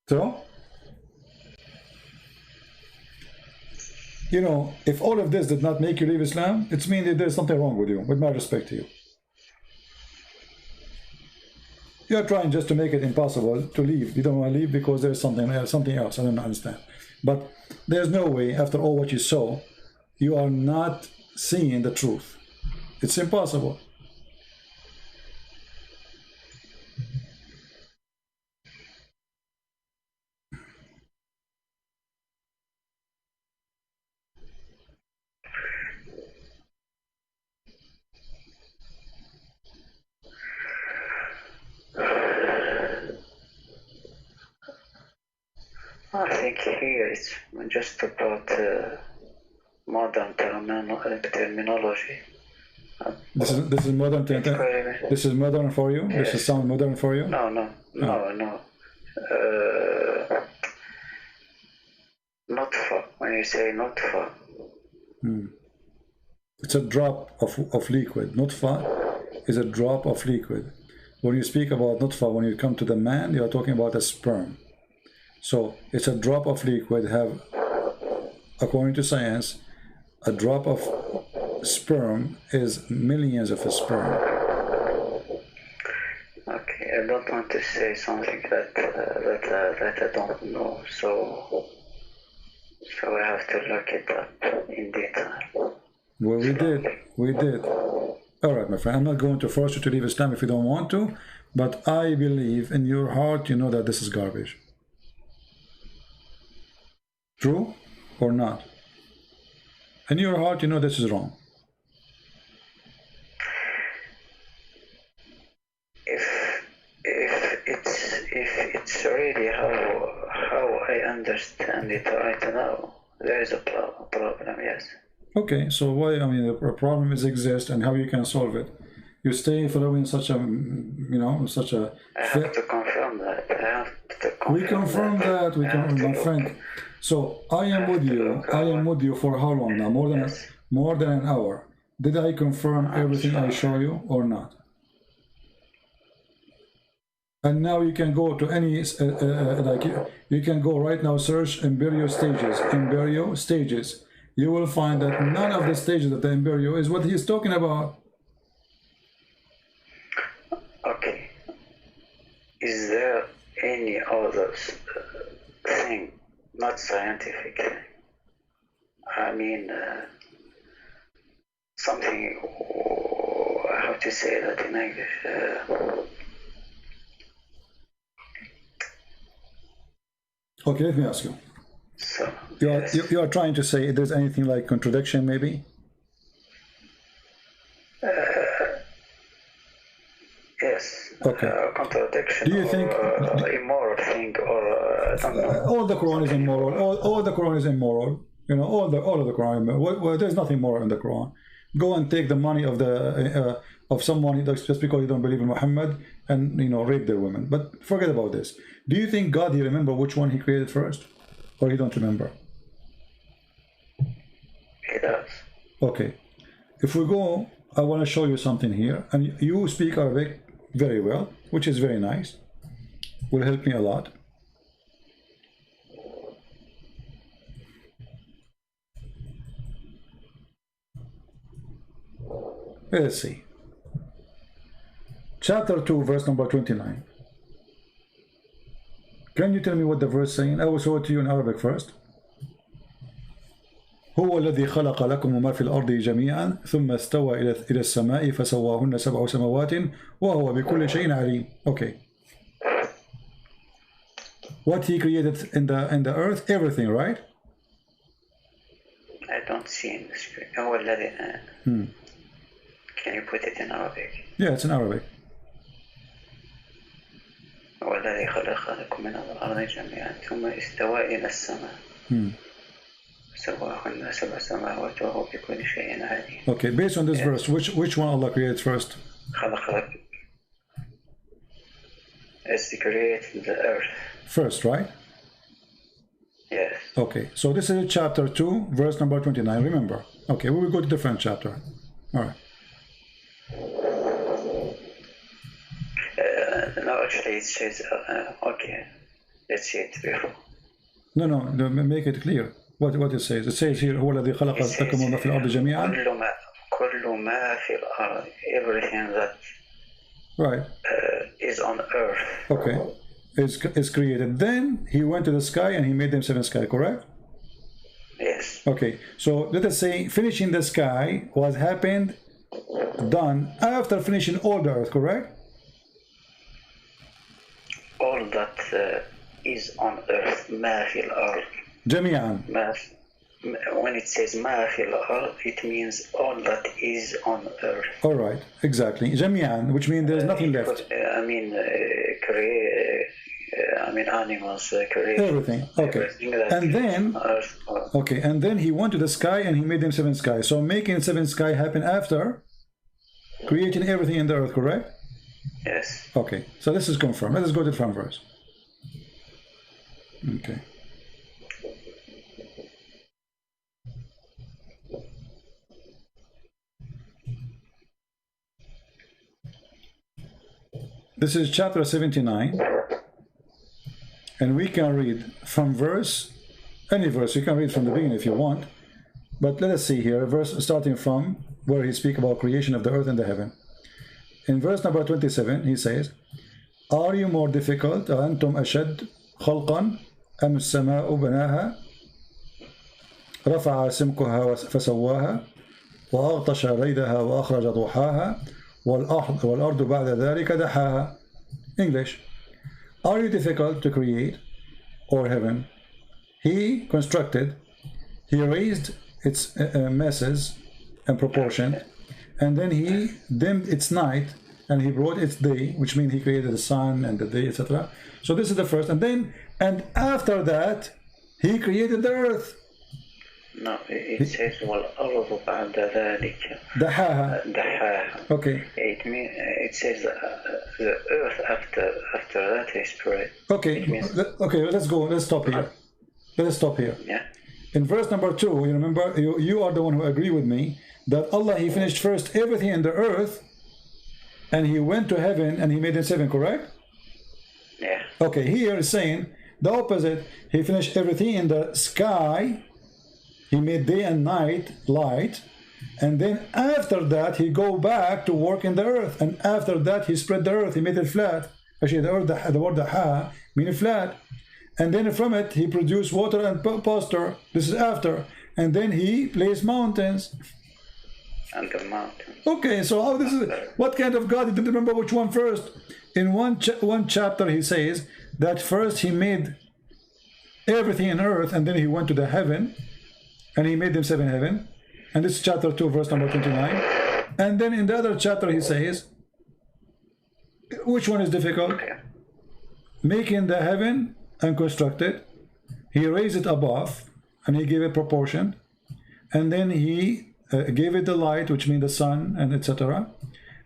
So, you know, if all of this did not make you leave Islam, it means that there's something wrong with you, with my respect to you. You're trying just to make it impossible to leave. You don't want to leave because there's something else. I don't understand. But there's no way, after all what you saw, you are not seeing the truth. It's impossible. I think here it's just about modern terminology. This is modern. This is modern for you. Yes. This is sound modern for you. No. Nutfa. When you say nutfa, it's a drop of liquid. Nutfa is a drop of liquid. When you speak about nutfa, when you come to the man, you are talking about a sperm. So it's a drop of liquid. Have, according to science, a drop of sperm is millions of sperm. Okay, I don't want to say something that I don't know, so I have to look it up in detail. Well, we did. All right, my friend, I'm not going to force you to leave Islam if you don't want to, but I believe in your heart you know that this is garbage. True or not? In your heart, you know this is wrong. If it's really how I understand it right now, there is a problem. Yes. Okay, so why? I mean, the problem exists, and how you can solve it. You stay following such a, you know, such a. I have to confirm that. We confirm that. We confirm, my friend. So I am with you. I am with you for how long now? More than an hour. Did I confirm everything I show you or not? And now you can go to any like you can go right now, search Embryo stages. Embryo stages. You will find that none of the stages of the embryo is what he's talking about. Okay. Is there any other thing, not scientific? I mean, something. How to say that in English? Okay, let me ask you. So, You are trying to say if there's anything like contradiction, maybe? yes. Okay. Contradiction. Do you think immoral thing, or I don't know. all the Quran is immoral? All the Quran is immoral. You know, all of the Quran. Well, there's nothing moral in the Quran. Go and take the money of the of someone just because you don't believe in Muhammad, and you know, rape their women. But forget about this. Do you think God, he remember which one he created first, or he don't remember? He does. Okay. If we go, I want to show you something here, and you speak Arabic very well, which is very nice. Will help me a lot. Let's see. Chapter 2, verse number 29. Can you tell me what the verse saying? I will show it to you in Arabic first. هو الذي خلق لكم ما في الأرض جميعا ثم استوى إلى السماء فسواهن سبع سماوات وهو بكل شيء عليم. Okay. What he created in the earth, everything, right? I don't see in the screen. هو الذي. Can you put it in Arabic? Yeah, it's in Arabic. هو الذي خلق لكم من الأرض جميعا ثم استوى إلى السماء. سواهن سبع سماوات وهو بكل شيء عليم. Okay, based on this verse, which one Allah created first? خلق لك. It's created the earth. First, right? Yes. Okay, so this is chapter 2, verse number 29. Remember. Okay, we will go to different chapter. All right. No, actually it says, okay, let's see it before. No, make it clear. What it says. It says here, هو الذي خلق لكم ما في الأرض جميعا. كل ما في الأرض, everything that right is on earth. Okay, is created. Then he went to the sky and he made them seven sky. Correct? Yes. Okay, so let us say finishing the sky was done after finishing all the earth. Correct? All that is on earth, ما في الأرض. جميعا. When it says ما في الأرض, it means all that is on earth. All right, exactly. جميعا, which means there's nothing left. I mean, animals, everything. Okay. Everything and then, earth, okay, and then he went to the sky and he made them seven skies. So making seven sky happen after creating everything in the earth, correct? Yes. Okay, so this is confirmed. Let us go to the front verse. Okay. This is chapter 79, and we can read from any verse. You can read from the beginning if you want, but let us see here a verse starting from where he speaks about creation of the earth and the heaven. In verse number 27, he says, "Are you more difficult? أَأَنْتُمْ أَشَدُّ خَلْقًا أَمِ السَّمَاءُ بَنَاهَا رَفَعَ سِمْكَهَا فَسَوَّاهَا وَأَغْطَشَ لَيْلَهَا وَأَخْرَجَ ضُحَاهَا وَالْأَرْضُ بَعْدَ ذَلِكَ دَحَاهَا." English. Are you difficult to create, or heaven? He constructed, he raised its masses and proportion, and then he dimmed its night and he brought its day, which means he created the sun and the day, etc. So this is the first, and after that he created the earth. No, it says والأرض بعد ذلك دحاها. دحاها. Okay. It says the earth after that is spread. Okay. Okay. Let's go. Let's stop here. Let's stop here. Yeah. In verse number 2, you remember, you are the one who agree with me that Allah, He finished first everything in the earth, and He went to heaven and He made it 7, correct? Yeah. Okay, here is saying the opposite. He finished everything in the sky. He made day and night light, and then after that He go back to work in the earth, and after that He spread the earth. He made it flat. Actually, the word ha meaning flat. And then from it, He produced water and pasture. This is after. And then He placed mountains. And the mountains. Okay, so how this is? What kind of God? He didn't remember which one first. In one chapter, He says that first He made everything in earth, and then He went to the heaven, and He made them 7 heaven. And this is chapter 2, verse number 29. And then in the other chapter, He says, which one is difficult? Okay. Making the heaven and construct it, He raised it above, and He gave it proportion, and then He gave it the light, which means the sun, and etc.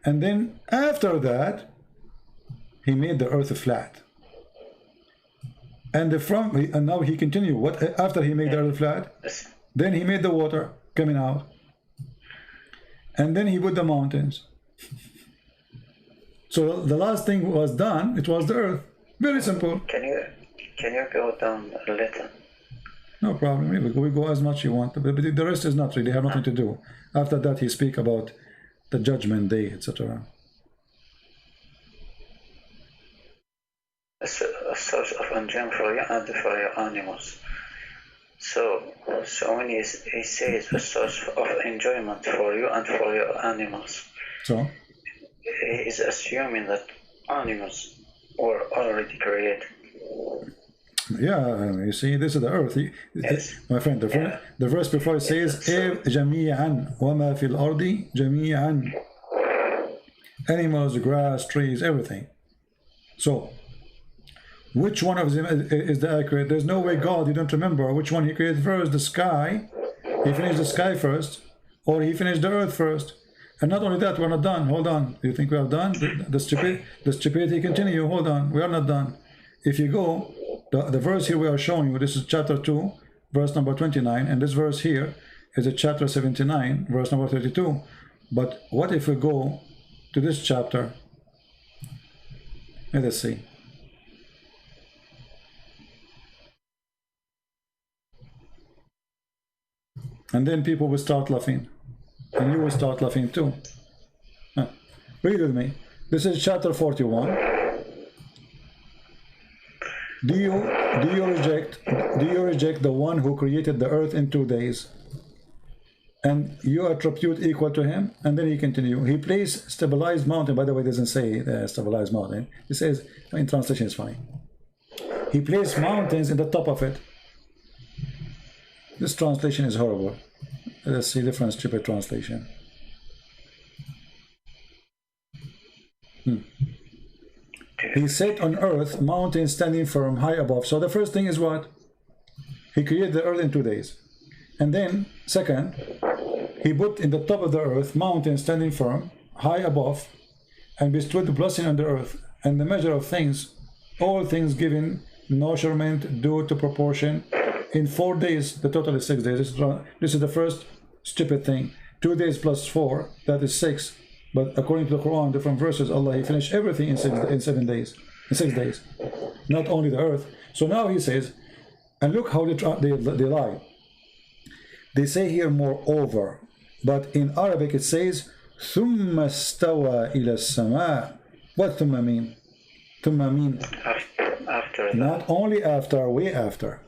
And then after that, He made the earth flat. And now He continued. What after He made the earth flat? Then He made the water coming out, and then He put the mountains. So the last thing was done. It was the earth. Very simple. Can you go down a little? No problem. We go as much you want, but the rest is not really, have nothing to do. After that, He speak about the judgment day, etc. A source of enjoyment for you and for your animals. So when he says a source of enjoyment for you and for your animals, so he is assuming that animals were already created. Yeah, you see, this is the earth. Yes. My friend, the verse before it says, جَمِيعًا وَمَا فِي الْأَرْضِ جَمِيعًا. Animals, grass, trees, everything. So, which one of them is the accurate? There's no way God, you don't remember which one He created first, the sky. He finished the sky first, or He finished the earth first. And not only that, we're not done. Hold on. You think we are done? The stupidity continue. Hold on. We are not done. If you go, the verse here we are showing you, this is chapter 2, verse number 29, and this verse here is a chapter 79, verse number 32. But what if we go to this chapter? Let us see. And then people will start laughing. And you will start laughing too. Read with me. This is chapter 41. Do you reject the one who created the earth in 2 days? And you attribute equal to Him? And then He continue. He placed stabilized mountain. By the way, it doesn't say stabilized mountain. It says, in translation is funny. He placed mountains in the top of it. This translation is horrible. Let's see different stupid translation. He set on earth mountains standing firm high above. So the first thing is what? He created the earth in 2 days. And then, second, He put in the top of the earth mountains standing firm high above, and bestowed the blessing on the earth, and the measure of things, all things given measurement due to proportion. In 4 days, the total is 6 days. This is the first stupid thing. 2 days plus 4, that is 6. But according to the Quran, different verses, Allah, He finished everything in 7 days, in 6 days, not only the earth. So now He says, and look how they lie. They say here moreover, but in Arabic it says ثُمَّ اسْتَوَى إِلَى السَّمَاءِ. What ثُمَّ mean? ثُمَّ mean after that. Not only after, way after.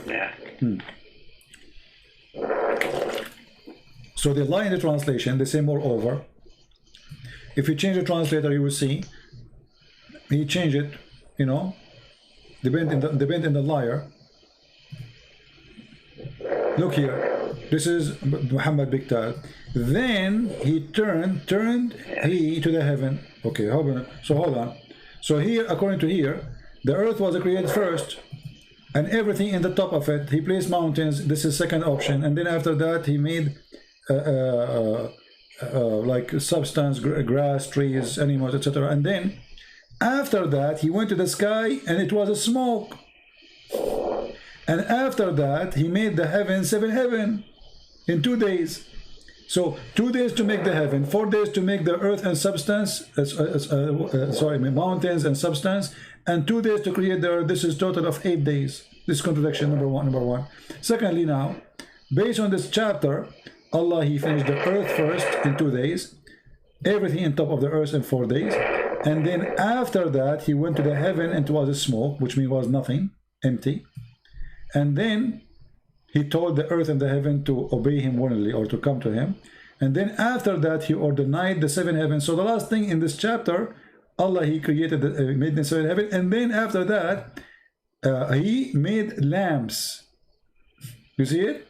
Yeah. So they lie in the translation. They say moreover. If you change the translator, you will see he changed it, you know, depend in the liar. Look here, this is Muhammad Biktal. Then he turned he to the heaven. Okay, so hold on. So here, according to here, the earth was created first, and everything in the top of it. He placed mountains. This is second option. And then after that, he made like substance, grass, trees, animals, etc. And then after that, he went to the sky, and it was a smoke. And after that, he made the heaven, 7 heaven in 2 days. So 2 days to make the heaven, 4 days to make the earth and substance, mountains and substance, and 2 days to create the earth. This is total of 8 days. This is contradiction number one. Secondly, now, based on this chapter, Allah, he finished the earth first in 2 days, everything on top of the earth in 4 days, and then after that, he went to the heaven, and it was a smoke, which means it was nothing, empty. And then he told the earth and the heaven to obey him willingly, or to come to him. And then after that, he ordained the 7 heavens. So the last thing in this chapter, Allah, he created, made the 7 heavens. And then after that, he made lamps. You see it?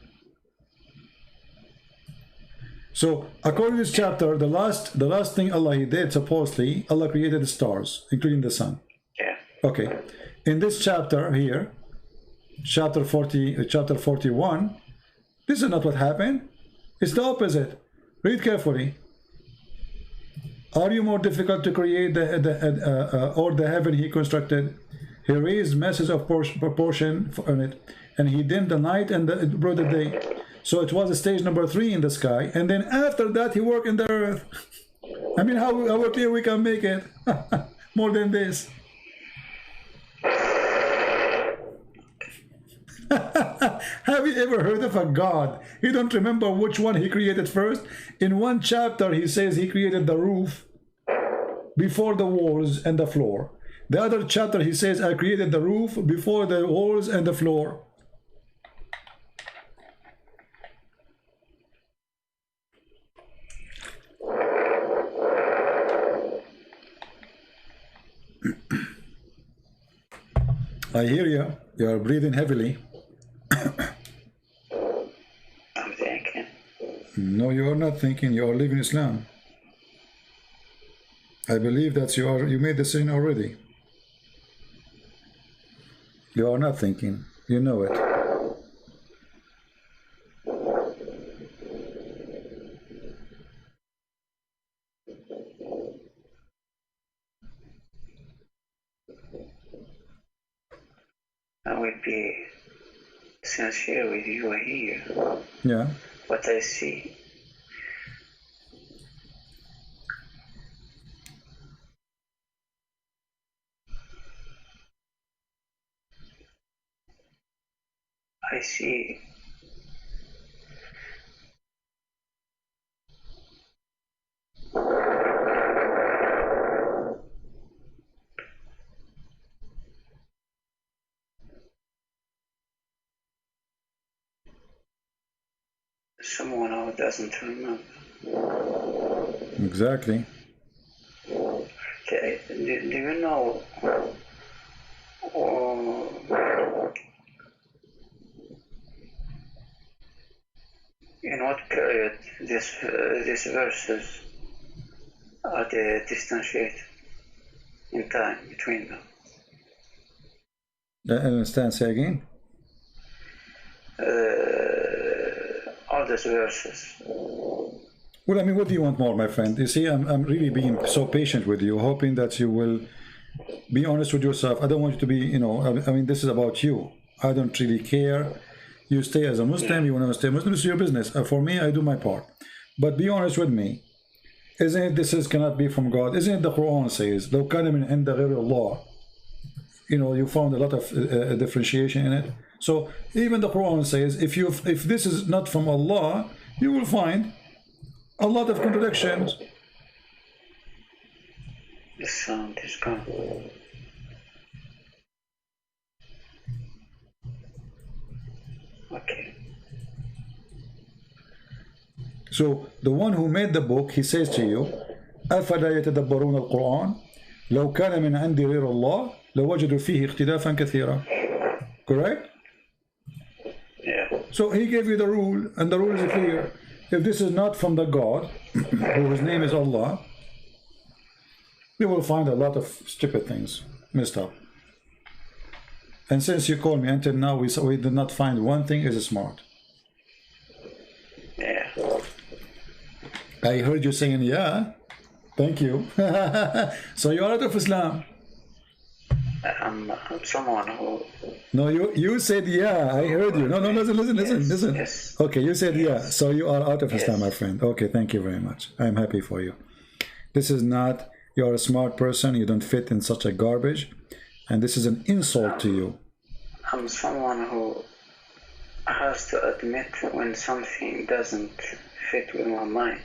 So according to this chapter, the last thing Allah, he did, supposedly, Allah created the stars, including the sun. Yeah. Okay. In this chapter here, chapter 41, this is not what happened. It's the opposite. Read carefully. Are you more difficult to create or the heaven he constructed? He raised masses of proportion on it, and he dimmed the night and brought the day. So it was a stage number 3 in the sky, and then after that he worked in the earth. I mean, how clear we can make it? More than this. Have you ever heard of a God? You don't remember which one he created first? In one chapter he says he created the roof before the walls and the floor. The other chapter he says I created the roof before the walls and the floor. I hear you. You are breathing heavily. I'm thinking. No, you are not thinking. You are living Islam. I believe that you made the decision already. You are not thinking. You know it. I will be sincere with you here. Yeah. What I see. I see someone who doesn't remember. Exactly. Okay. Do you know in what period these verses are they distanciated in time between them? I understand. Say again. All these verses. Well, I mean, what do you want more, my friend? You see, I'm really being so patient with you, hoping that you will be honest with yourself. I don't want you to be, you know, I mean, this is about you. I don't really care. You stay as a Muslim, you want to stay Muslim, it's your business. For me, I do my part. But be honest with me. Isn't it this cannot be from God? Isn't it the Quran says, لو كان من عند غير الله? You know, you found a lot of differentiation in it. So even the Quran says, if this is not from Allah, you will find a lot of contradictions. The sound is gone. Okay. So the one who made the book, he says to you, أفلا يتدبرون القرآن لو كان من عند غير الله لوجدوا فيه اختلافا كثيرا. Correct? Yeah. So he gave you the rule, and the rule is clear. If this is not from the God, whose name is Allah, you will find a lot of stupid things messed up. And since you called me until now, we did not find one thing is smart. Yeah. I heard you saying, yeah. Thank you. So you are out of Islam. I'm someone who... No, you said yeah. I heard you. No, listen. Yes. Okay, you said yeah. So you are out of Islam, Yes. my friend. Okay, thank you very much. I'm happy for you. This is not, you are a smart person. You don't fit in such a garbage. And this is an insult to you. I'm someone who has to admit when something doesn't fit with my mind.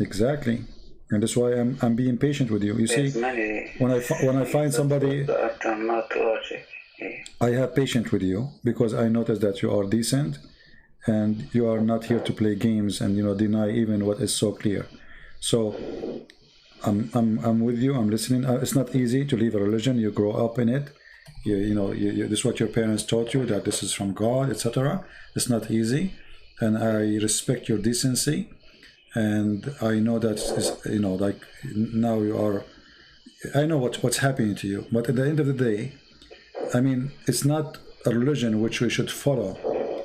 Exactly. And that's why I'm being patient with you. You There's see, many when I find somebody, that are not logic. Yeah. I have patience with you because I notice that you are decent and you are not here to play games and deny even what is so clear. So I'm with you. I'm listening. It's not easy to leave a religion. You grow up in it. This is what your parents taught you, that this is from God, etc. It's not easy, and I respect your decency. And I know that like now you are. I know what's happening to you, but at the end of the day, I mean, it's not a religion which we should follow.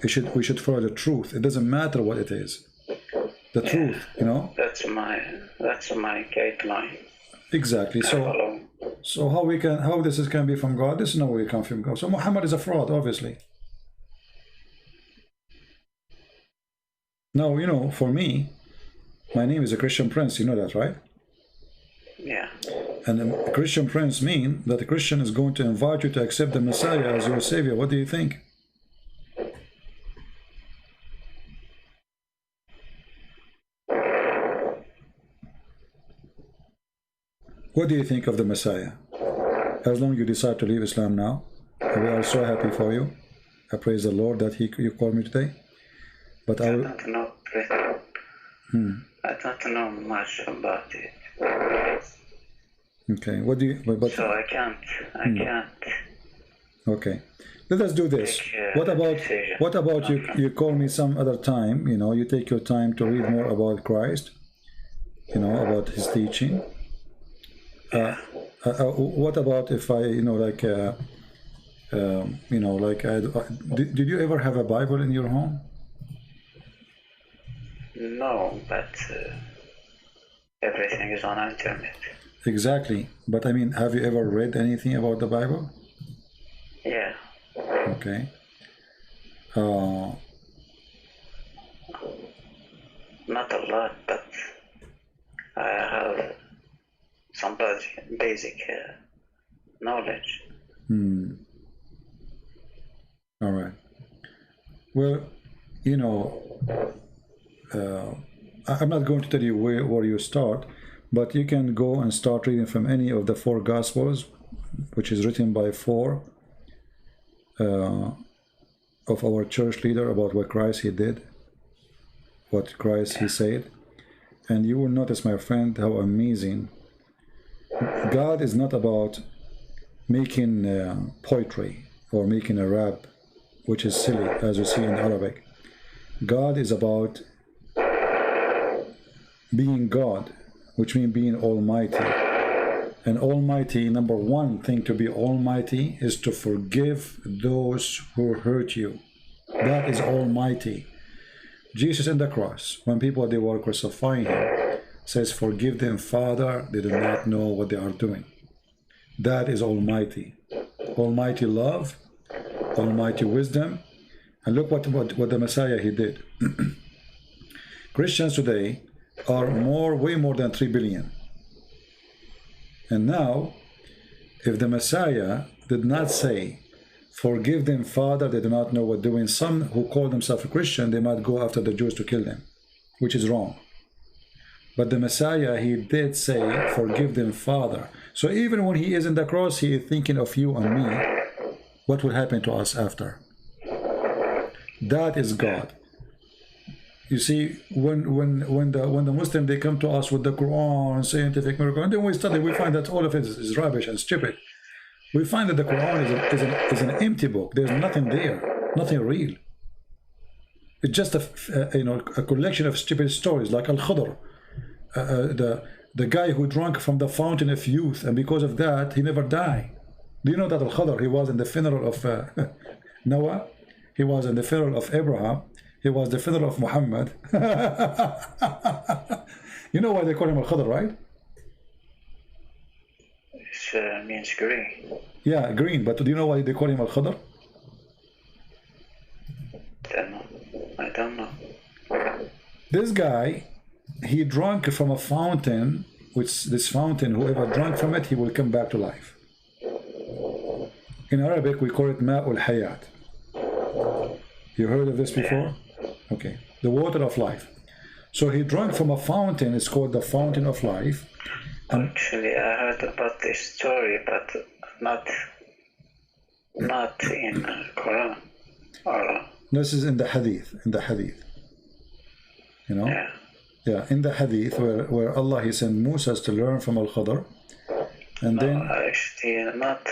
We should follow the truth. It doesn't matter what it is. The truth, That's my guideline. Exactly. So how this can be from God? This is no way it comes from God. So Muhammad is a fraud, obviously. Now, for me, my name is a Christian Prince. You know that, right? Yeah. And a Christian Prince means that a Christian is going to invite you to accept the Messiah as your Savior. What do you think? What do you think of the Messiah? As long as you decide to leave Islam now, we are so happy for you. I praise the Lord that you called me today. But I don't know. I don't know much about it. Okay. What do you? So I can't. Okay. Let us do this. What about you? You call me some other time. You take your time to read more about Christ. About His teaching. What about if I, did you ever have a Bible in your home? No, but everything is on the internet. Exactly. But I mean, have you ever read anything about the Bible? Yeah. Okay. Not a lot, but I have some basic knowledge. All right. Well, I'm not going to tell you where you start, but you can go and start reading from any of the 4 Gospels, which is written by 4 of our church leader about what Christ He did, what Christ He said, and you will notice, my friend, how amazing. God is not about making poetry or making a rap, which is silly, as you see in Arabic. God is about being God, which means being almighty. And almighty, number one thing to be almighty is to forgive those who hurt you. That is almighty. Jesus in the cross, when people they were crucifying Him, says, "Forgive them, Father, they do not know what they are doing." That is almighty. Almighty love, almighty wisdom. And look what the Messiah He did. Christians today are way more than 3 billion. And now, if the Messiah did not say, "Forgive them, Father, they do not know what they're doing," some who call themselves a Christian, they might go after the Jews to kill them, which is wrong. But the Messiah, He did say, "Forgive them, Father." So even when He is in the cross, He is thinking of you and me. What will happen to us after? That is God. You see, when the Muslim they come to us with the Quran, scientific miracle, and then we study, we find that all of it is rubbish and stupid. We find that the Quran is an empty book. There's nothing there, nothing real. It's just a collection of stupid stories, like Al-Khadr, the guy who drank from the fountain of youth, and because of that he never died. Do you know that Al-Khadr, he was in the funeral of Noah? He was in the funeral of Abraham. He was the funeral of Muhammad. You know why they call him Al-Khadr, right? It means green. Yeah, green. But do you know why they call him Al-Khadr? I don't know. This guy, he drank from a fountain, which this fountain, whoever drank from it, he will come back to life. In Arabic, we call it Ma'ul Hayat. You heard of this before? Okay. The water of life. So he drank from a fountain, it's called the Fountain of Life. Actually, I heard about this story, but not in Quran. Or, this is in the Hadith, You know? yeah. Yeah, in the Hadith where Allah, he sent Musa to learn from Al-Khadr. And No, then... actually, not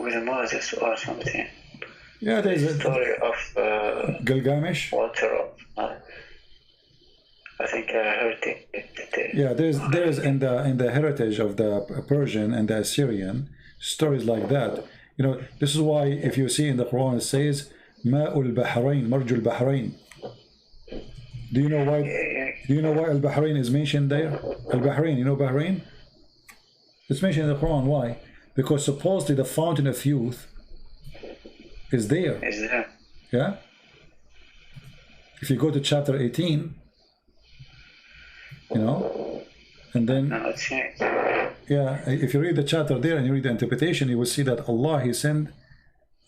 with Moses or something. Yeah, there's a story of Gilgamesh. water of I think I heard it. Yeah, there's in the heritage of the Persian and the Assyrian stories like that. You know, this is why if you see in the Quran it says Ma'ul Bahrain, Marjul Bahrain. Do you know why? Do you know why Al Bahrain is mentioned there? Al Bahrain, you know Bahrain? It's mentioned in the Quran. Why? Because supposedly the fountain of youth is there. Is there? Yeah. If you go to chapter 18, you know, and then No, it's changed. yeah, if you read the chapter there and you read the interpretation, you will see that Allah, he sent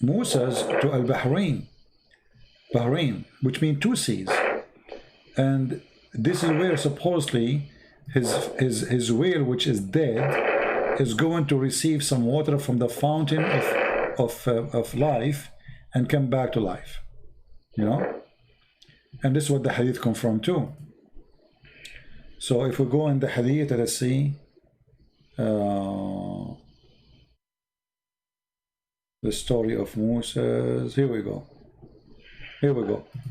Musa's to Al Bahrain, which means two seas, and this is where supposedly his whale, which is dead, is going to receive some water from the fountain of life and come back to life, you know. And this is what the hadith come from too. So if we go in the hadith, let's see the story of Moses. Here we go.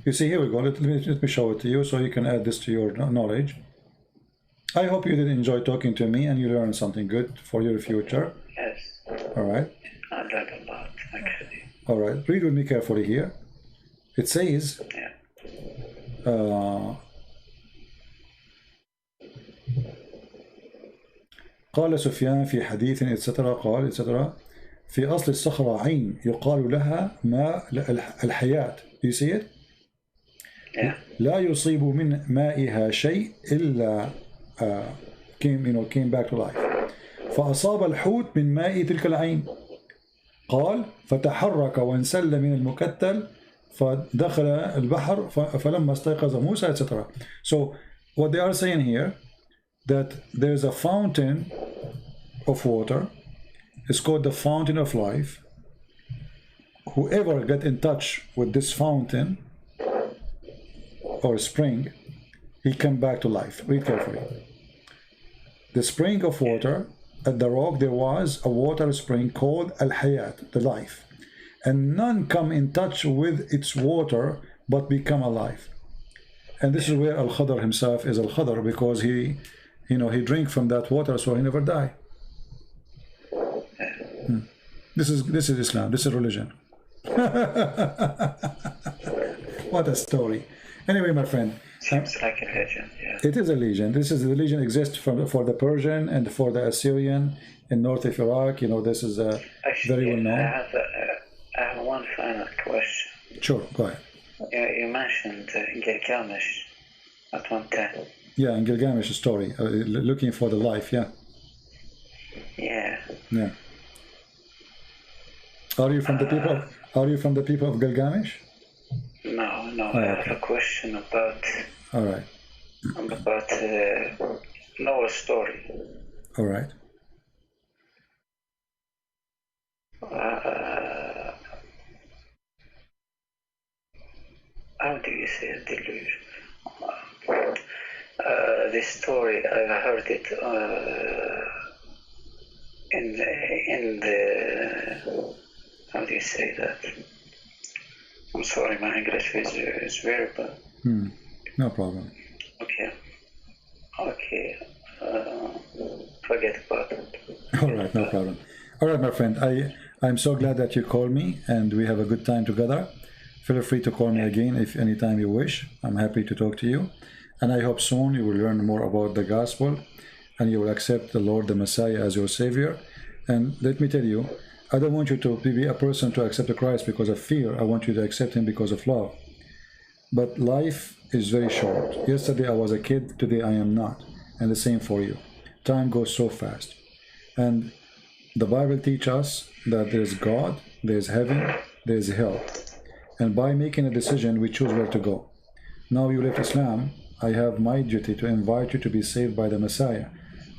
You see, here we go. Let me show it to you so you can add this to your knowledge. I hope you did enjoy talking to me and you learned something good for your future. Yes. All right. I learned a lot, actually. All right. Read with me carefully here. It says, Yeah. قال سفيان في حديث etc. قال etc. في أصل الصخرة عين يقال لها ماء الحياة. Do you see it? Yeah. لا يصيب من مائها شيء إلا came back to life. فأصاب الحوت من ماء تلك العين. قال فتحرك وانسل من المكتل فدخل البحر فلما استيقظ موسى etc. So what they are saying here, that there's a fountain of water. It's called the fountain of life. Whoever get in touch with this fountain or spring, he come back to life. Read carefully. The spring of water, at the rock there was a water spring called Al-Hayat, the life. And none come in touch with its water but become alive. And this is where Al-Khadr himself is Al-Khadr, because he drink from that water, so he never die. This is Islam. This is religion. What a story. Anyway, my friend. Seems like a legend, yeah. It is a legend. This is the legend exists for the Persian and for the Assyrian in north of Iraq. You know, this is very well known. I have one final question. Sure, go ahead. You mentioned Gilgamesh at one time. Yeah, in Gilgamesh's story, looking for the life. Yeah. Yeah. Yeah. Are you from the people? Are you from the people of Gilgamesh? No. Oh, I okay. have a question about. All right. About Noah's story. All right. How do you say it? Delusion? This story, I heard it in the. How do you say that? I'm sorry, my English is very bad. No problem. Okay. Forget about it. All right, no problem. All right, my friend. I'm so glad that you called me and we have a good time together. Feel free to call me again if anytime you wish. I'm happy to talk to you. And I hope soon you will learn more about the gospel and you will accept the Lord, the Messiah, as your Savior. And let me tell you, I don't want you to be a person to accept Christ because of fear. I want you to accept Him because of love. But life is very short. Yesterday I was a kid, today I am not. And the same for you. Time goes so fast. And the Bible teaches us that there's God, there's heaven, there's hell. And by making a decision, we choose where to go. Now you left Islam, I have my duty to invite you to be saved by the Messiah.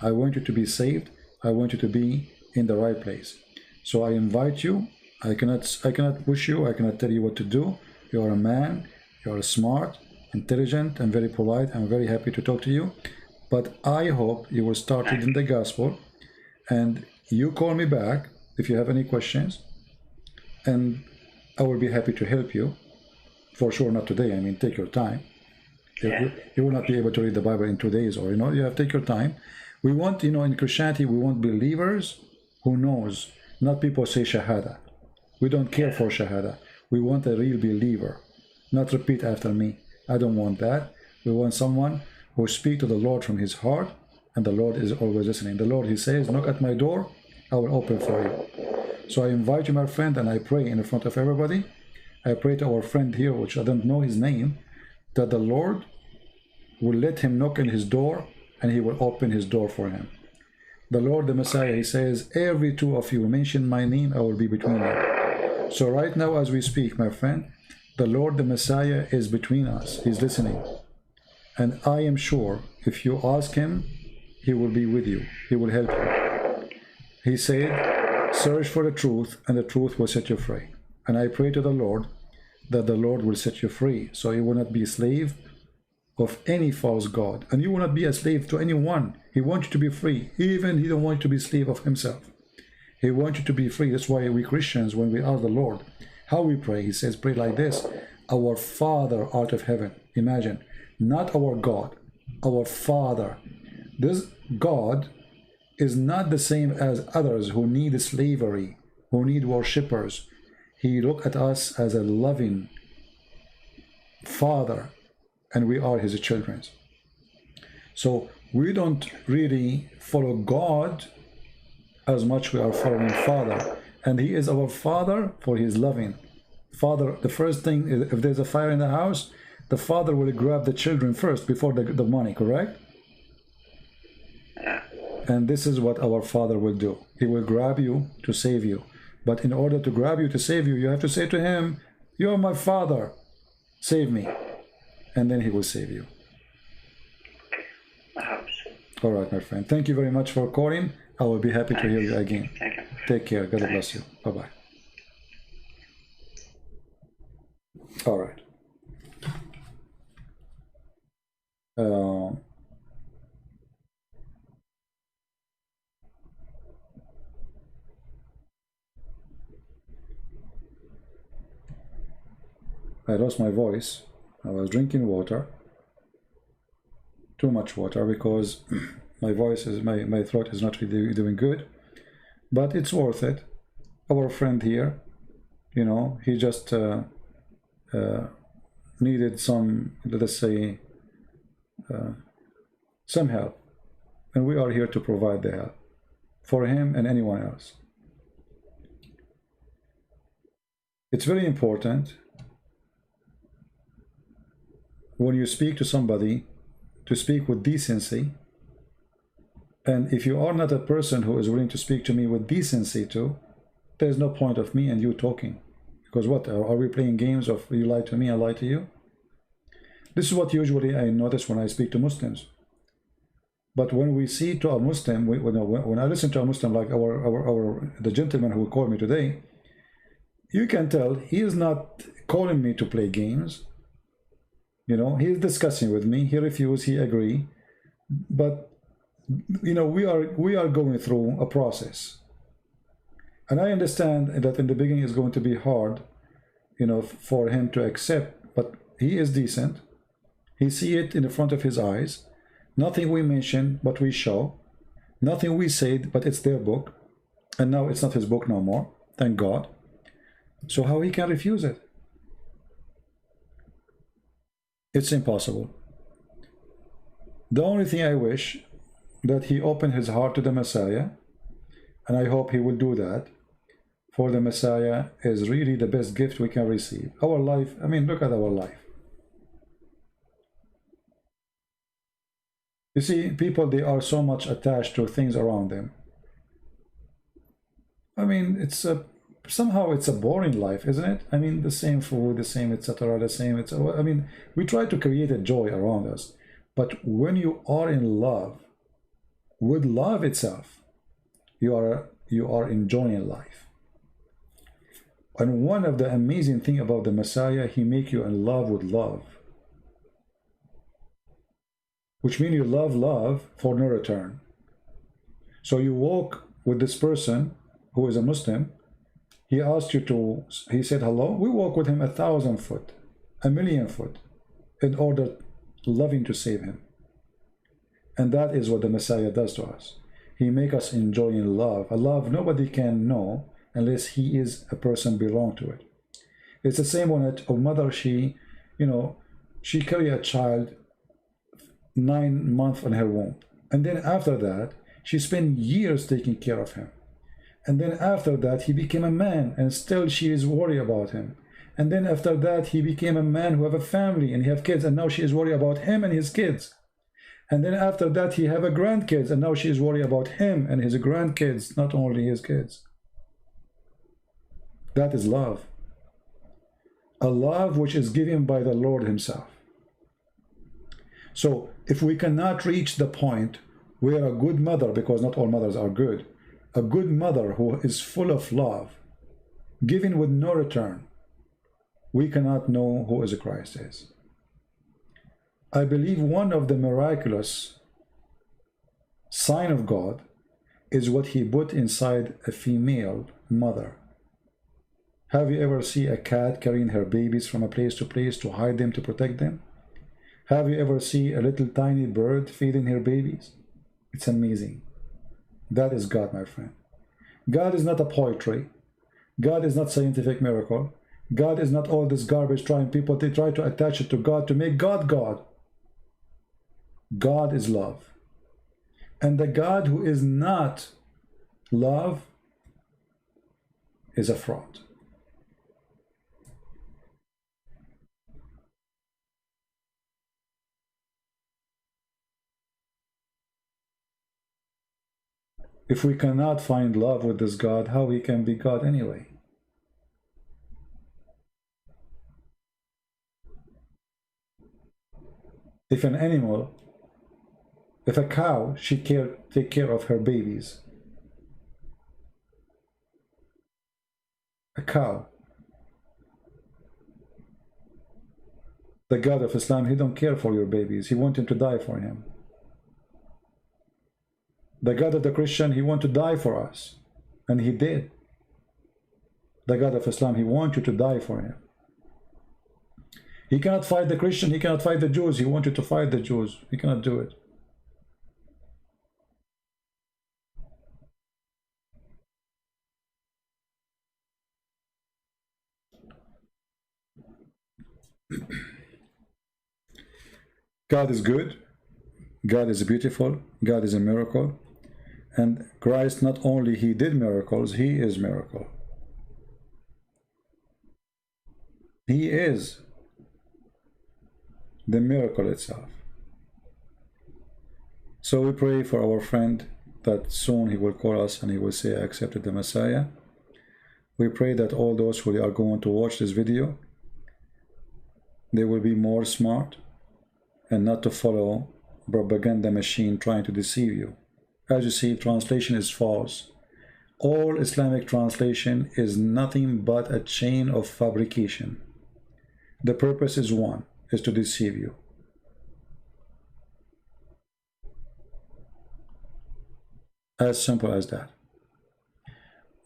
I want you to be saved. I want you to be in the right place. So I invite you. I cannot push you. I cannot tell you what to do. You are a man. You are smart, intelligent, and very polite. I'm very happy to talk to you. But I hope you will start reading the gospel. And you call me back if you have any questions. And I will be happy to help you. For sure, not today. I mean, take your time. You will not be able to read the Bible in 2 days, or you have to take your time. We want, in Christianity, we want believers who knows, not people say Shahada. We don't care for Shahada. We want a real believer, not repeat after me. I don't want that. We want someone who speaks to the Lord from his heart, and the Lord is always listening. The Lord, He says, knock at my door, I will open for you. So I invite you, my friend, and I pray in front of everybody. I pray to our friend here, which I don't know his name, that the Lord will let him knock on his door and He will open his door for him. The Lord, the Messiah, He says, every two of you mention my name, I will be between you. So right now as we speak, my friend, the Lord, the Messiah is between us. He's listening. And I am sure if you ask Him, He will be with you. He will help you. He said, search for the truth and the truth will set you free. And I pray to the Lord that the Lord will set you free. So you will not be a slave of any false god, and you will not be a slave to anyone. He wants you to be free. Even He don't want you to be slave of Himself. He wants you to be free. That's why we Christians, when we ask the Lord how we pray, He says, pray like this: our Father art of heaven. Imagine, not our God, our Father. This God is not the same as others who need slavery, who need worshippers. He looks at us as a loving Father, and we are His children. So we don't really follow God as much we are following Father. And He is our Father, for He is loving. Father, the first thing is, if there's a fire in the house, the father will grab the children first before the money, correct? Yeah. And this is what our Father will do. He will grab you to save you. But in order to grab you to save you, you have to say to Him, you are my Father, save me. And then He will save you. I hope so. All right, my friend. Thank you very much for calling. I will be happy to hear you again. Thank you. Take care. God bless you. Bye-bye. All right. I lost my voice. I was drinking water, too much water, because my voice is, my throat is not really doing good, but it's worth it. Our friend here, he just needed some, let us say, some help, and we are here to provide the help for him and anyone else. It's very important when you speak to somebody to speak with decency, and if you are not a person who is willing to speak to me with decency too, there's no point of me and you talking, because what, are we playing games of you lie to me, I lie to you? This is what usually I notice when I speak to Muslims. But when we see to a Muslim, when I listen to a Muslim like the gentleman who called me today, you can tell he is not calling me to play games. He is discussing with me. He refused, he agree. But we are going through a process. And I understand that in the beginning it's going to be hard, for him to accept, but he is decent. He see it in the front of his eyes. Nothing we mention, but we show. Nothing we said, but it's their book. And now it's not his book no more, thank God. So how he can refuse it? It's impossible. The only thing I wish that he opened his heart to the Messiah, and I hope he will do that, for the Messiah is really the best gift we can receive. Our life, I mean, look at our life. You see, people, they are so much attached to things around them. I mean, somehow it's a boring life, isn't it? I mean, the same food, the same, etc., the same. I mean, we try to create a joy around us, but when you are in love, with love itself, you are enjoying life. And one of the amazing thing about the Messiah, he make you in love with love, which means you love for no return. So you walk with this person who is a Muslim. He asked you to, he said hello. We walk with him 1,000 foot, 1,000,000 foot, in order loving to save him. And that is what the Messiah does to us. He make us enjoy in love, a love nobody can know unless he is a person belong to it. It's the same when a mother, she carry a child 9 months in her womb, and then after that she spent years taking care of him, and then after that he became a man and still she is worried about him, and then after that he became a man who have a family and he have kids, and now she is worried about him and his kids, and then after that he have a grandkids, and now she is worried about him and his grandkids, not only his kids. That is love, a love which is given by the Lord himself. So if we cannot reach the point where a good mother, because not all mothers are good, a good mother who is full of love, giving with no return, we cannot know who is Christ is. I believe one of the miraculous sign of God is what he put inside a female mother. Have you ever seen a cat carrying her babies from a place to hide them, to protect them? Have you ever seen a little tiny bird feeding her babies? It's amazing. That is God, my friend. God is not a poetry. God is not scientific miracle. God is not all this garbage people they try to attach it to God to make God God. God is love. And the God who is not love is a fraud. If we cannot find love with this God, how he can be God anyway? If an animal, if a cow, she take care of her babies. A cow. The God of Islam, he don't care for your babies. He wants him to die for him. The God of the Christian, he wants to die for us. And he did. The God of Islam, he wants you to die for him. He cannot fight the Christian, he cannot fight the Jews. He wants you to fight the Jews. He cannot do it. God is good. God is beautiful. God is a miracle. And Christ, not only he did miracles, he is miracle. He is the miracle itself. So we pray for our friend that soon he will call us and he will say, I accepted the Messiah. We pray that all those who are going to watch this video, they will be more smart and not to follow propaganda machine trying to deceive you. As you see, translation is false. All Islamic translation is nothing but a chain of fabrication. The purpose is one, is to deceive you. As simple as that.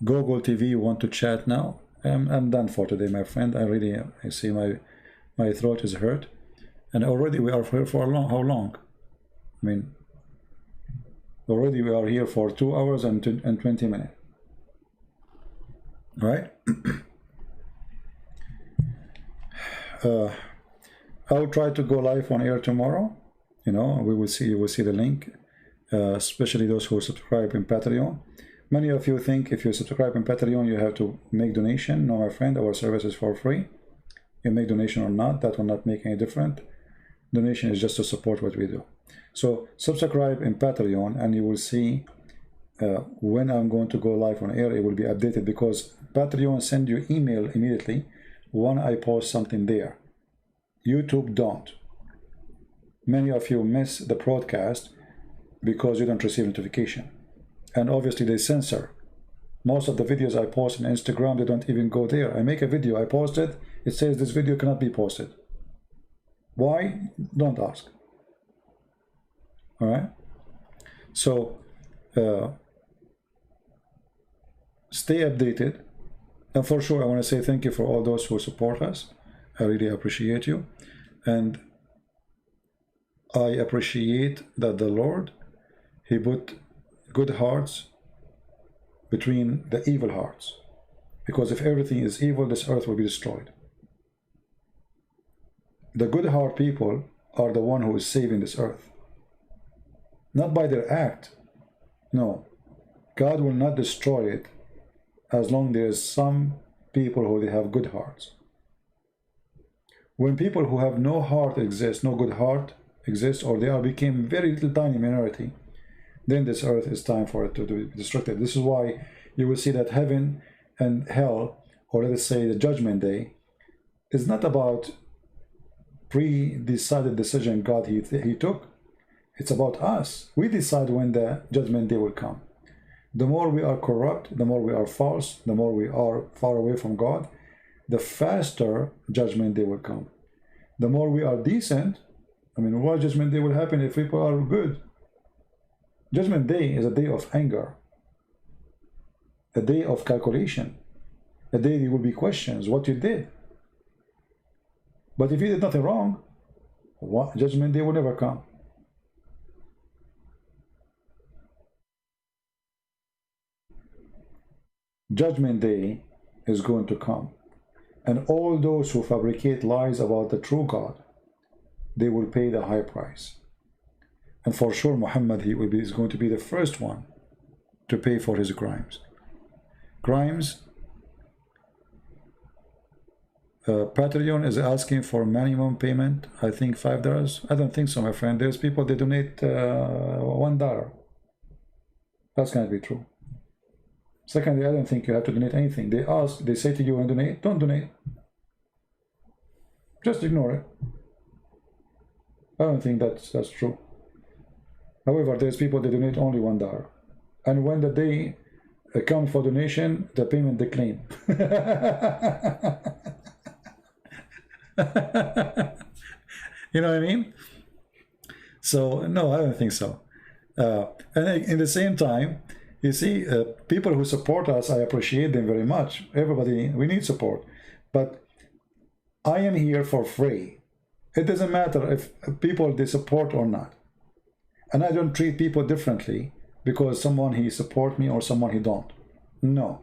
Google TV, you want to chat now? I'm done for today, my friend. I see my throat is hurt. And already we are here for how long? I mean, already we are here for 2 hours and 20 minutes. right? I will try to go live on air tomorrow. You know, we will see. You will see the link, especially those who subscribe in Patreon. Many of you think if you subscribe in Patreon, you have to make donation. No, my friend, our service is for free. You make donation or not, that will not make any difference. Donation is just to support what we do. So subscribe in Patreon, and you will see when I'm going to go live on air. It will be updated, because Patreon send you email immediately when I post something there. YouTube don't. Many of you miss the broadcast because you don't receive notification, and obviously they censor. Most of the videos I post on Instagram, they don't even go there. I make a video, I post it, it says this video cannot be posted. Why? Don't ask. All right? So stay updated. And for sure, I want to say thank you for all those who support us. I really appreciate you. And I appreciate that the Lord, He put good hearts between the evil hearts. Because if everything is evil, this earth will be destroyed. The good heart people are the one who is saving this earth. Not by their act. No. God will not destroy it as long as there is some people who they have good hearts. When people who have no heart exist, no good heart exists, or they are became very little tiny minority, then this earth is time for it to be destructed. This is why you will see that heaven and hell, or let us say the judgment day, is not about pre-decided decision God he took. It's about us. We decide when the judgment day will come. The more we are corrupt, the more we are false, the more we are far away from God, the faster judgment day will come. The more we are decent, I mean, why judgment day will happen if people are good? Judgment day is a day of anger, a day of calculation, a day there will be questions, what you did. But if you did nothing wrong, judgment day will never come. Judgment day is going to come. And all those who fabricate lies about the true God, they will pay the high price. And for sure, Muhammad, is going to be the first one to pay for his crimes. Crimes. Patreon is asking for minimum payment, I think $5. I don't think so, my friend. There's people, they donate $1. That's going to be true. Secondly, I don't think you have to donate anything. They ask, they say to you, and donate, don't donate. Just ignore it. I don't think that's true. However, there's people that donate only $1. And when the day comes for donation, the payment decline. You know what I mean? So, no, I don't think so. And in the same time, you see, people who support us, I appreciate them very much. Everybody, we need support. But I am here for free. It doesn't matter if people, they support or not. And I don't treat people differently because someone he support me or someone he don't. No.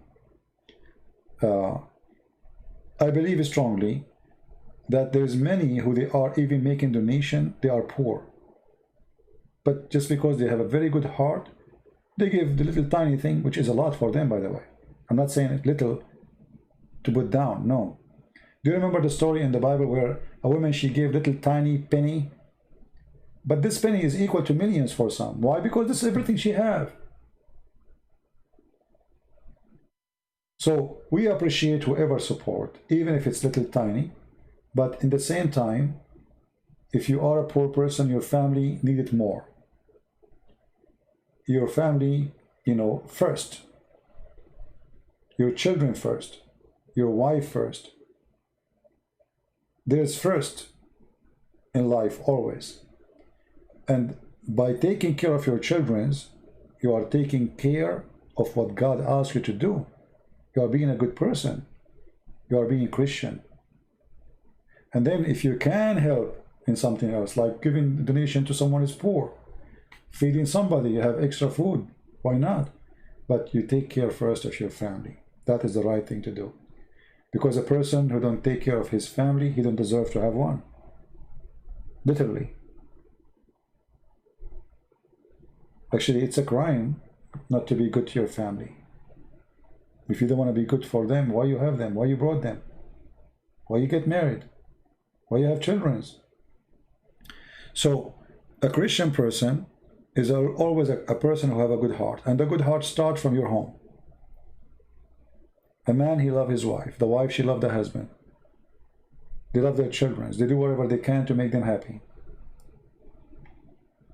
I believe strongly that there's many who they are even making donation, they are poor. But just because they have a very good heart, they give the little tiny thing, which is a lot for them, by the way. I'm not saying it little to put down, no. Do you remember the story in the Bible where a woman, she gave little tiny penny? But this penny is equal to millions for some. Why? Because this is everything she has. So we appreciate whoever support, even if it's little tiny. But in the same time, if you are a poor person, your family need it more. Your family, you know, first. Your children first. Your wife first. There's first in life always. And by taking care of your children, you are taking care of what God asks you to do. You are being a good person. You are being Christian. And then if you can help in something else, like giving a donation to someone who is poor, feeding somebody, you have extra food, why not? But you take care first of your family. That is the right thing to do. Because a person who don't take care of his family, he don't deserve to have one. Literally. Actually, it's a crime not to be good to your family. If you don't want to be good for them, why you have them? Why you brought them? Why you get married? Why you have children? So a Christian person is always a person who have a good heart. And the good heart starts from your home. A man, he loves his wife. The wife, she loves the husband. They love their children. They do whatever they can to make them happy.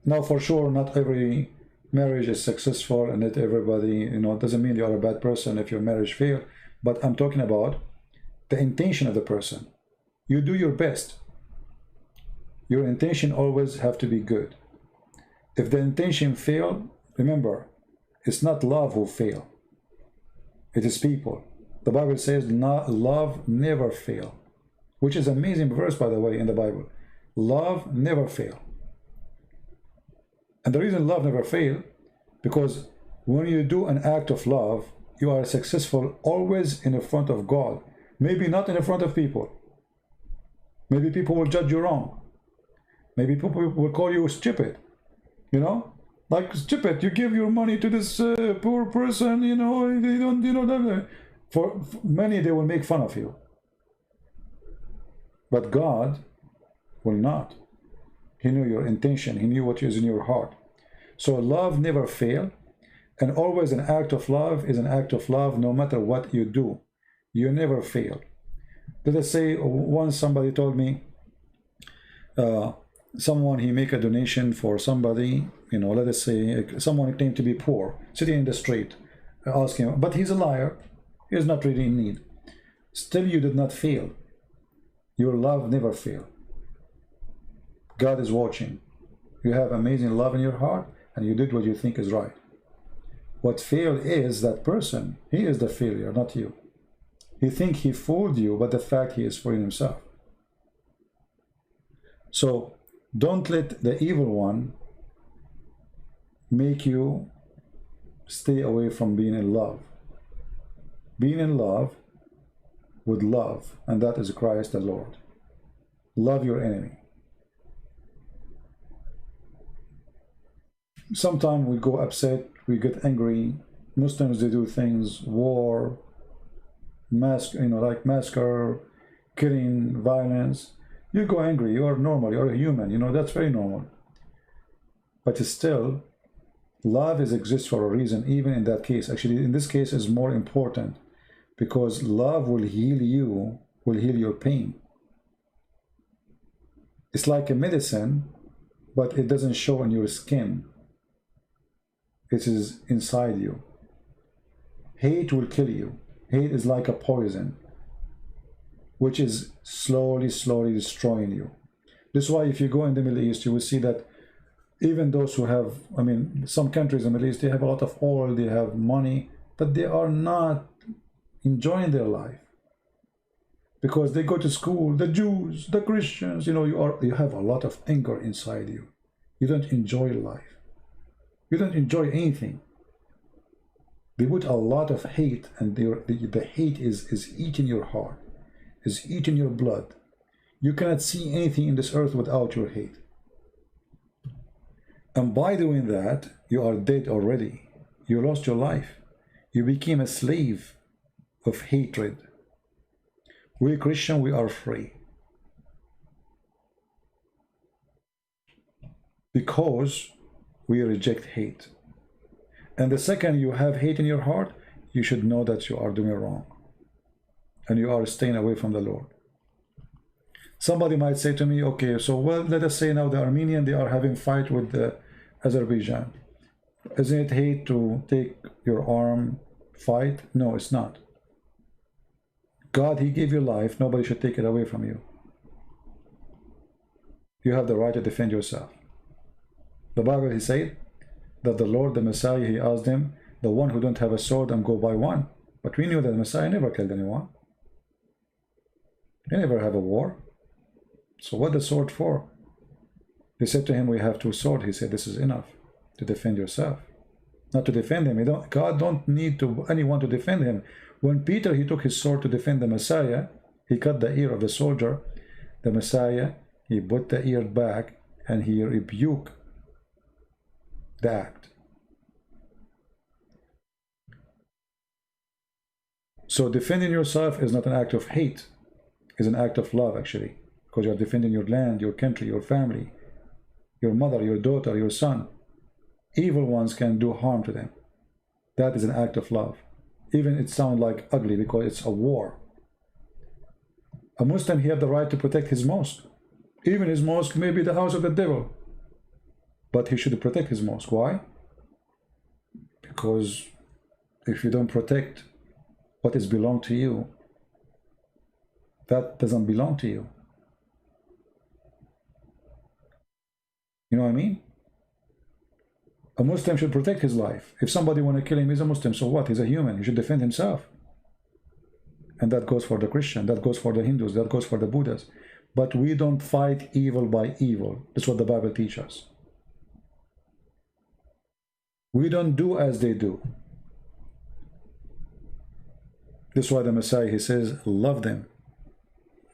Now, for sure, not every marriage is successful, and not everybody, you know, it doesn't mean you are a bad person if your marriage failed. But I'm talking about the intention of the person. You do your best. Your intention always have to be good. If the intention fail, remember, it's not love who fail. It is people. The Bible says love never fail, which is an amazing verse, by the way, in the Bible. Love never fail. And the reason love never fail, because when you do an act of love, you are successful always in the front of God. Maybe not in the front of people. Maybe people will judge you wrong. Maybe people will call you stupid. You know, like stupid. You give your money to this poor person. You know, they don't. You know, for many they will make fun of you. But God will not. He knew your intention. He knew what is in your heart. So love never fails, and always an act of love is an act of love, no matter what you do. You never fail. Let us say once somebody told me, someone, he make a donation for somebody, you know, let us say someone claimed to be poor, sitting in the street, asking, but he's a liar, he's not really in need. Still, you did not fail. Your love never fail. God is watching. You have amazing love in your heart, and you did what you think is right. What failed is that person. He is the failure, not you. He think he fooled you, but the fact he is fooling himself. So don't let the evil one make you stay away from being in love. Being in love with love, and that is Christ the Lord. Love your enemy. Sometimes we go upset, we get angry. Muslims, they do things, war, like massacre, killing, violence. You go angry, you are normal, you are a human, you know, that's very normal. But still, love exists for a reason, even in that case. Actually, in this case is more important, because love will heal you, will heal your pain. It's like a medicine, but it doesn't show on your skin. It is inside you. Hate will kill you. Hate is like a poison, which is slowly destroying you. This is why if you go in the Middle East, you will see that even those who have, I mean, some countries in the Middle East, they have a lot of oil, they have money, but they are not enjoying their life. Because they go to school, the Jews, the Christians, you know, you have a lot of anger inside you. You don't enjoy life. You don't enjoy anything. They put a lot of hate, and the hate is eating your heart, is eating your blood. You cannot see anything in this earth without your hate. And by doing that, you are dead already. You lost your life. You became a slave of hatred. We Christian, we are free. Because we reject hate. And the second you have hate in your heart, you should know that you are doing wrong. And you are staying away from the Lord. Somebody might say to me, okay, so well, let us say now the Armenian, they are having fight with the Azerbaijan. Isn't it hate to take your arm, fight? No, it's not. God, he gave you life. Nobody should take it away from you. You have the right to defend yourself. The Bible, he said that the Lord, the Messiah, he asked him, the one who don't have a sword and go buy one. But we knew that the Messiah never killed anyone. He never have a war. So what the sword for? They said to him, we have 2 swords. He said, this is enough to defend yourself. not to defend him. God don't need anyone to defend him. When Peter, he took his sword to defend the Messiah, he cut the ear of the soldier. The Messiah, he put the ear back and he rebuked the act. So defending yourself is not an act of hate. It's an act of love, actually, because you're defending your land, your country, your family, your mother, your daughter, your son. Evil ones can do harm to them. That is an act of love. Even it sounds like ugly because it's a war. A Muslim, he has the right to protect his mosque. Even his mosque may be the house of the devil, but he should protect his mosque. Why? Because if you don't protect what is belong to you, that doesn't belong to you. You know what I mean? A Muslim should protect his life. If somebody want to kill him, he's a Muslim, so what? He's a human. He should defend himself. And that goes for the Christian, that goes for the Hindus, that goes for the Buddhas. But we don't fight evil by evil. That's what the Bible teaches us. We don't do as they do. That's why the Messiah, he says, love them.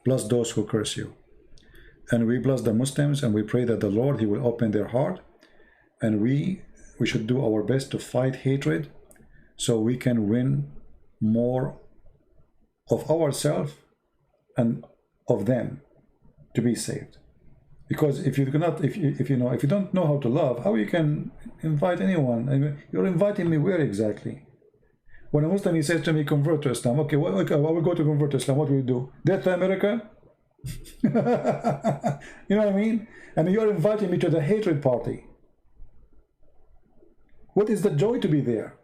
Bless those who curse you. And we bless the Muslims, and we pray that the Lord, he will open their heart. And we should do our best to fight hatred so we can win more of ourselves and of them to be saved. Because if you cannot, if you don't know how to love, how you can invite anyone? I mean, you're inviting me where exactly? When a Muslim, he says to me, convert to Islam. Okay, well, I will go to convert to Islam. What will you do? Death to America? You know what I mean? And you're inviting me to the hatred party. What is the joy to be there?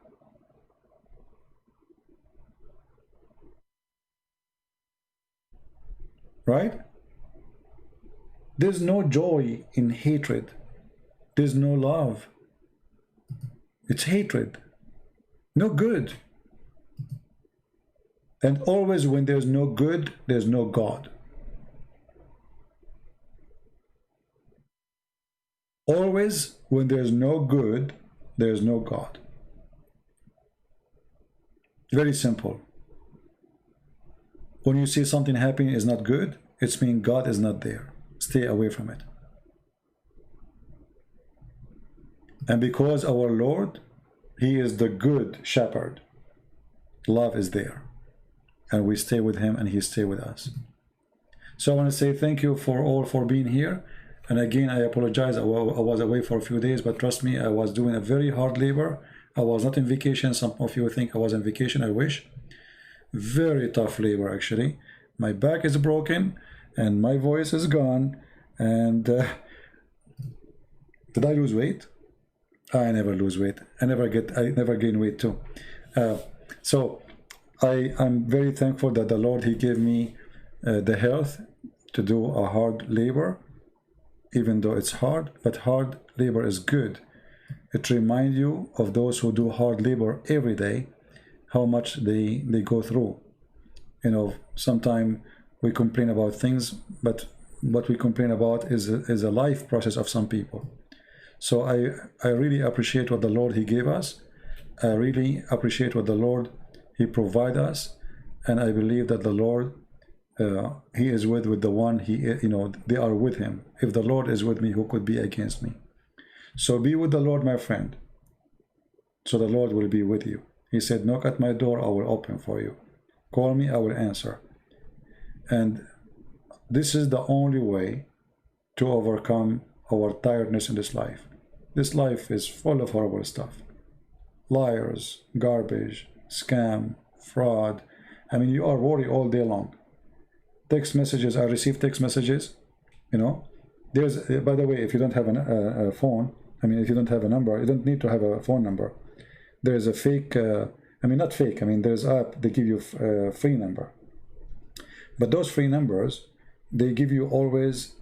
Right? There's no joy in hatred. There's no love. It's hatred. No good. And always when there's no good, there's no God. Always when there's no good, there's no God. Very simple. When you see something happening is not good, it's mean God is not there. Stay away from it. And because our Lord, he is the good shepherd, love is there. And we stay with him and he stay with us. So I want to say thank you for being here. And again, I apologize. I was away for a few days, but trust me, I was doing a very hard labor. I was not in vacation. Some of you think I was on vacation. I wish. Very tough labor, actually. My back is broken and my voice is gone. And did I lose weight? I never lose weight. I never gain weight too. So I'm very thankful that the Lord, he gave me the health to do a hard labor, even though it's hard, but hard labor is good. It reminds you of those who do hard labor every day, how much they go through. You know, sometimes we complain about things, but what we complain about is a life process of some people. So I really appreciate what the Lord, he gave us. I really appreciate what the Lord, he provide us. And I believe that the Lord, he is with the one, they are with him. If the Lord is with me, who could be against me? So be with the Lord, my friend. So the Lord will be with you. He said, knock at my door, I will open for you. Call me, I will answer. And this is the only way to overcome our tiredness in this life. This life is full of horrible stuff. Liars, garbage, scam, fraud. I mean, you are worried all day long. Text messages, I receive text messages, There's, by the way, if you don't have a phone, if you don't have a number, you don't need to have a phone number. There's a fake, not fake, there's app, they give you a free number. But those free numbers, they give you always,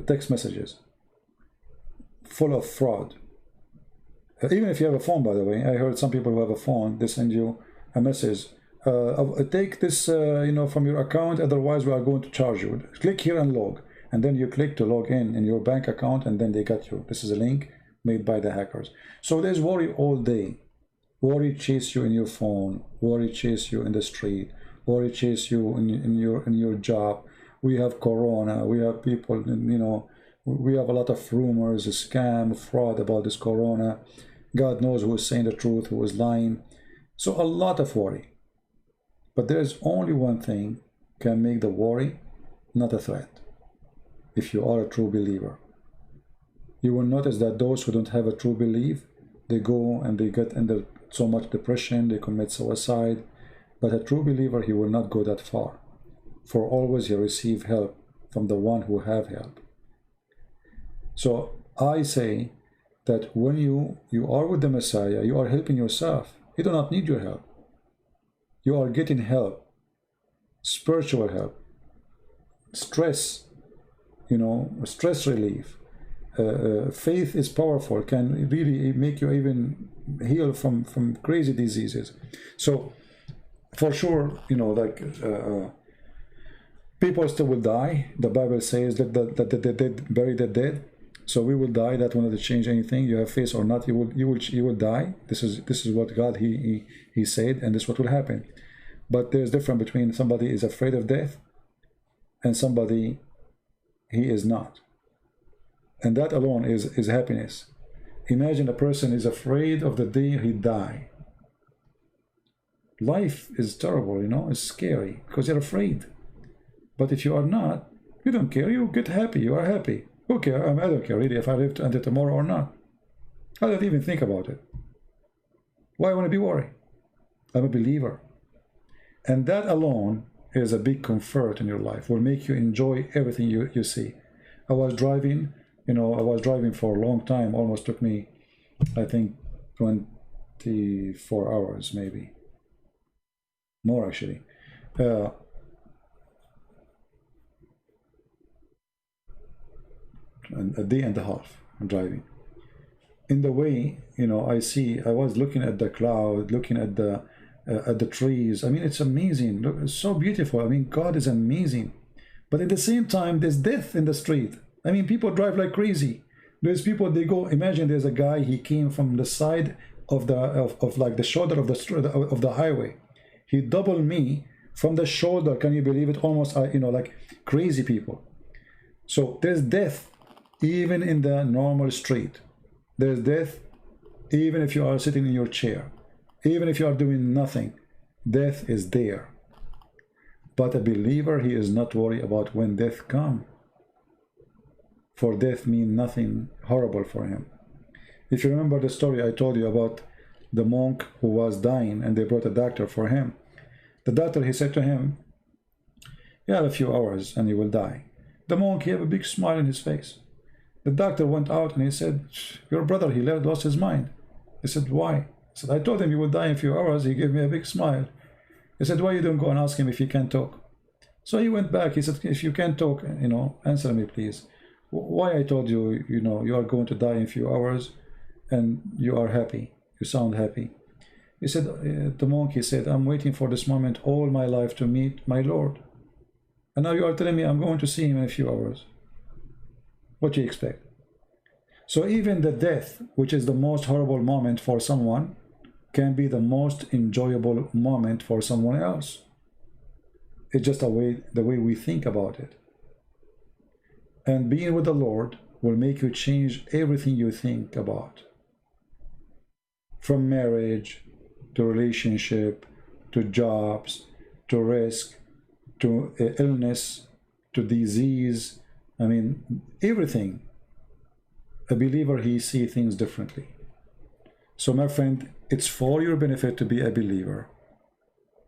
text messages full of fraud. Even if you have a phone, by the way, I heard some people who have a phone, they send you a message. Take this, from your account, otherwise we are going to charge you. Click here and log. And then you click to log in your bank account, and then they got you. This is a link made by the hackers. So there's worry all day. Worry chase you in your phone, worry chase you in the street, worry chase you in your job. We have corona, we have people, you know, we have a lot of rumors, scam, fraud about this corona. God knows who is saying the truth, who is lying. So a lot of worry. But there is only one thing can make the worry not a threat. If you are a true believer, you will notice that those who don't have a true belief, they go and they get under so much depression, they commit suicide. But a true believer, he will not go that far. For always he receive help from the one who have help. So I say that when you are with the Messiah, you are helping yourself. You do not need your help. You are getting help, spiritual help, stress, you know, stress relief. Faith is powerful, can really make you even heal from crazy diseases. So for sure, you know, like people still will die. The Bible says that the dead bury the dead. So we will die. That will not change anything. You have faith or not, you will die. This is what God he said, and this is what will happen. But there's difference between somebody is afraid of death and somebody he is not. And that alone is happiness. Imagine a person is afraid of the day he die. Life is terrible, you know, it's scary because you're afraid. But if you are not, you don't care, you get happy, you are happy. Who cares? I don't care really if I live until tomorrow or not. I don't even think about it. Why would I be worried? I'm a believer. And that alone is a big comfort in your life, will make you enjoy everything you see. I was driving, you know, I was driving for a long time, almost took me, I think, 24 hours maybe. More actually. A day and a half I'm driving. In the way, you know, I was looking at the cloud, looking at the trees. I mean, it's amazing. Look, it's so beautiful. I mean, God is amazing. But at the same time, there's death in the street. I mean, people drive like crazy. There's people, they go, imagine there's a guy, he came from the side of like the shoulder of the highway. He doubled me from the shoulder. Can you believe it? Almost, you know, like crazy people. So there's death even in the normal street. There's death even if you are sitting in your chair. Even if you are doing nothing, death is there. But a believer, he is not worried about when death comes. For death means nothing horrible for him. If you remember the story I told you about the monk who was dying and they brought a doctor for him. The doctor, he said to him, you have a few hours and you will die. The monk, he had a big smile on his face. The doctor went out and he said, your brother, he lost his mind. He said, why? He said, I told him you would die in a few hours. He gave me a big smile. He said, why you don't go and ask him if he can talk? So he went back. He said, if you can talk, you know, answer me, please. Why I told you, you know, you are going to die in a few hours and you are happy. You sound happy. He said, the monk, he said, I'm waiting for this moment all my life to meet my Lord. And now you are telling me I'm going to see him in a few hours. What do you expect? So even the death, which is the most horrible moment for someone, can be the most enjoyable moment for someone else. It's just the way we think about it. And being with the Lord will make you change everything you think about. From marriage, to relationship, to jobs, to risk, to illness, to disease. I mean, everything. A believer, he sees things differently. So my friend, it's for your benefit to be a believer.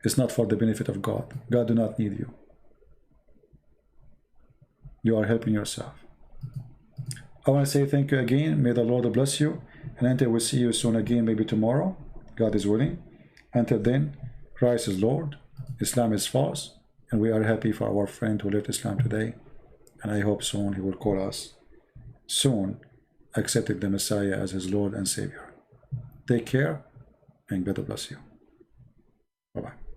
It's not for the benefit of God. God do not need you. You are helping yourself. I want to say thank you again. May the Lord bless you. And until we see you soon again, maybe tomorrow, God is willing. Until then, Christ is Lord, Islam is false, and we are happy for our friend who left Islam today. And I hope soon he will call us, soon accepting the Messiah as his Lord and Savior. Take care, and God bless you. Bye-bye.